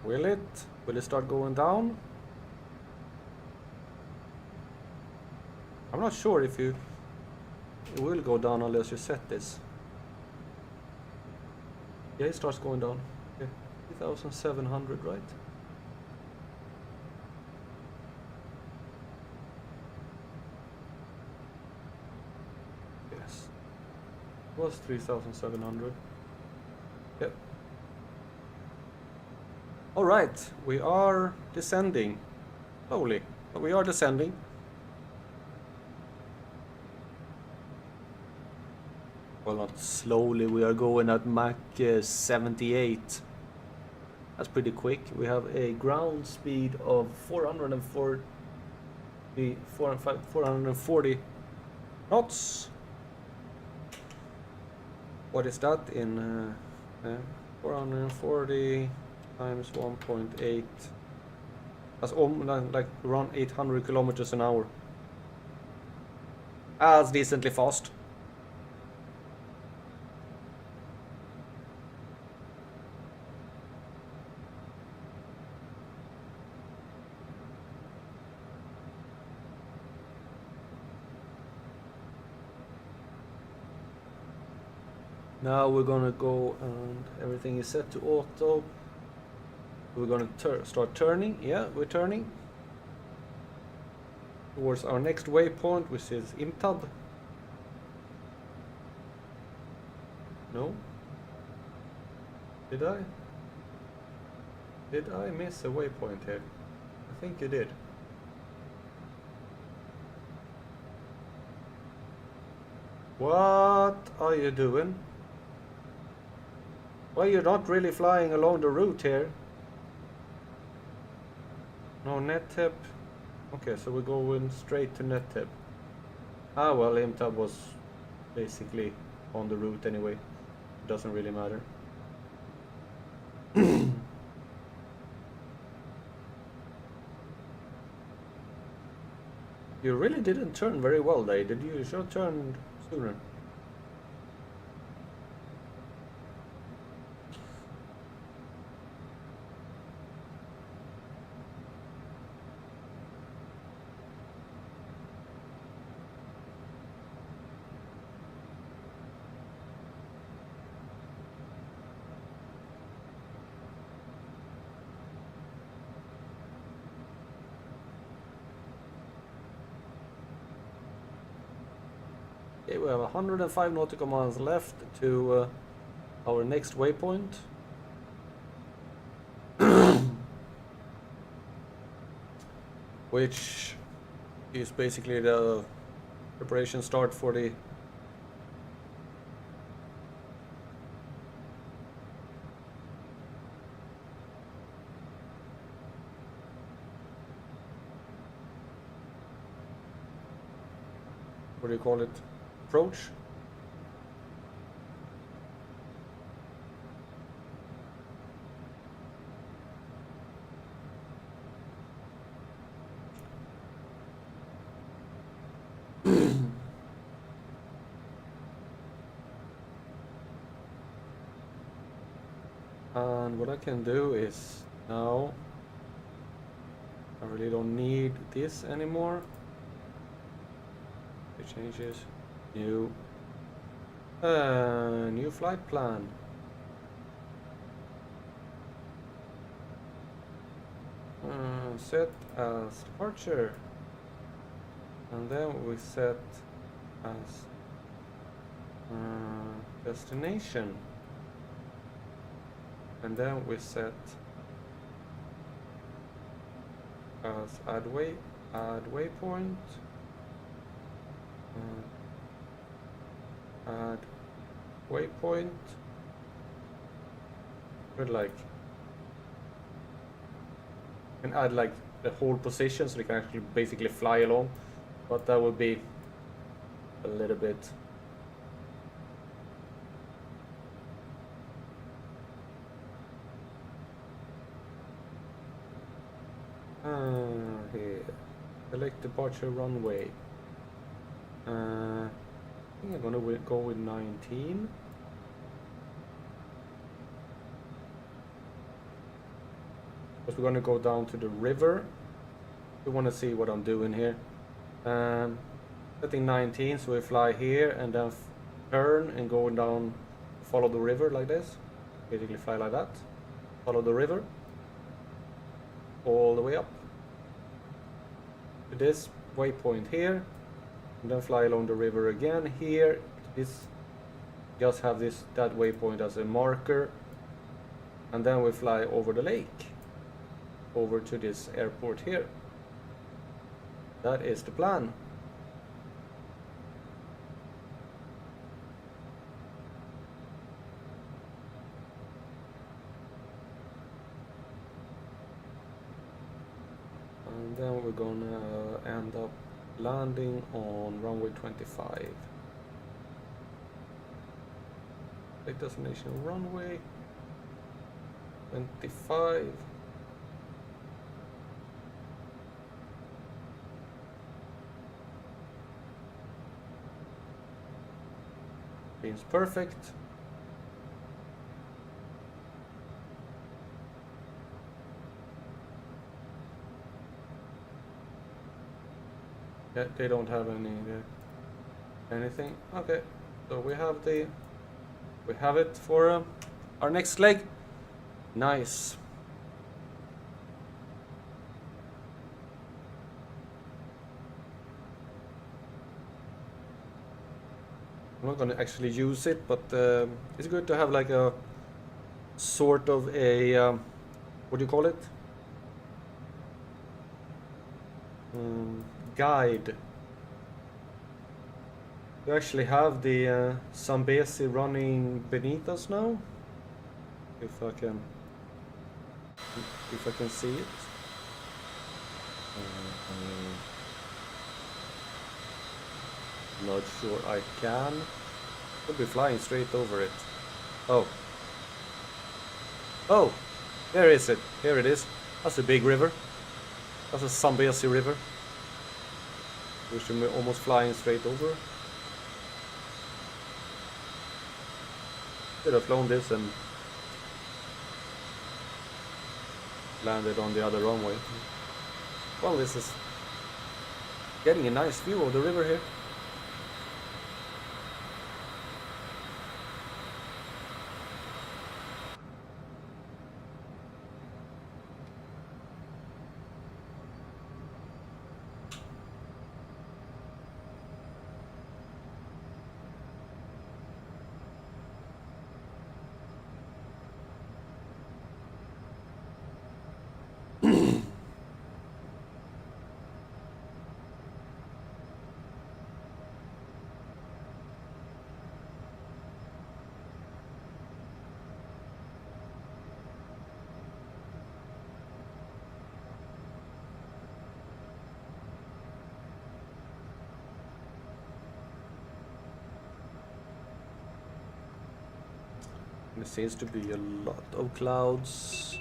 Will it? Will it start going down? I'm not sure if it will go down unless you set this. Yeah, it starts going down. Okay, 3,700, right? Yes. It was 3,700. Yep. Alright, we are descending. Slowly, but we are descending. Well, not slowly, we are going at Mach 78. That's pretty quick. We have a ground speed of 440 knots. What is that in 440 times 1.8? That's like around 800 kilometers an hour. That's decently fast. Now we're gonna go and everything is set to auto. We're gonna start turning. Yeah, we're turning towards our next waypoint, which is Imtab. No? Did I? Did I miss a waypoint here? I think you did. What are you doing? Well, you're not really flying along the route here. No NetTep. Okay, so we're going straight to NetTep. Ah, well, Imtab was basically on the route anyway. It doesn't really matter. You really didn't turn very well there, did you? You should have turned sooner. Okay, we have 105 nautical miles left to our next waypoint. Which is basically the preparation start for the what do you call it? Approach. And what I can do is now I really don't need this anymore. It changes. New flight plan. Set as departure, and then we set as destination, and then we set as add waypoint, add waypoint. Good, like, and add like the whole position so we can actually basically fly along, but that would be a little bit here. Select departure runway. I think I'm gonna go with 19. Because we're gonna go down to the river. We want to see what I'm doing here. Setting 19, so we fly here and then turn and go down, follow the river like this. Basically fly like that. Follow the river all the way up to this waypoint here, and then fly along the river again here. This just have that waypoint as a marker, and then we fly over the lake over to this airport here. That is the plan. And then we're gonna end up landing on runway 25. Take destination runway 25. Seems perfect. Yeah, they don't have anything. Okay, so we have it for our next leg. Nice. I'm not gonna actually use it, but it's good to have like a sort of a what do you call it? Guide. We actually have the Zambezi running beneath us now. If I can see it. Not sure I can. Could be flying straight over it. Oh. Oh! There is it. Here it is. That's a big river. That's a Zambezi river. We should be almost flying straight over. Should have flown this and landed on the other runway. Well, this is getting a nice view of the river here. There seems to be a lot of clouds,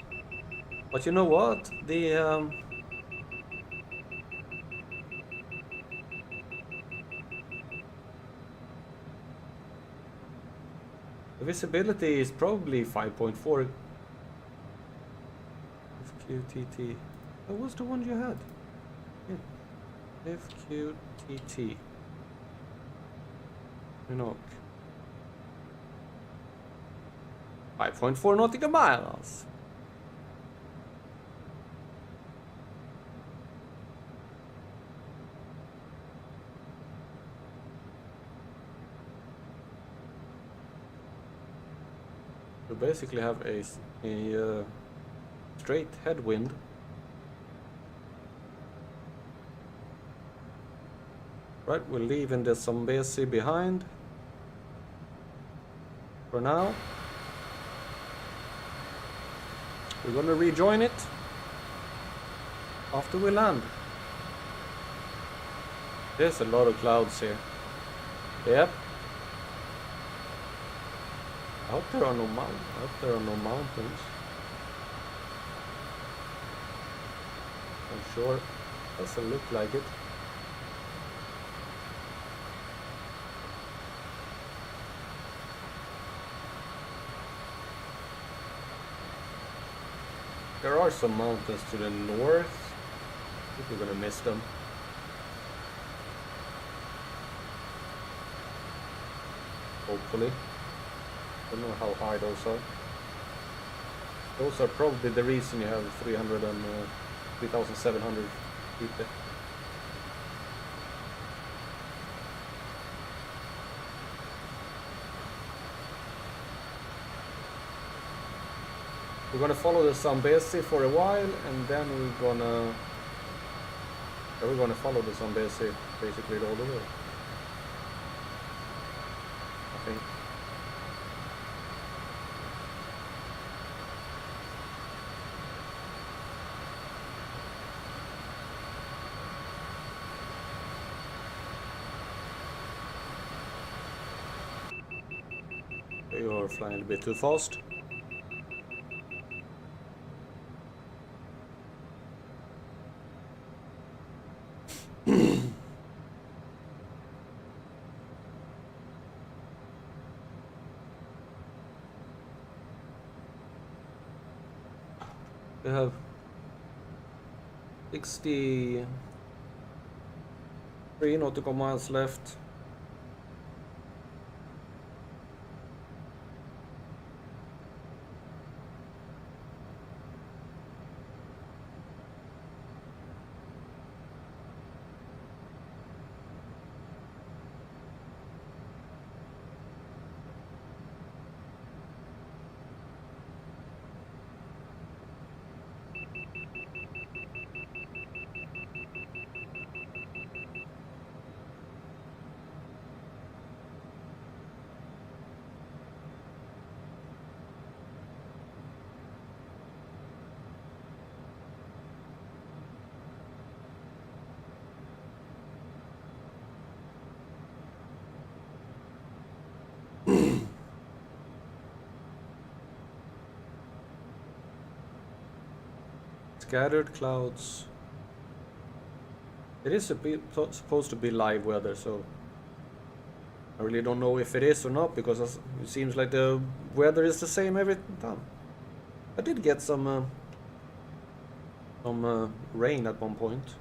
but you know what? The visibility is probably 5.4 FQTT. What was the one you had? Yeah. FQTT. Knock. 5.4 nautical miles. We basically have a straight headwind. Right, we're leaving the Zambezi behind for now. We're gonna rejoin it after we land. There's a lot of clouds here. Yep. I hope there are no mountains. I'm sure doesn't look like it. There are some mountains to the north. I think we're gonna miss them. Hopefully. Don't know how high those are. Those are probably the reason you have 3,700 feet there. We're gonna follow the Zambezi for a while, and then we're gonna follow the Zambezi basically all the way. I think. You're flying a bit too fast. We have 63 nautical miles left. Scattered clouds. It is supposed to be live weather, so I really don't know if it is or not, because it seems like the weather is the same every time. I did get some rain at one point.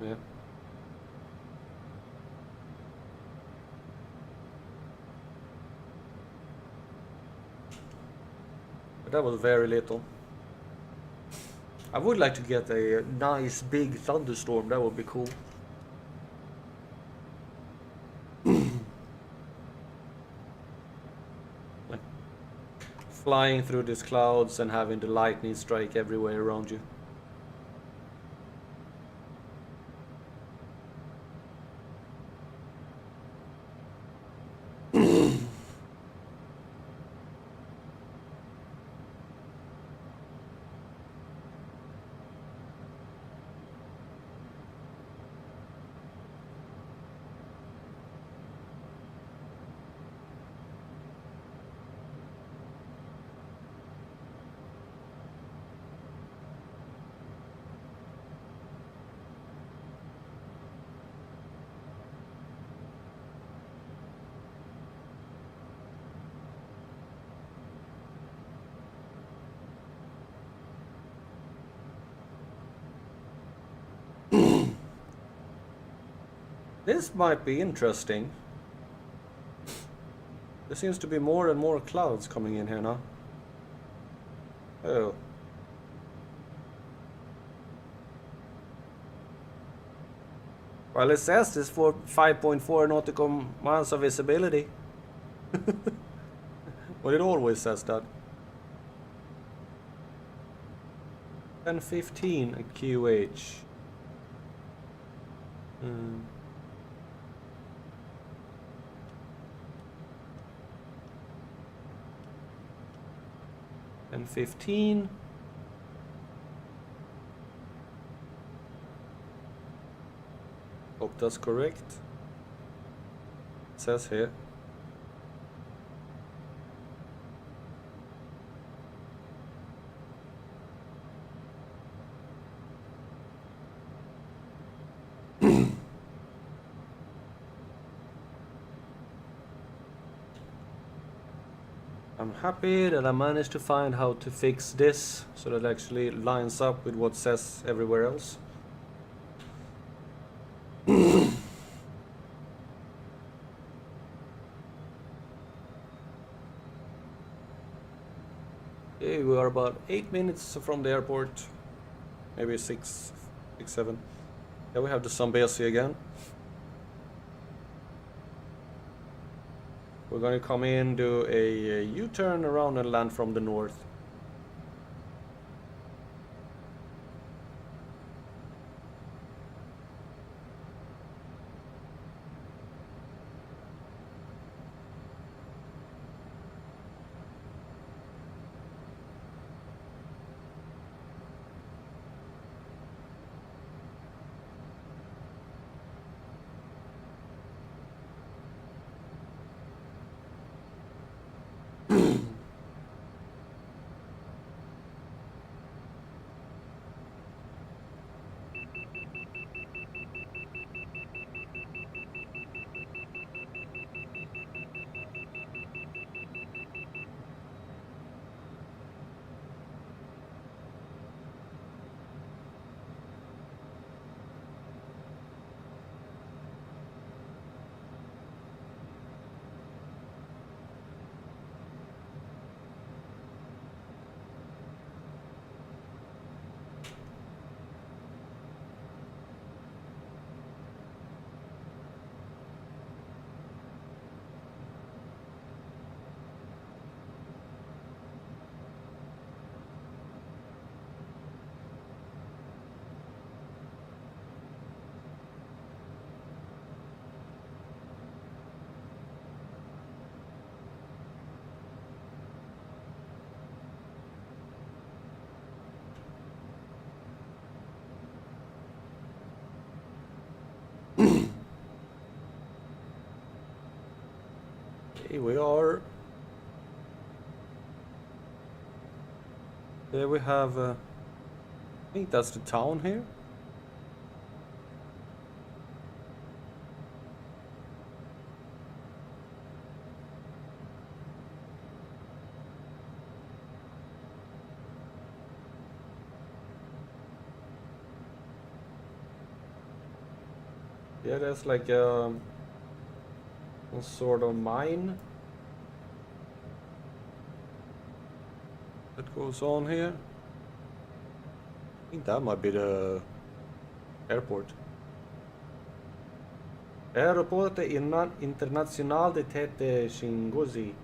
Yeah. But that was very little. I would like to get a nice big thunderstorm, that would be cool. Like flying through these clouds and having the lightning strike everywhere around you. This might be interesting. There seems to be more and more clouds coming in here now. Oh. Well, it says this for 5.4 nautical miles of visibility. Well, it always says that. 10:15 QH. Hmm. And 15. Hope that's correct. It says here. I'm happy that I managed to find how to fix this so that it actually lines up with what says everywhere else. Okay, we are about 8 minutes from the airport. Maybe 6, 7. Yeah, we have the Zambezi again. We're gonna come in, do a U-turn around and land from the north. Here we are. There we have, I think that's the town here. Yeah, there's like some sort of mine that goes on here. I think that might be the airport. Aeroporto Internacional de Tete Chinguzi.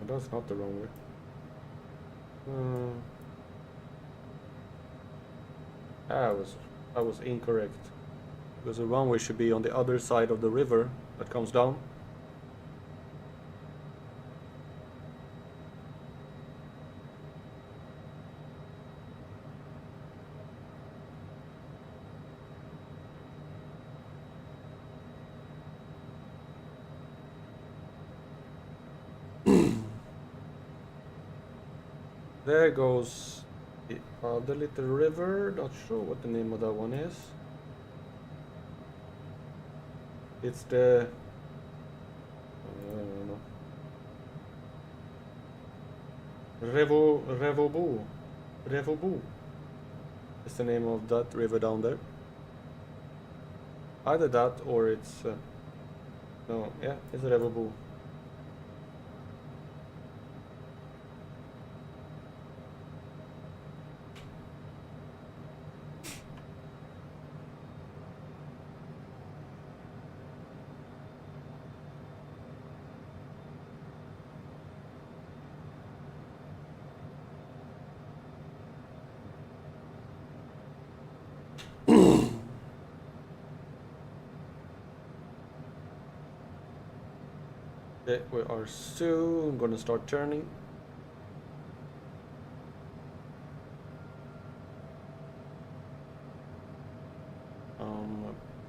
That's not the wrong way. I was incorrect. Because the runway should be on the other side of the river that comes down. There goes the other little river. Not sure what the name of that one is. It's the... I don't know. Revobu is the name of that river down there. Either that or it's no, yeah, it's Revobu. Okay, we are soon gonna start turning.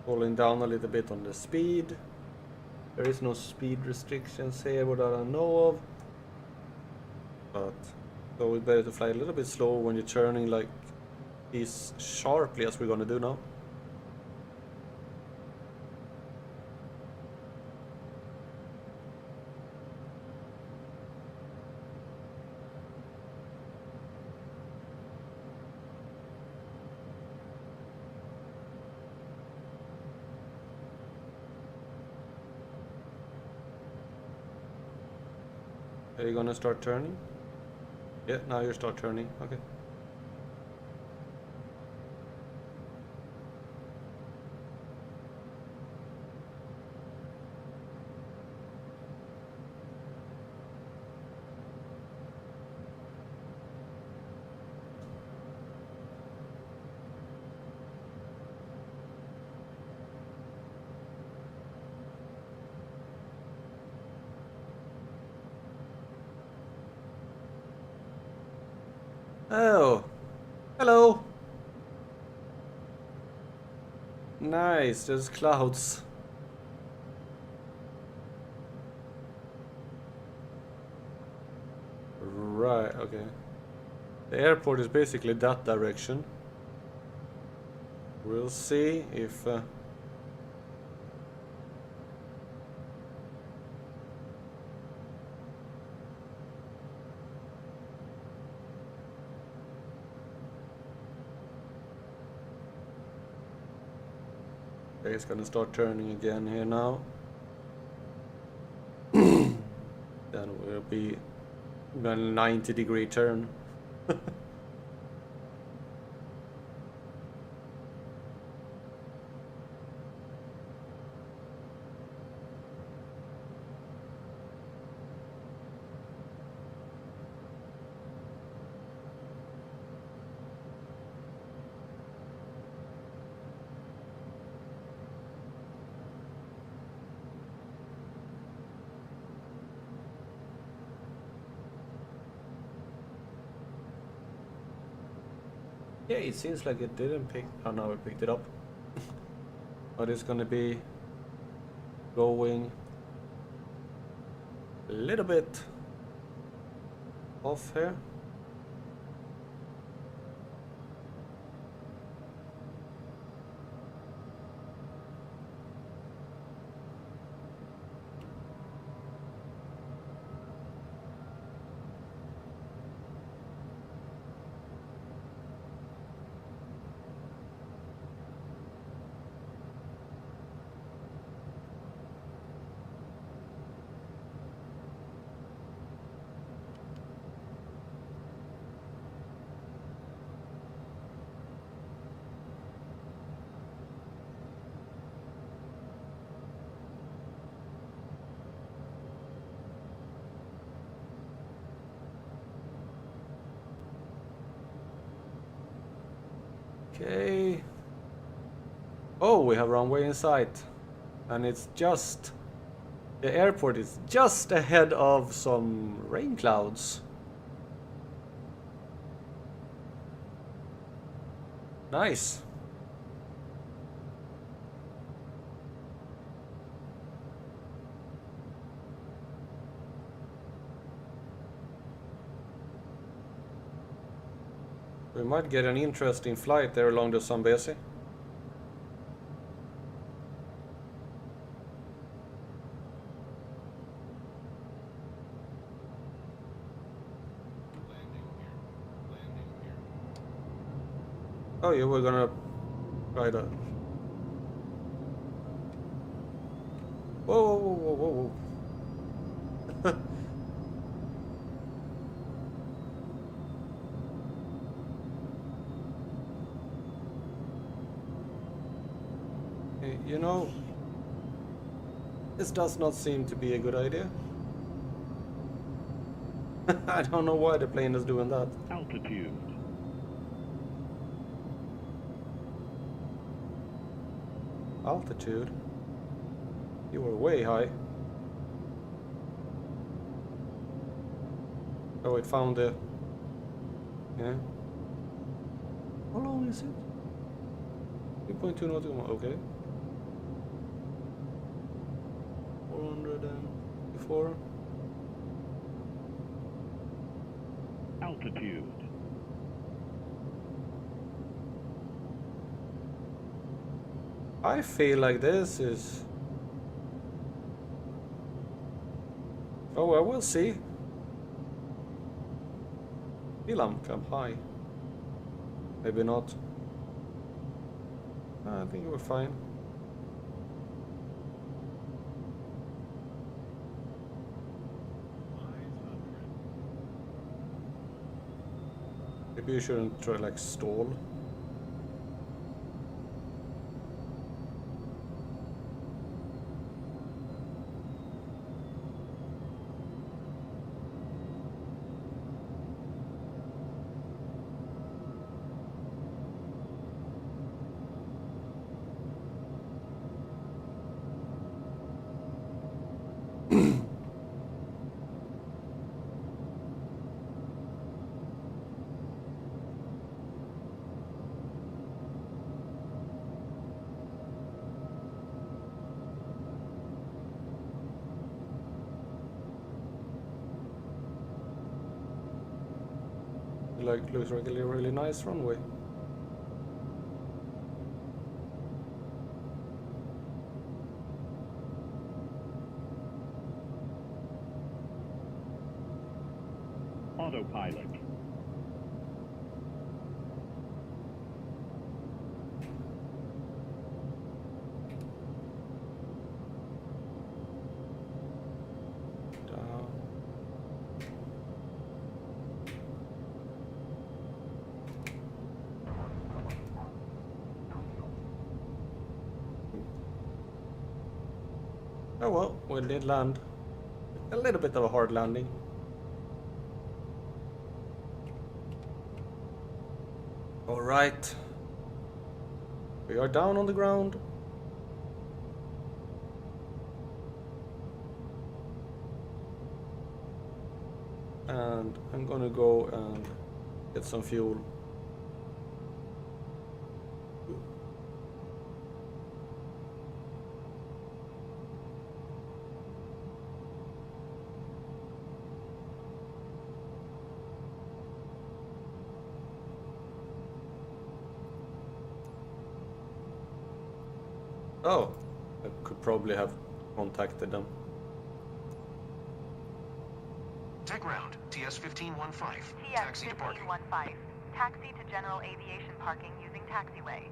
Pulling down a little bit on the speed. There is no speed restrictions here what I know of. But so it's better to fly a little bit slow when you're turning like this sharply as we're gonna do now. Are you gonna start turning? Yeah, now you start turning. Okay. Oh, hello. Nice, there's clouds. Right, okay. The airport is basically that direction. We'll see if... Okay, it's gonna start turning again here now. Then we'll be a 90-degree turn. Yeah, it seems like it didn't pick... Oh, no, it picked it up. But it's gonna be going a little bit off here. Okay. Oh, we have runway in sight. And it's just... The airport is just ahead of some rain clouds. Nice. We might get an interesting flight there along the Zambezi. Oh yeah, we're gonna try that. Whoa, whoa, whoa, whoa, whoa. You know, this does not seem to be a good idea. I don't know why the plane is doing that. Altitude. Altitude? You were way high. Oh, it found the... Yeah. How long is it? 3.2 nautical miles, okay. 404. Altitude. I feel like this is... Oh, well, we'll see. Feel I'm high. Maybe not. I think we're fine. Maybe you shouldn't try like stall. Like looks like a really nice runway. Autopilot. Down. Oh well, we did land. A little bit of a hard landing. Alright. We are down on the ground. And I'm gonna go and get some fuel. Oh, I could probably have contacted them. Tech round, TS-1515. Taxi to parking. TS-1515. Taxi to general aviation parking using taxiway.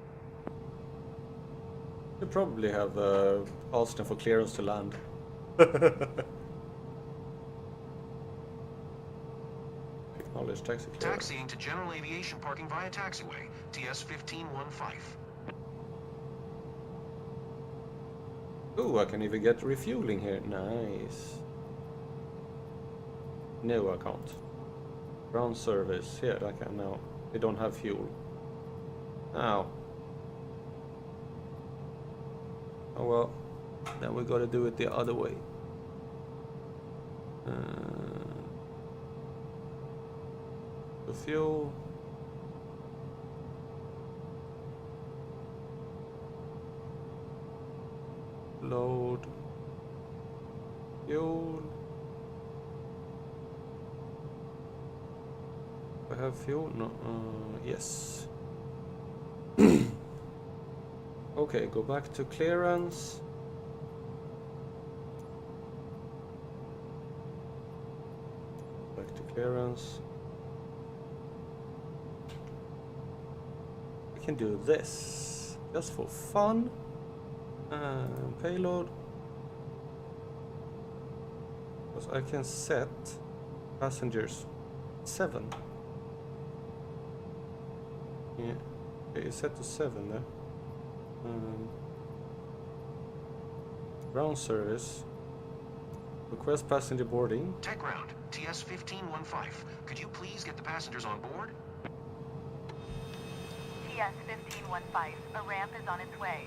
Could probably have asked them for clearance to land. Acknowledge taxi clearance. Taxiing to general aviation parking via taxiway, TS-1515. Ooh, I can even get refueling here. Nice. No, I can't. Ground service. Here, I can now. We don't have fuel. Ow. Oh well. Then we gotta do it the other way. The fuel. Load. Fuel. I have fuel? No. Yes. Okay, go back to clearance. Back to clearance. can do this just for fun. Payload. Because I can set passengers 7. Yeah, okay, it's set to 7 there. Ground service. Request passenger boarding. Tech ground, TS 1515. Could you please get the passengers on board? TS 1515. A ramp is on its way.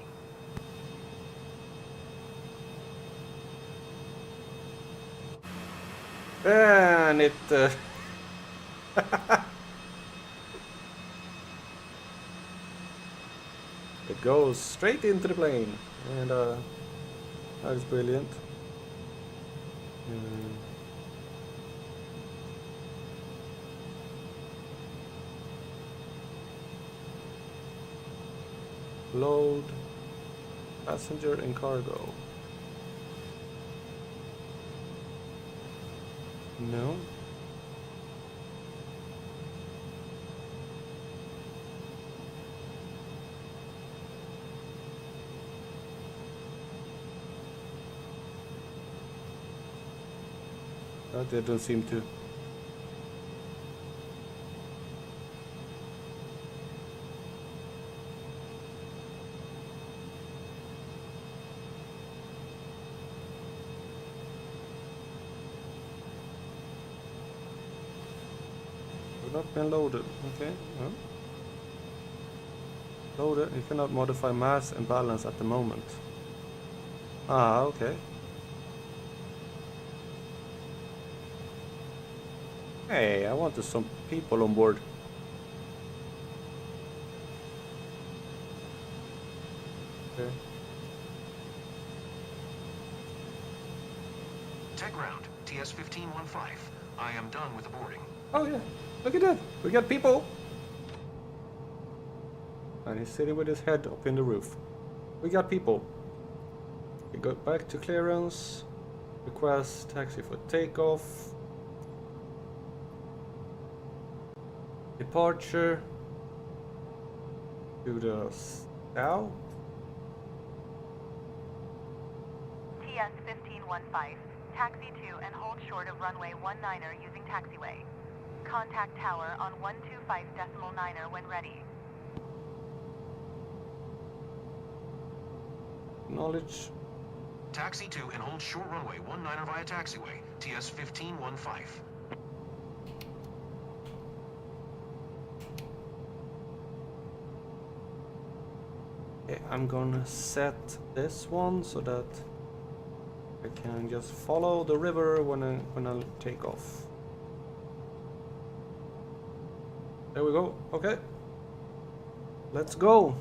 And it it goes straight into the plane, and that is brilliant. Load passenger and cargo. No. They don't seem to. We've not been loaded. Okay. Well. Loaded. You cannot modify mass and balance at the moment. Ah, okay. Hey, I wanted some people on board. Okay. Tech ground, TS 1515. I am done with the boarding. Oh yeah, look at that. We got people. And he's sitting with his head up in the roof. We got people. We go back to clearance. Request taxi for takeoff. Departure to the south. TS 1515. Taxi to and hold short of runway 19er using taxiway. Contact tower on 125.9er when ready. Acknowledge. Taxi to and hold short runway 19er via taxiway, TS 1515. Okay, I'm gonna set this one so that I can just follow the river when I take off. There we go. Okay. Let's go.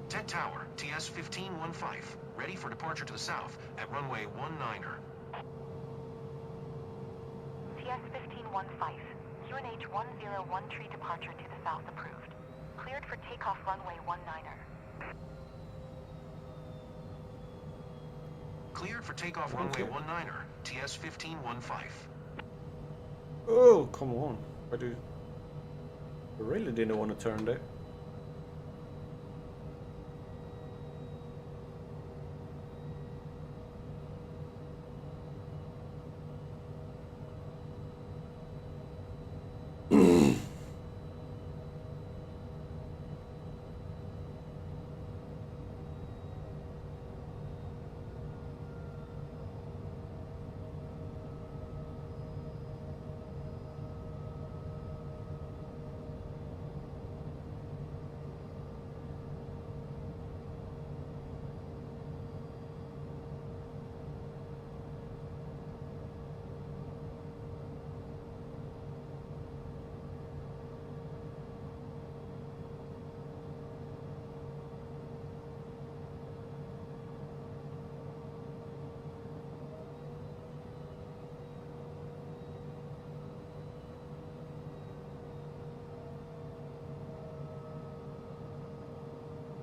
Tech tower, TS 1515. Ready for departure to the south at runway 19er. TS 1515. QNH 1013 departure to the south approved. Cleared for takeoff runway 19er. Cleared for takeoff runway 19er, TS 1515. Oh, come on. I really didn't want to turn there.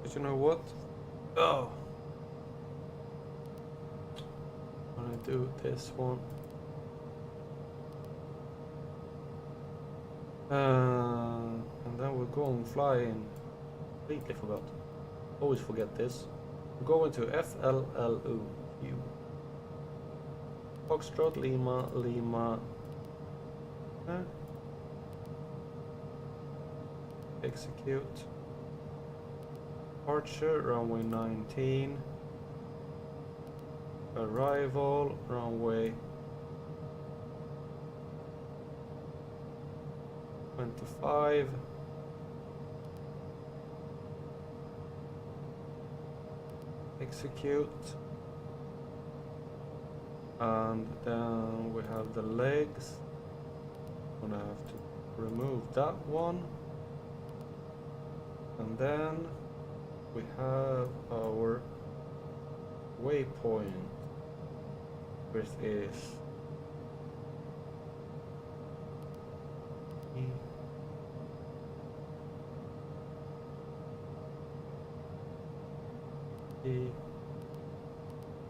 But you know what? Oh, I'm gonna do this one. And then we're going flying. Completely forgot. Always forget this. We're going to FLLU. Foxtrot, Lima, Lima. Execute. Departure, runway 19. Arrival, runway 25. Execute. And then we have the legs. I'm gonna have to remove that one. And then we have our waypoint, which is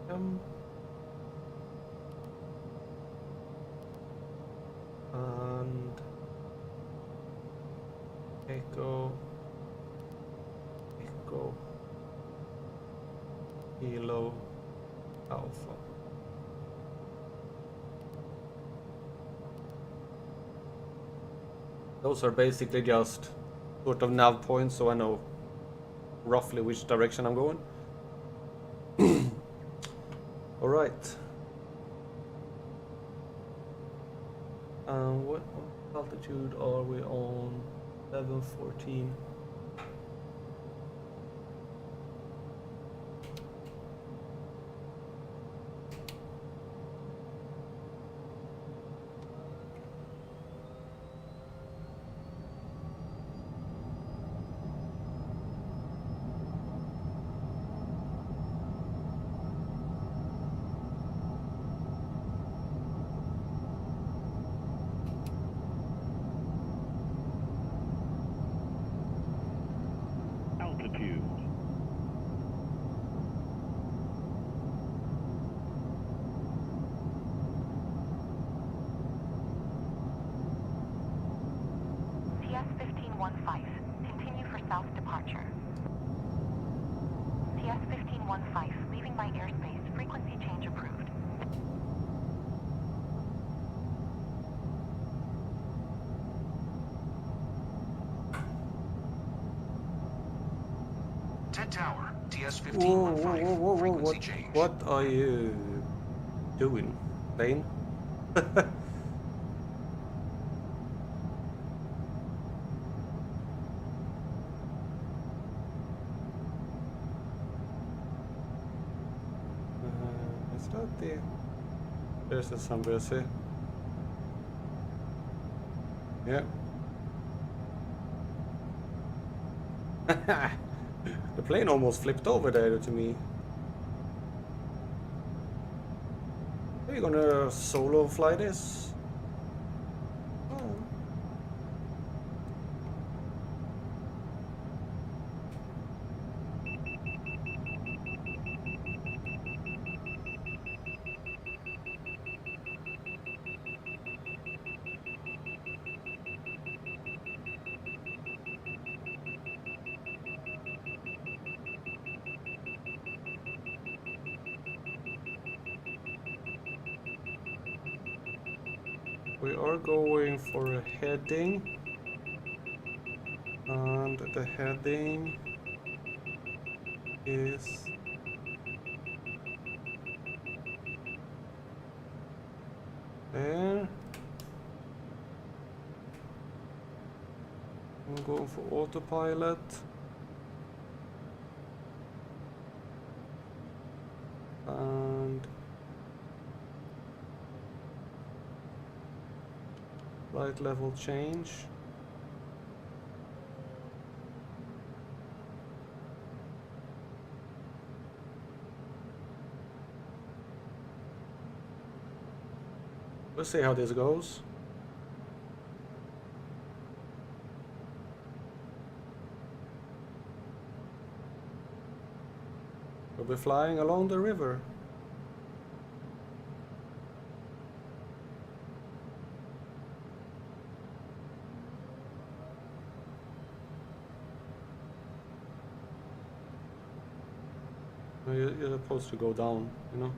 M and Echo Kilo Alpha. Those are basically just sort of nav points, so I know roughly which direction I'm going. All right. What altitude are we on? 714. Altitude. TS-1515, continue for south departure. TS-1515, leaving my airspace, frequency change approved. Ted Tower, TS-1515, frequency change. What are you doing, Lane? Is that the... There's the Zambezi. Yeah. The plane almost flipped over there to me. Are you gonna solo fly this? Oh. We are going for a heading, and the heading is there. I'm going for autopilot. And flight level change. We'll see how this goes. We'll be flying along the river. You're supposed to go down, you know?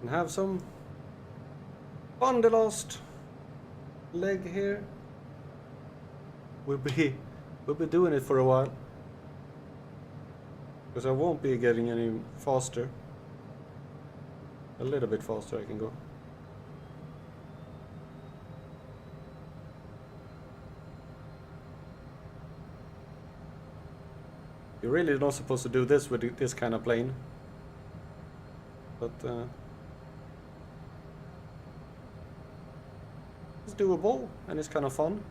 And have some fun the last leg here. We'll be doing it for a while, because I won't be getting any faster. A little bit faster I can go. You're really not supposed to do this with this kind of plane, but it's doable and it's kind of fun.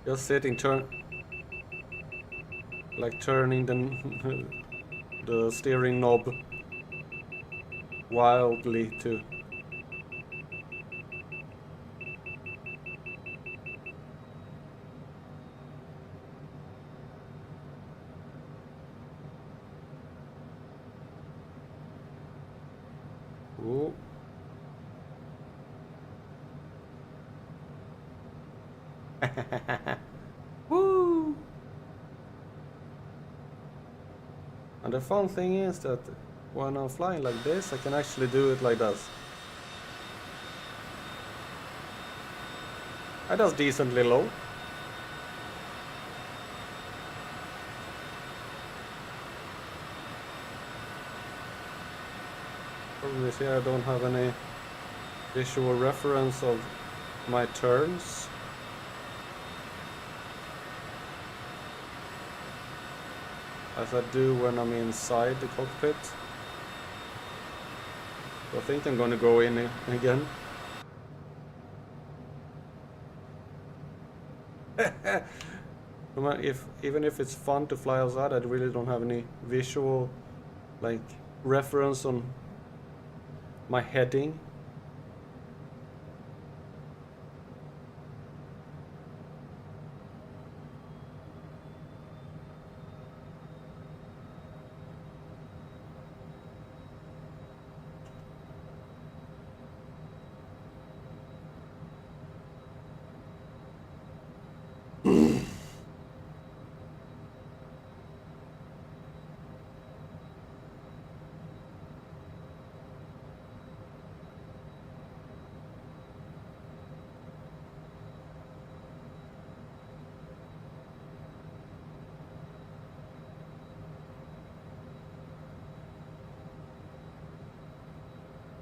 Just sitting, turning the steering knob wildly too. Ooh. Woo! And the fun thing is that when I'm flying like this, I can actually do it like this. That's decently low. Problem is here I don't have any visual reference of my turns. As I do when I'm inside the cockpit. So I think I'm going to go in again. Even if it's fun to fly outside, I really don't have any visual reference on my heading.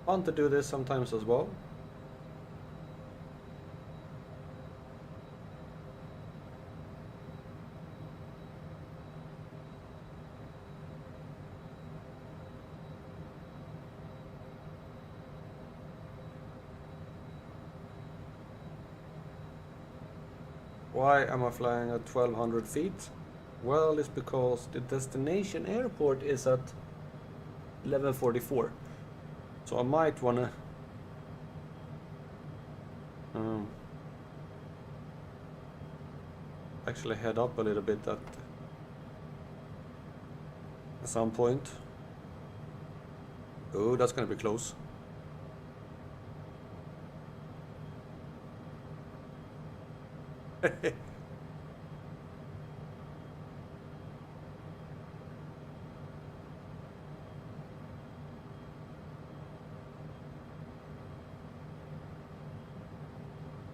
Fun to do this sometimes as well. Why am I flying at 1200 feet? Well, it's because the destination airport is at 1144. So I might wanna actually head up a little bit at some point. Oh, that's gonna be close.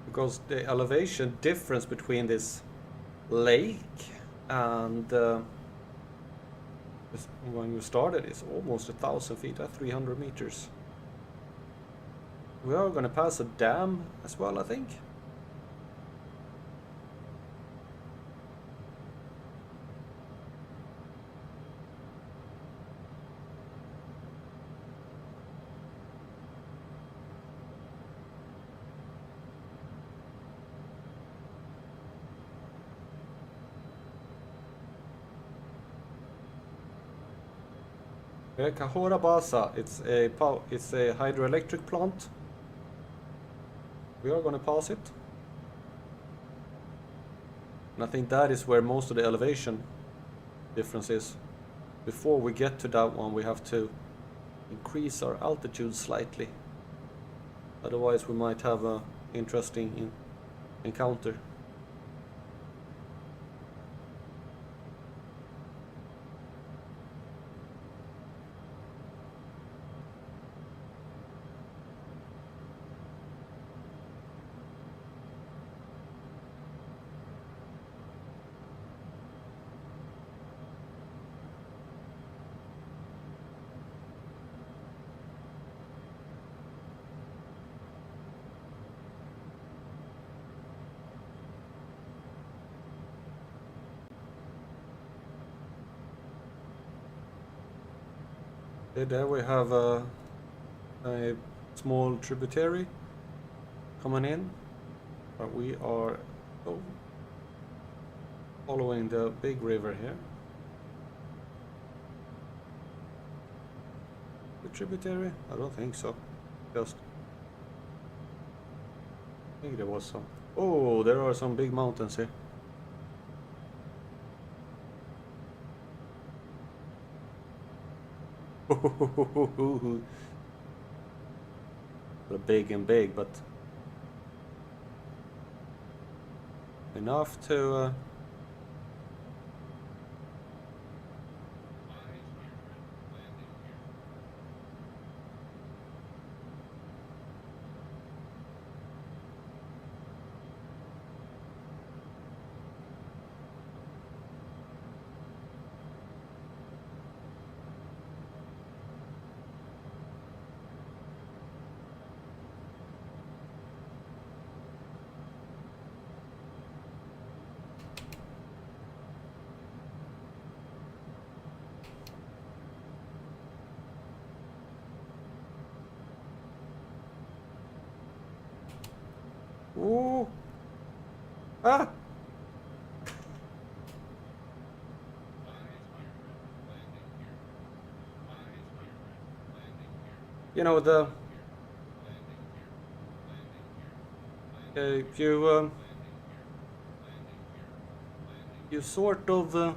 Because the elevation difference between this lake and When we started, it's almost 1,000 feet at 300 meters. We are gonna pass a dam as well, I think. Cahora Bassa, it's a hydroelectric plant. We are gonna pass it. And I think that is where most of the elevation difference is. Before we get to that one, we have to increase our altitude slightly. Otherwise we might have a interesting encounter. Okay, there we have a small tributary coming in, but we are following the big river here. The tributary? I don't think so. Just I think there was some. Oh, there are some big mountains here. They're big and big, but enough to Ooh. Ah! You know, you sort of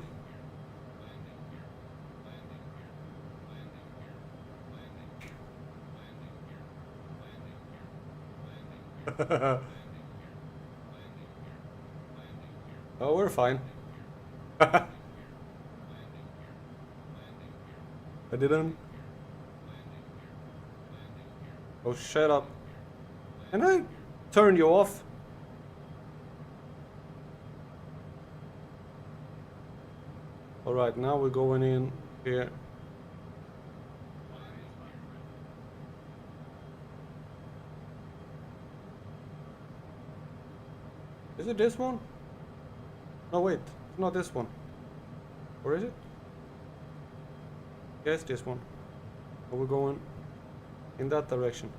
oh, we're fine. I didn't. Oh, shut up. Can I turn you off? Alright, now we're going in here. Is it this one? No, wait, it's not this one. Or is it? Yes, this one. Are we going in that direction?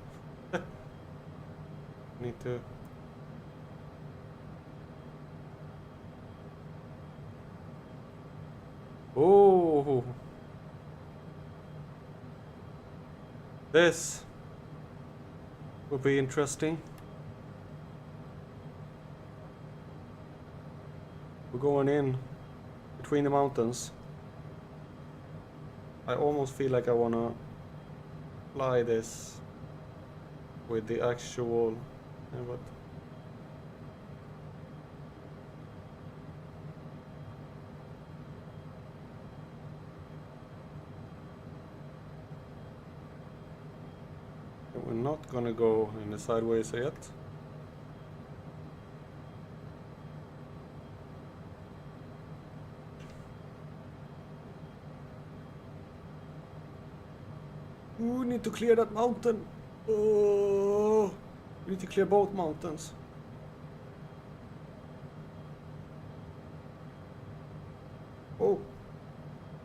Need to. Oh, this will be interesting. We're going in between the mountains. I almost feel like I wanna fly this with the actual. But we're not gonna go in the sideways yet. Ooh, need to clear that mountain. Oh, we need to clear both mountains. Oh,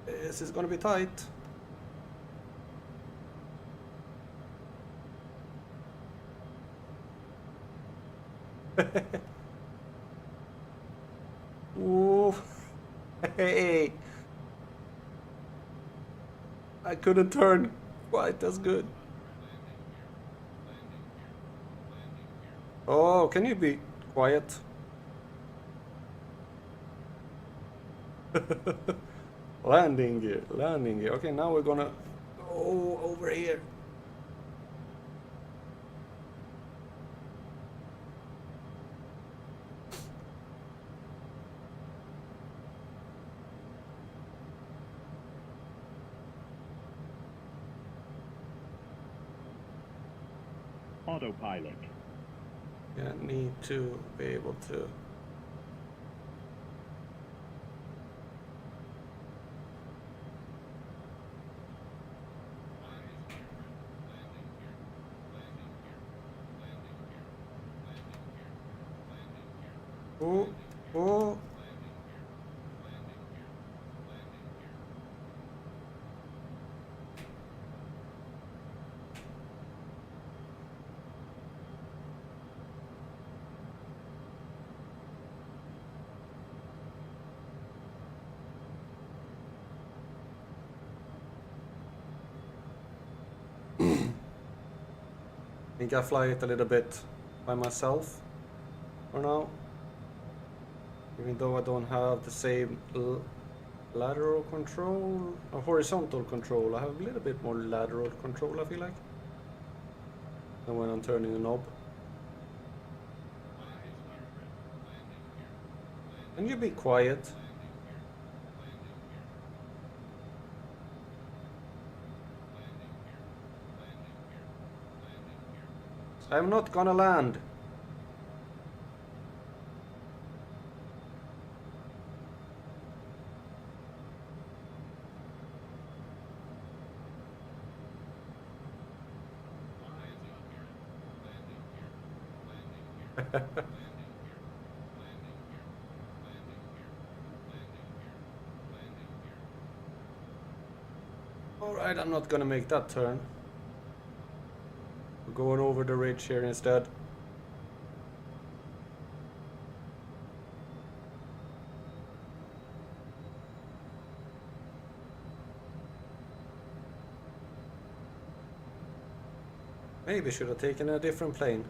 this is gonna be tight. Ooh, hey, I couldn't turn quite as good. Oh, can you be quiet? Landing gear, landing gear. Okay, now we're gonna go over here. Autopilot. Yeah, need to be able to. Oh, oh. I think I fly it a little bit by myself for now. Even though I don't have the same lateral control or horizontal control, I have a little bit more lateral control, I feel like, than when I'm turning the knob. Can you be quiet? I'm not gonna land. Alright, I'm not gonna make that turn. We're going over the ridge here instead. Maybe should have taken a different plane.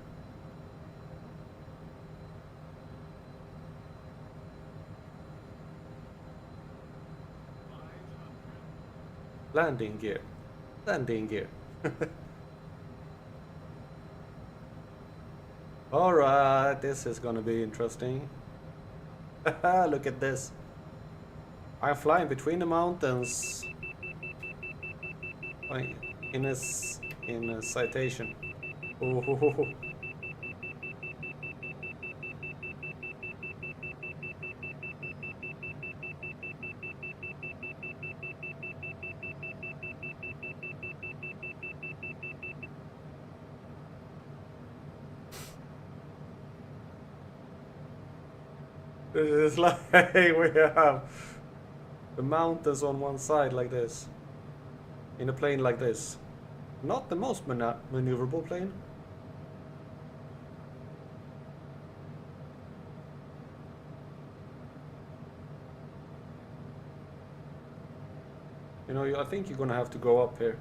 Landing gear. Landing gear. Alright, this is gonna be interesting. Look at this. I'm flying between the mountains. In a citation. Oh. This is like we have the mountains on one side like this, in a plane like this. Not the most maneuverable plane. You know, I think you're gonna have to go up here.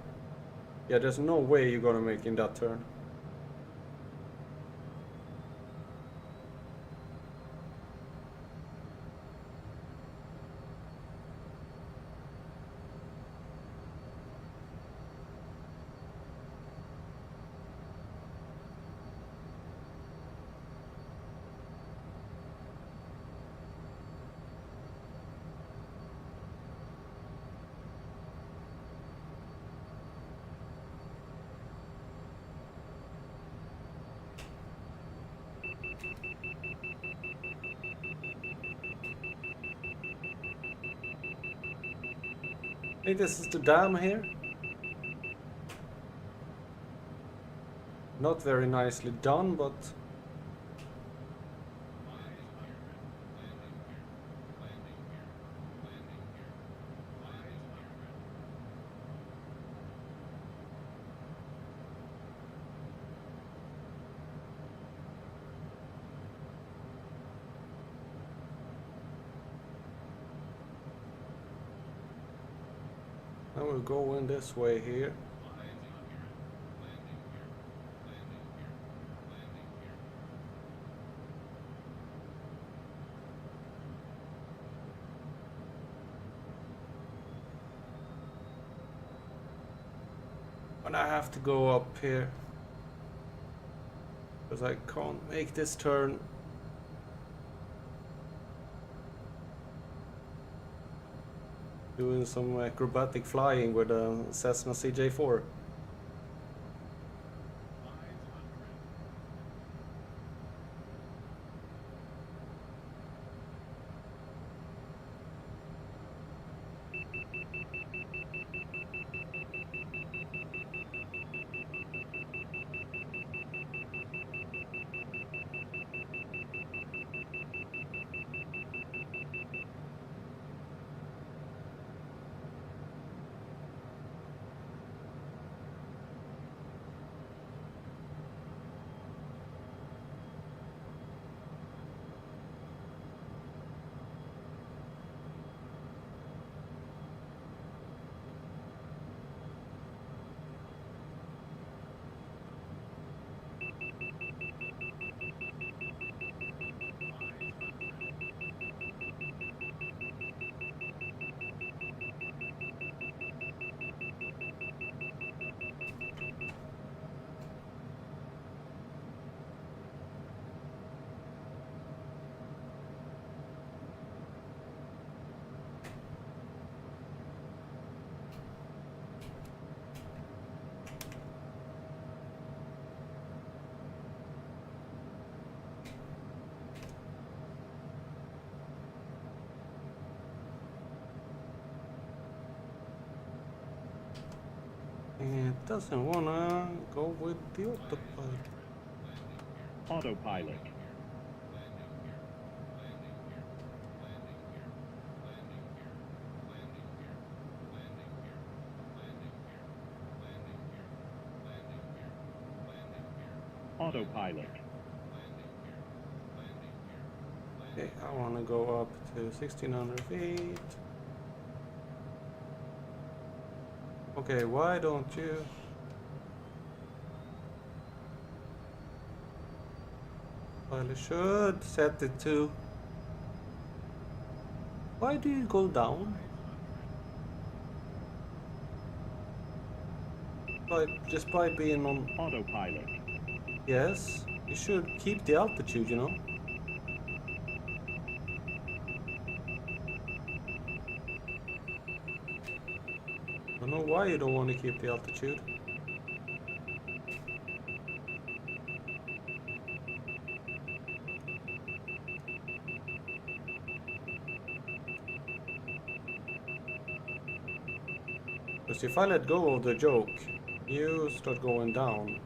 Yeah, there's no way you're gonna make in that turn. I think this is the dam here. Not very nicely done, but I will go in this way here. But I have to go up here because I can't make this turn. Doing some acrobatic flying with a Cessna CJ4. It doesn't wanna go with the autopilot. Autopilot. Autopilot. Okay, I wanna go up to 1600 feet. Okay, why don't you? Pilot should set it to. Why do you go down? Just by being on. Autopilot. Yes, you should keep the altitude, you know. I don't know why you don't want to keep the altitude. Because if I let go of the joke, you start going down.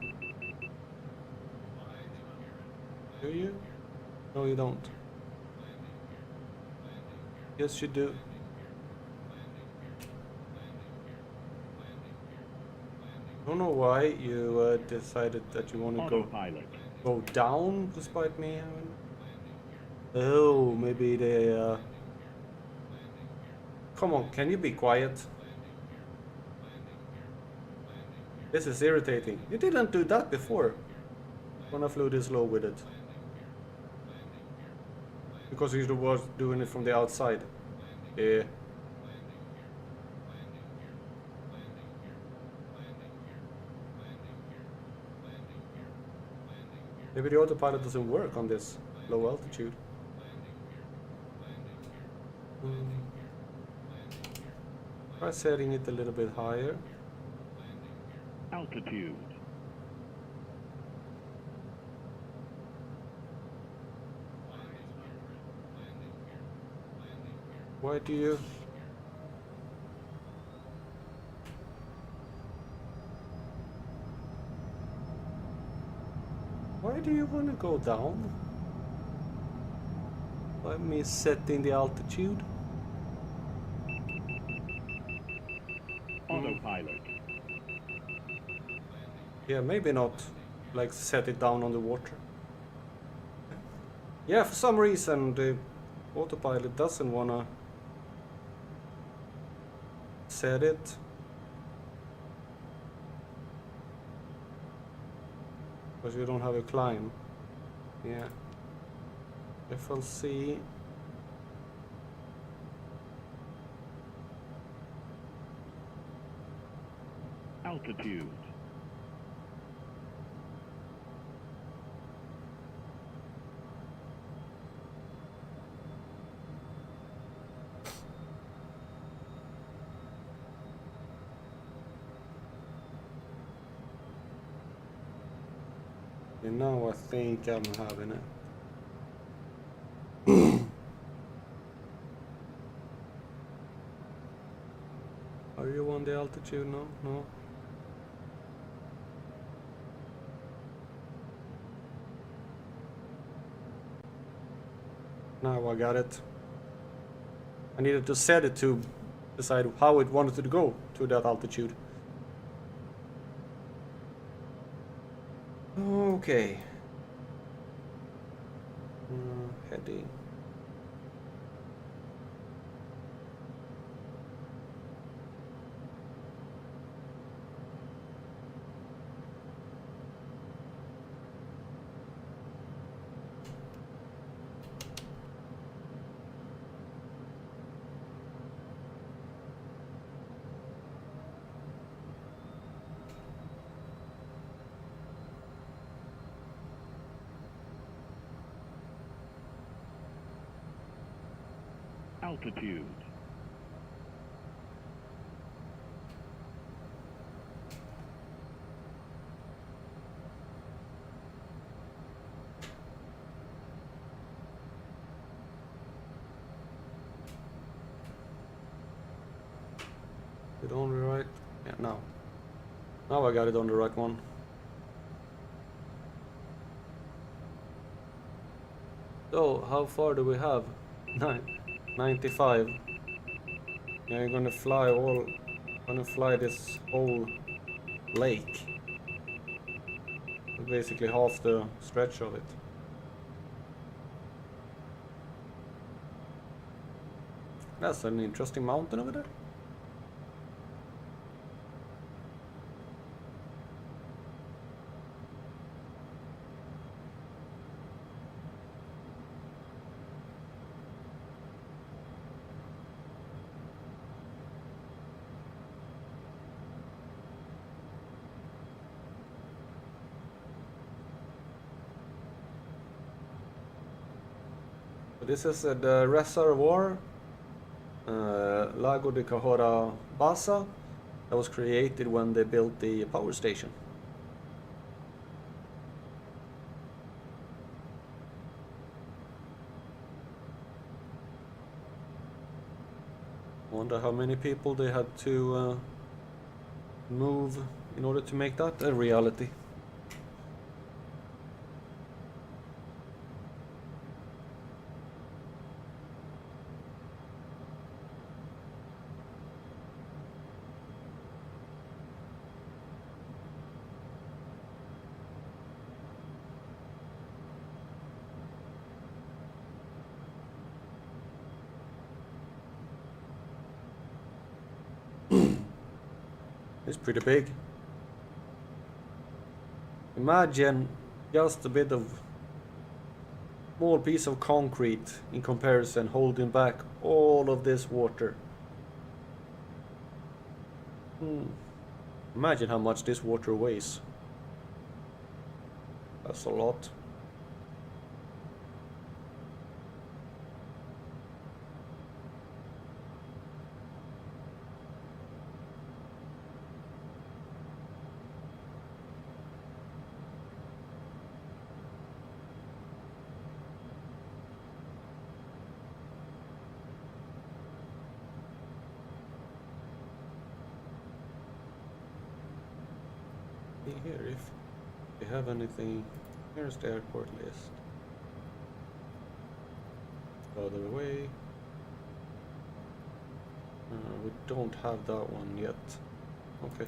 Do you? No, you don't. Yes, you do. I don't know why you decided that you want to go down despite me having... Oh, maybe they... Come on, can you be quiet? This is irritating. You didn't do that before when I flew this low with it. Because you was doing it from the outside. Yeah. Maybe the autopilot doesn't work on this low altitude. Try setting it a little bit higher. Altitude. Why do you... Why do you want to go down? Let me set in the altitude. Autopilot. Yeah, maybe not. Like set it down on the water. Yeah, for some reason the autopilot doesn't wanna set it. Because you don't have a climb. Yeah. FLC. Altitude. And now I think I'm having it. Are you on the altitude? No, no. Now I got it. I needed to set it to decide how it wanted to go to that altitude. Okay. Heading. Altitude. It on the right? Yeah, now. Now I got it on the right one. So, how far do we have? 95. Yeah, you're gonna fly this whole lake. Basically half the stretch of it. That's an interesting mountain over there. This is the reservoir, Lago de Cahora Bassa, that was created when they built the power station. Wonder how many people they had to move in order to make that a reality. It's pretty big. Imagine just a bit of small piece of concrete in comparison holding back all of this water. Imagine how much this water weighs. That's a lot. Here if you have anything Here's the airport list. Further away. We don't have that one yet. Okay.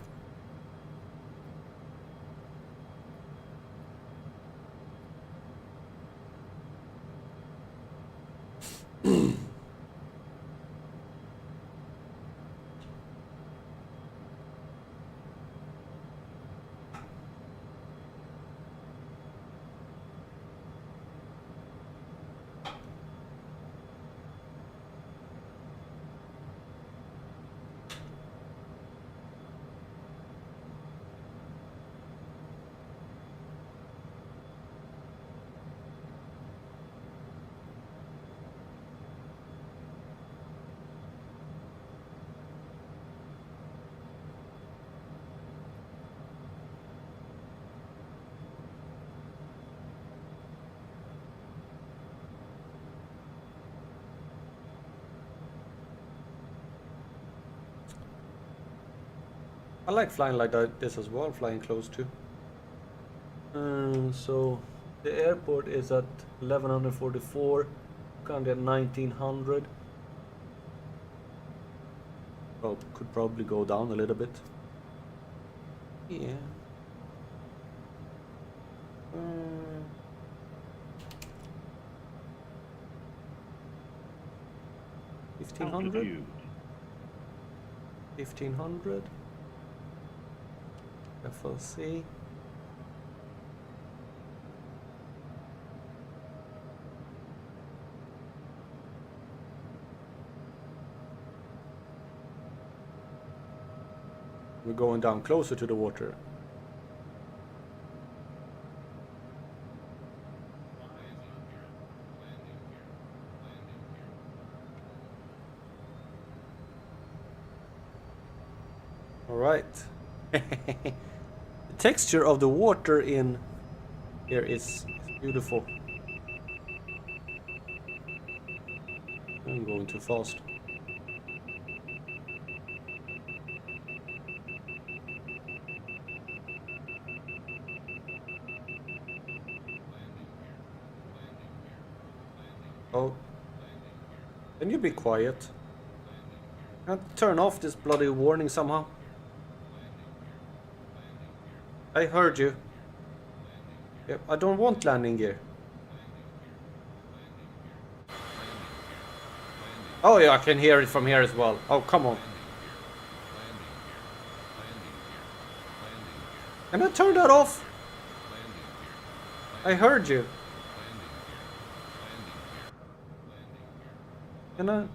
I like flying like this as well, flying close to. So the airport is at 1144, currently at 1900. Well, could probably go down a little bit. Yeah. 1500? Altitude. 1500. FLC. We're going down closer to the water. All right. The texture of the water in here is beautiful. I'm going too fast. Oh, can you be quiet? Can't turn off this bloody warning somehow. I heard you. Yep, I don't want landing gear. Oh yeah, I can hear it from here as well. Oh, come on. Can I turn that off? I heard you. Can I?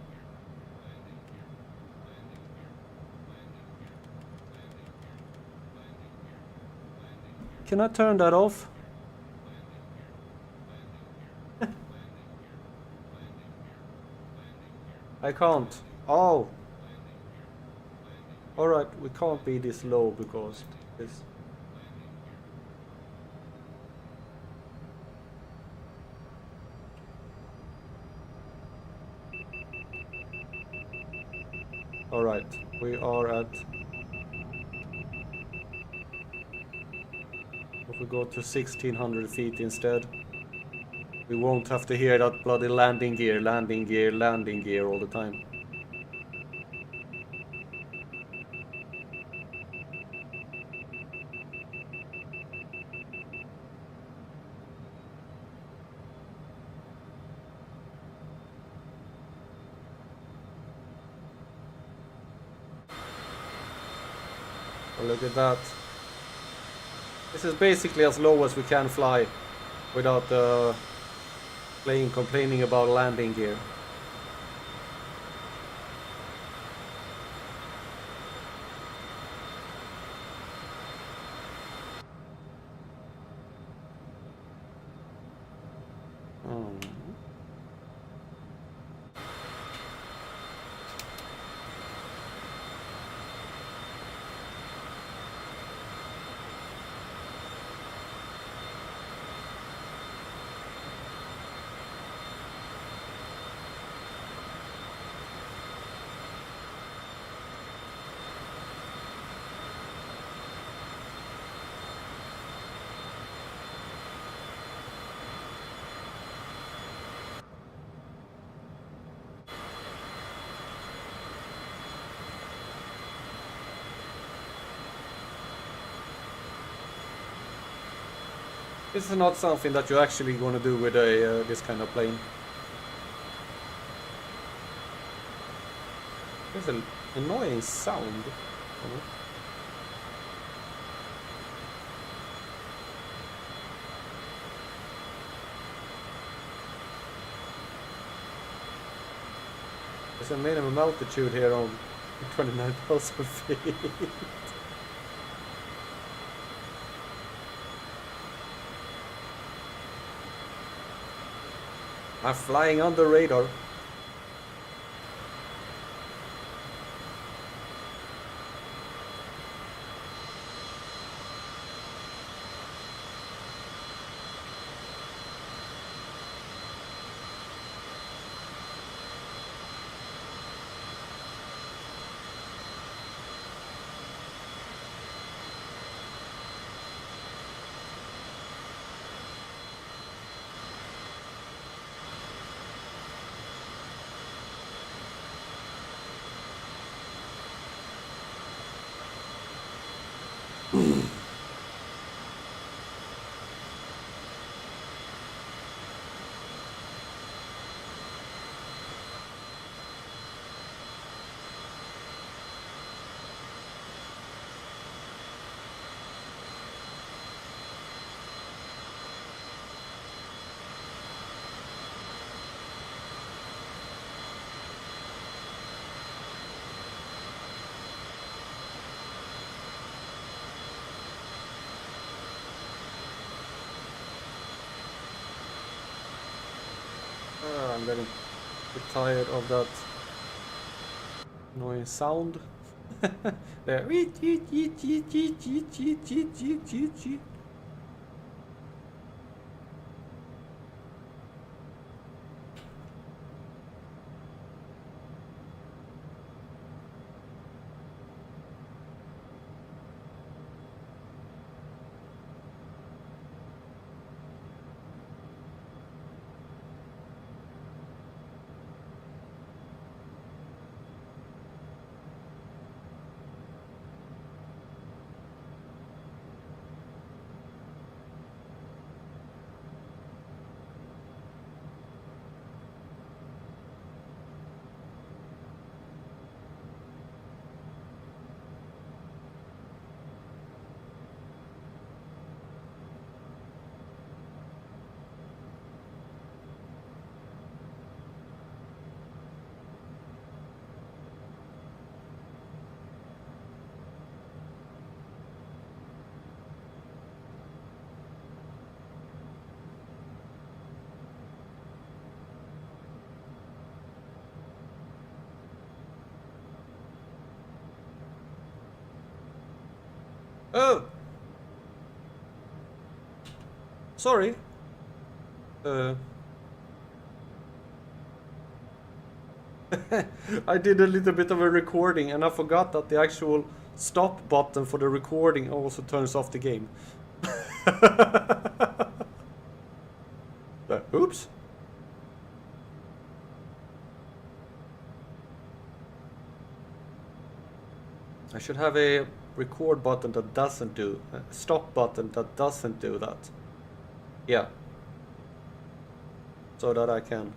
Can I turn that off? I can't. Oh. Alright, we can't be this low because this. Alright, we are at. If we go to 1600 feet instead, we won't have to hear that bloody landing gear all the time. Oh, look at that. This is basically as low as we can fly without complaining about landing gear. This is not something that you're actually going to do with a this kind of plane. There's an annoying sound. Oh. There's a minimum altitude here on 29,000 feet. I'm flying under radar. I'm getting a bit tired of that annoying sound. There. Oh! Sorry. I did a little bit of a recording and I forgot that the actual stop button for the recording also turns off the game. Oops. I should have a record button that doesn't do, stop button that doesn't do that. Yeah. So that I can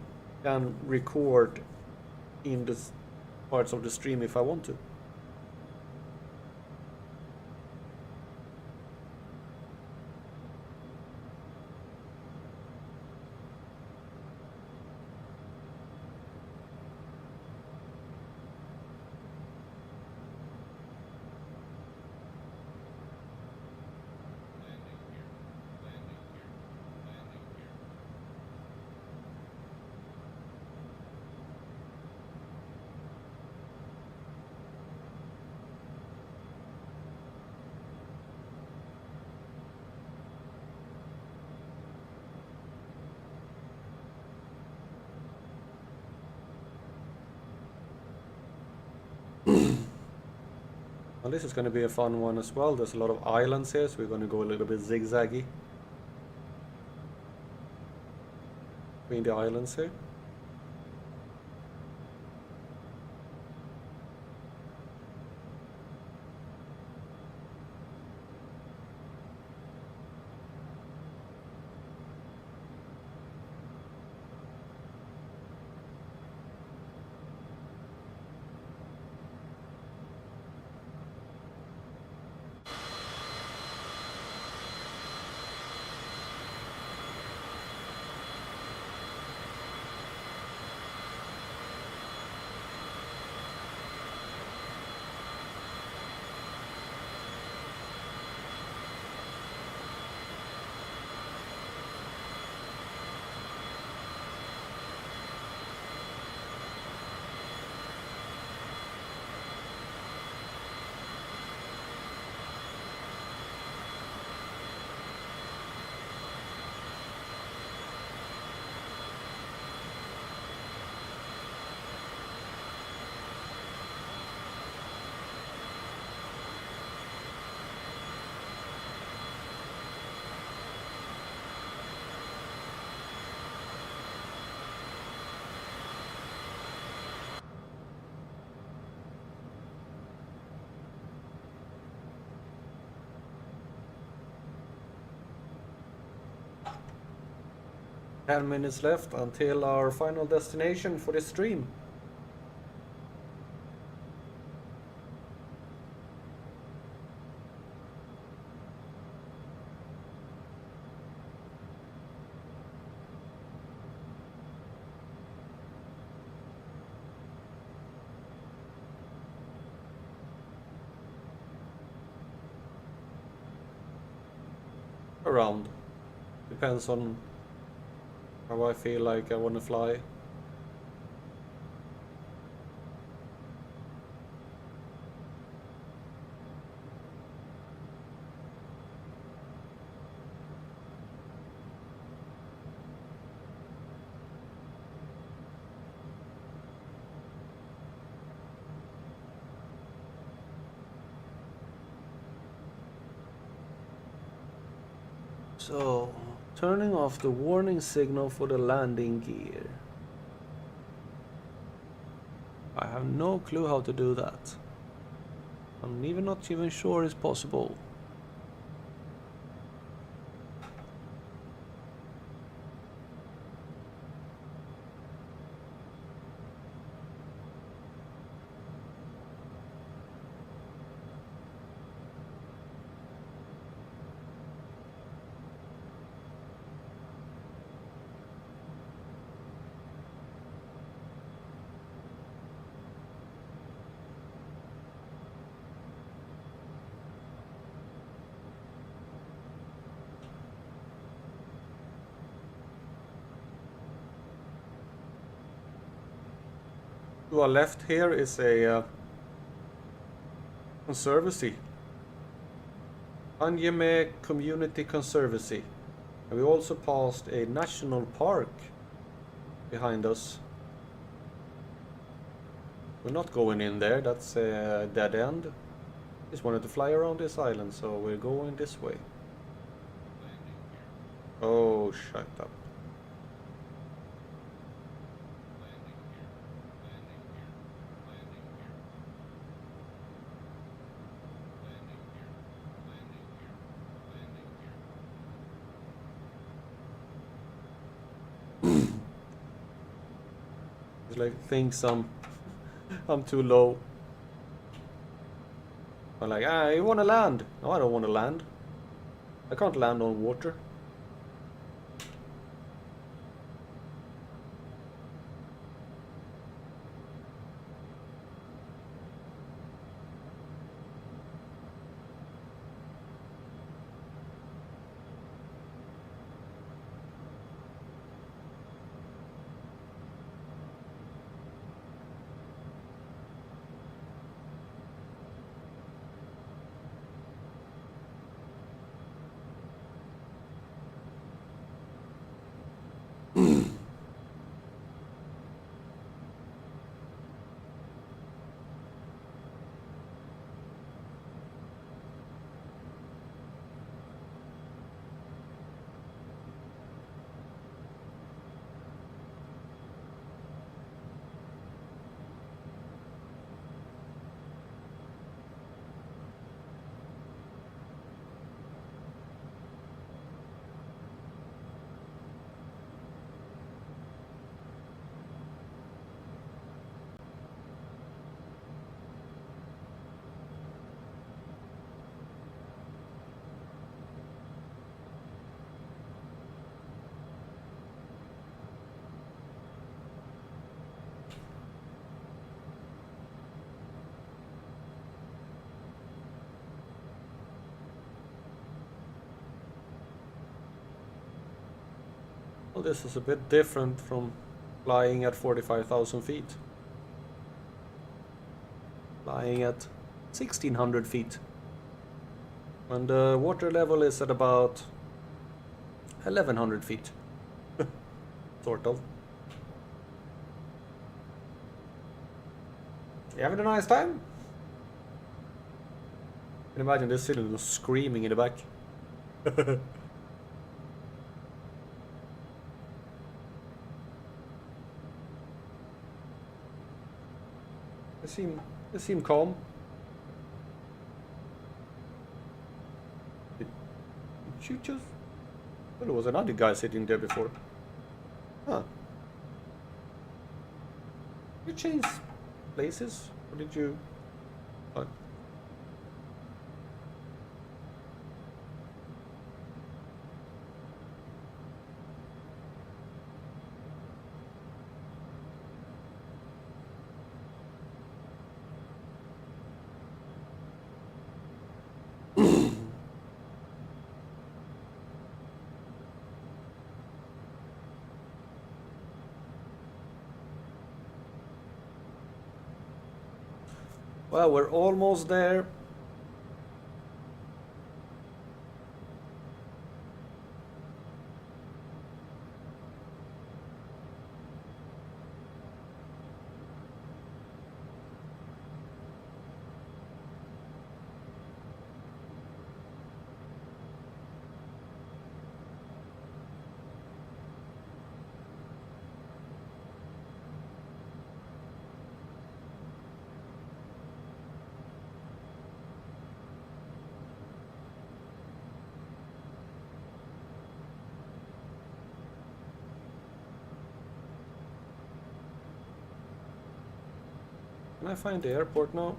record in the parts of the stream if I want to. Well, this is going to be a fun one as well. There's a lot of islands here, so we're going to go a little bit zigzaggy between the islands here. 10 minutes left until our final destination for this stream. Around. Depends on how I feel like I want to fly. So, turning off the warning signal for the landing gear. I have no clue how to do that. I'm not even sure it's possible. To our left here is a conservancy. Anjeme Community Conservancy. And we also passed a national park behind us. We're not going in there, that's a dead end. Just wanted to fly around this island, so we're going this way. Oh, shut up. Like thinks I'm too low. I'm like, you wanna land? No, I don't wanna land. I can't land on water. Well, this is a bit different from flying at 45,000 feet. Flying at 1,600 feet. And the water level is at about 1,100 feet. Sort of. You having a nice time? I can imagine this cylinder screaming in the back. They seem calm. Did you just... Well, there was another guy sitting there before. Huh. You changed places? Or did you... What? Well, we're almost there. Can I find the airport now?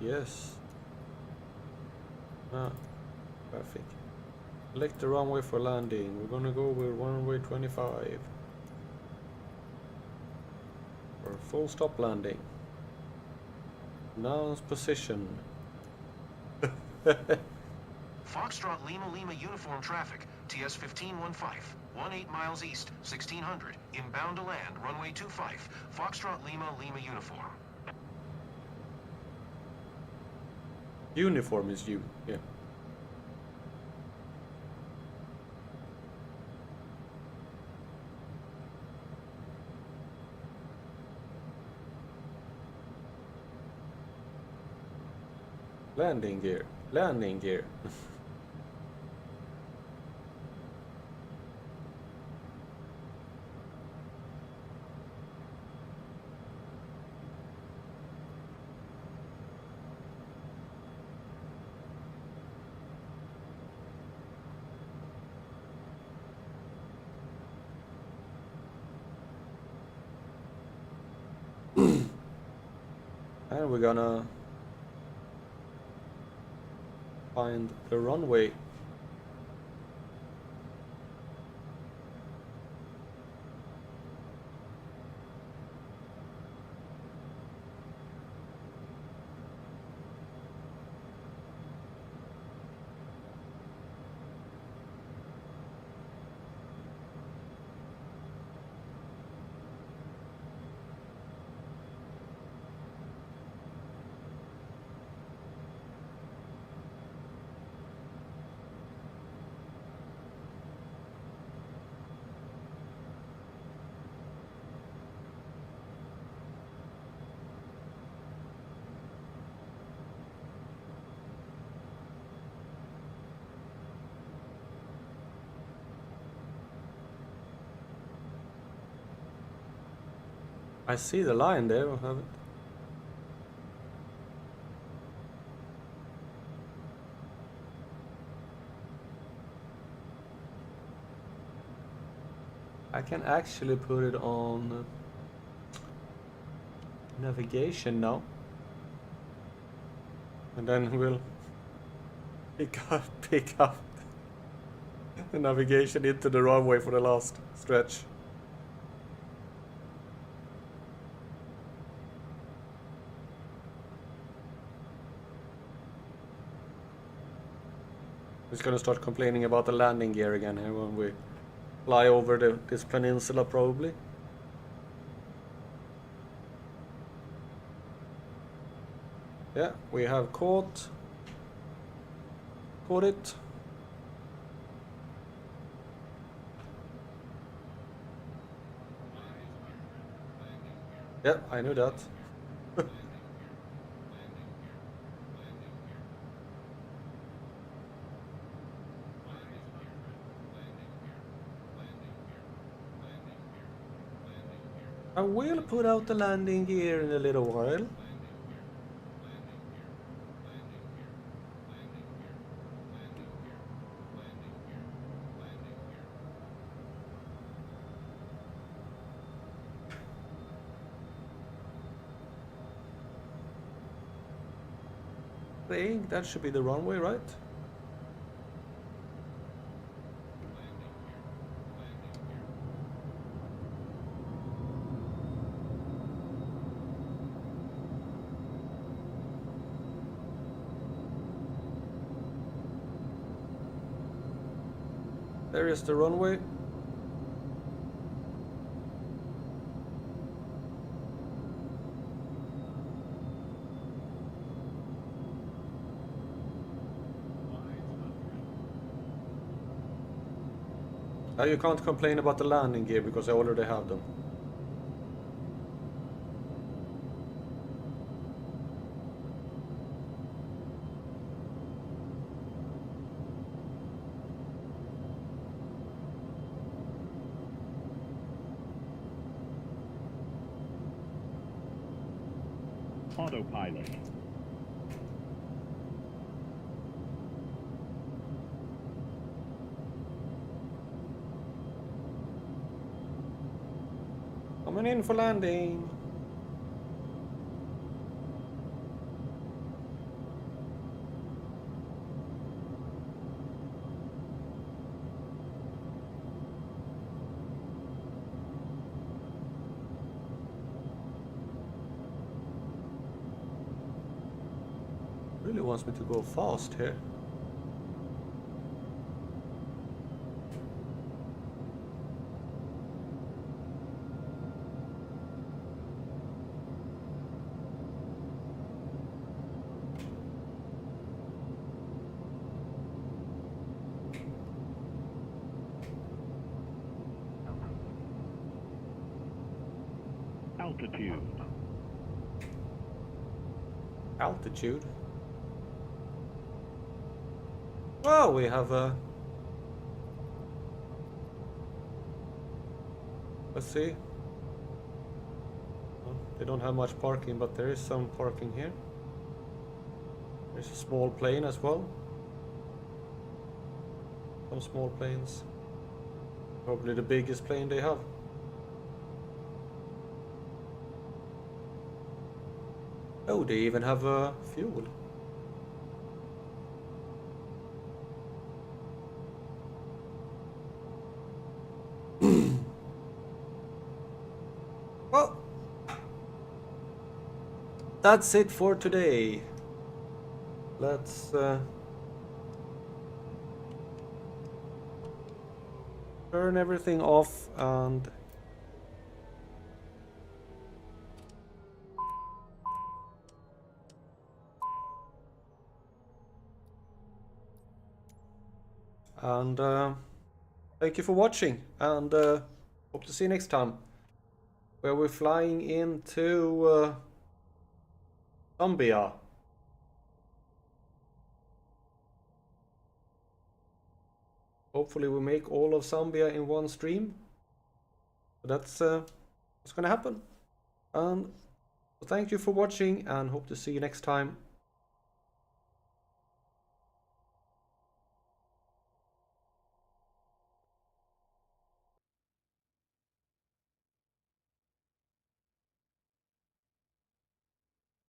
Yes. Ah, perfect. Select the runway for landing. We're gonna go with runway 25. For full stop landing. Announce position. Foxtrot Lima Lima uniform traffic, TS 1515, 18 miles east, 1600, inbound to land, runway 25, Foxtrot Lima Lima uniform. Uniform is you, yeah. Landing gear, landing gear. And we're gonna find the runway. I see the line there, I have it. I can actually put it on navigation now. And then we'll pick up the navigation into the runway for the last stretch. It's gonna start complaining about the landing gear again here when we fly over this peninsula probably. Yeah, we have caught it. Yeah, I knew that. I will put out the landing gear in a little while. think that should be the runway, right? There is the runway. You can't complain about the landing gear because I already have them. Autopilot. Coming in for landing. Really wants me to go fast here. Altitude. Altitude. Well, we have a... Let's see. Well, they don't have much parking, but there is some parking here. There's a small plane as well. Some small planes. Probably the biggest plane they have. Oh, they even have fuel. Well, that's it for today. Let's turn everything off and thank you for watching, and hope to see you next time, where we're flying into Zambia. Hopefully we make all of Zambia in one stream. So that's what's gonna happen. And thank you for watching, and hope to see you next time.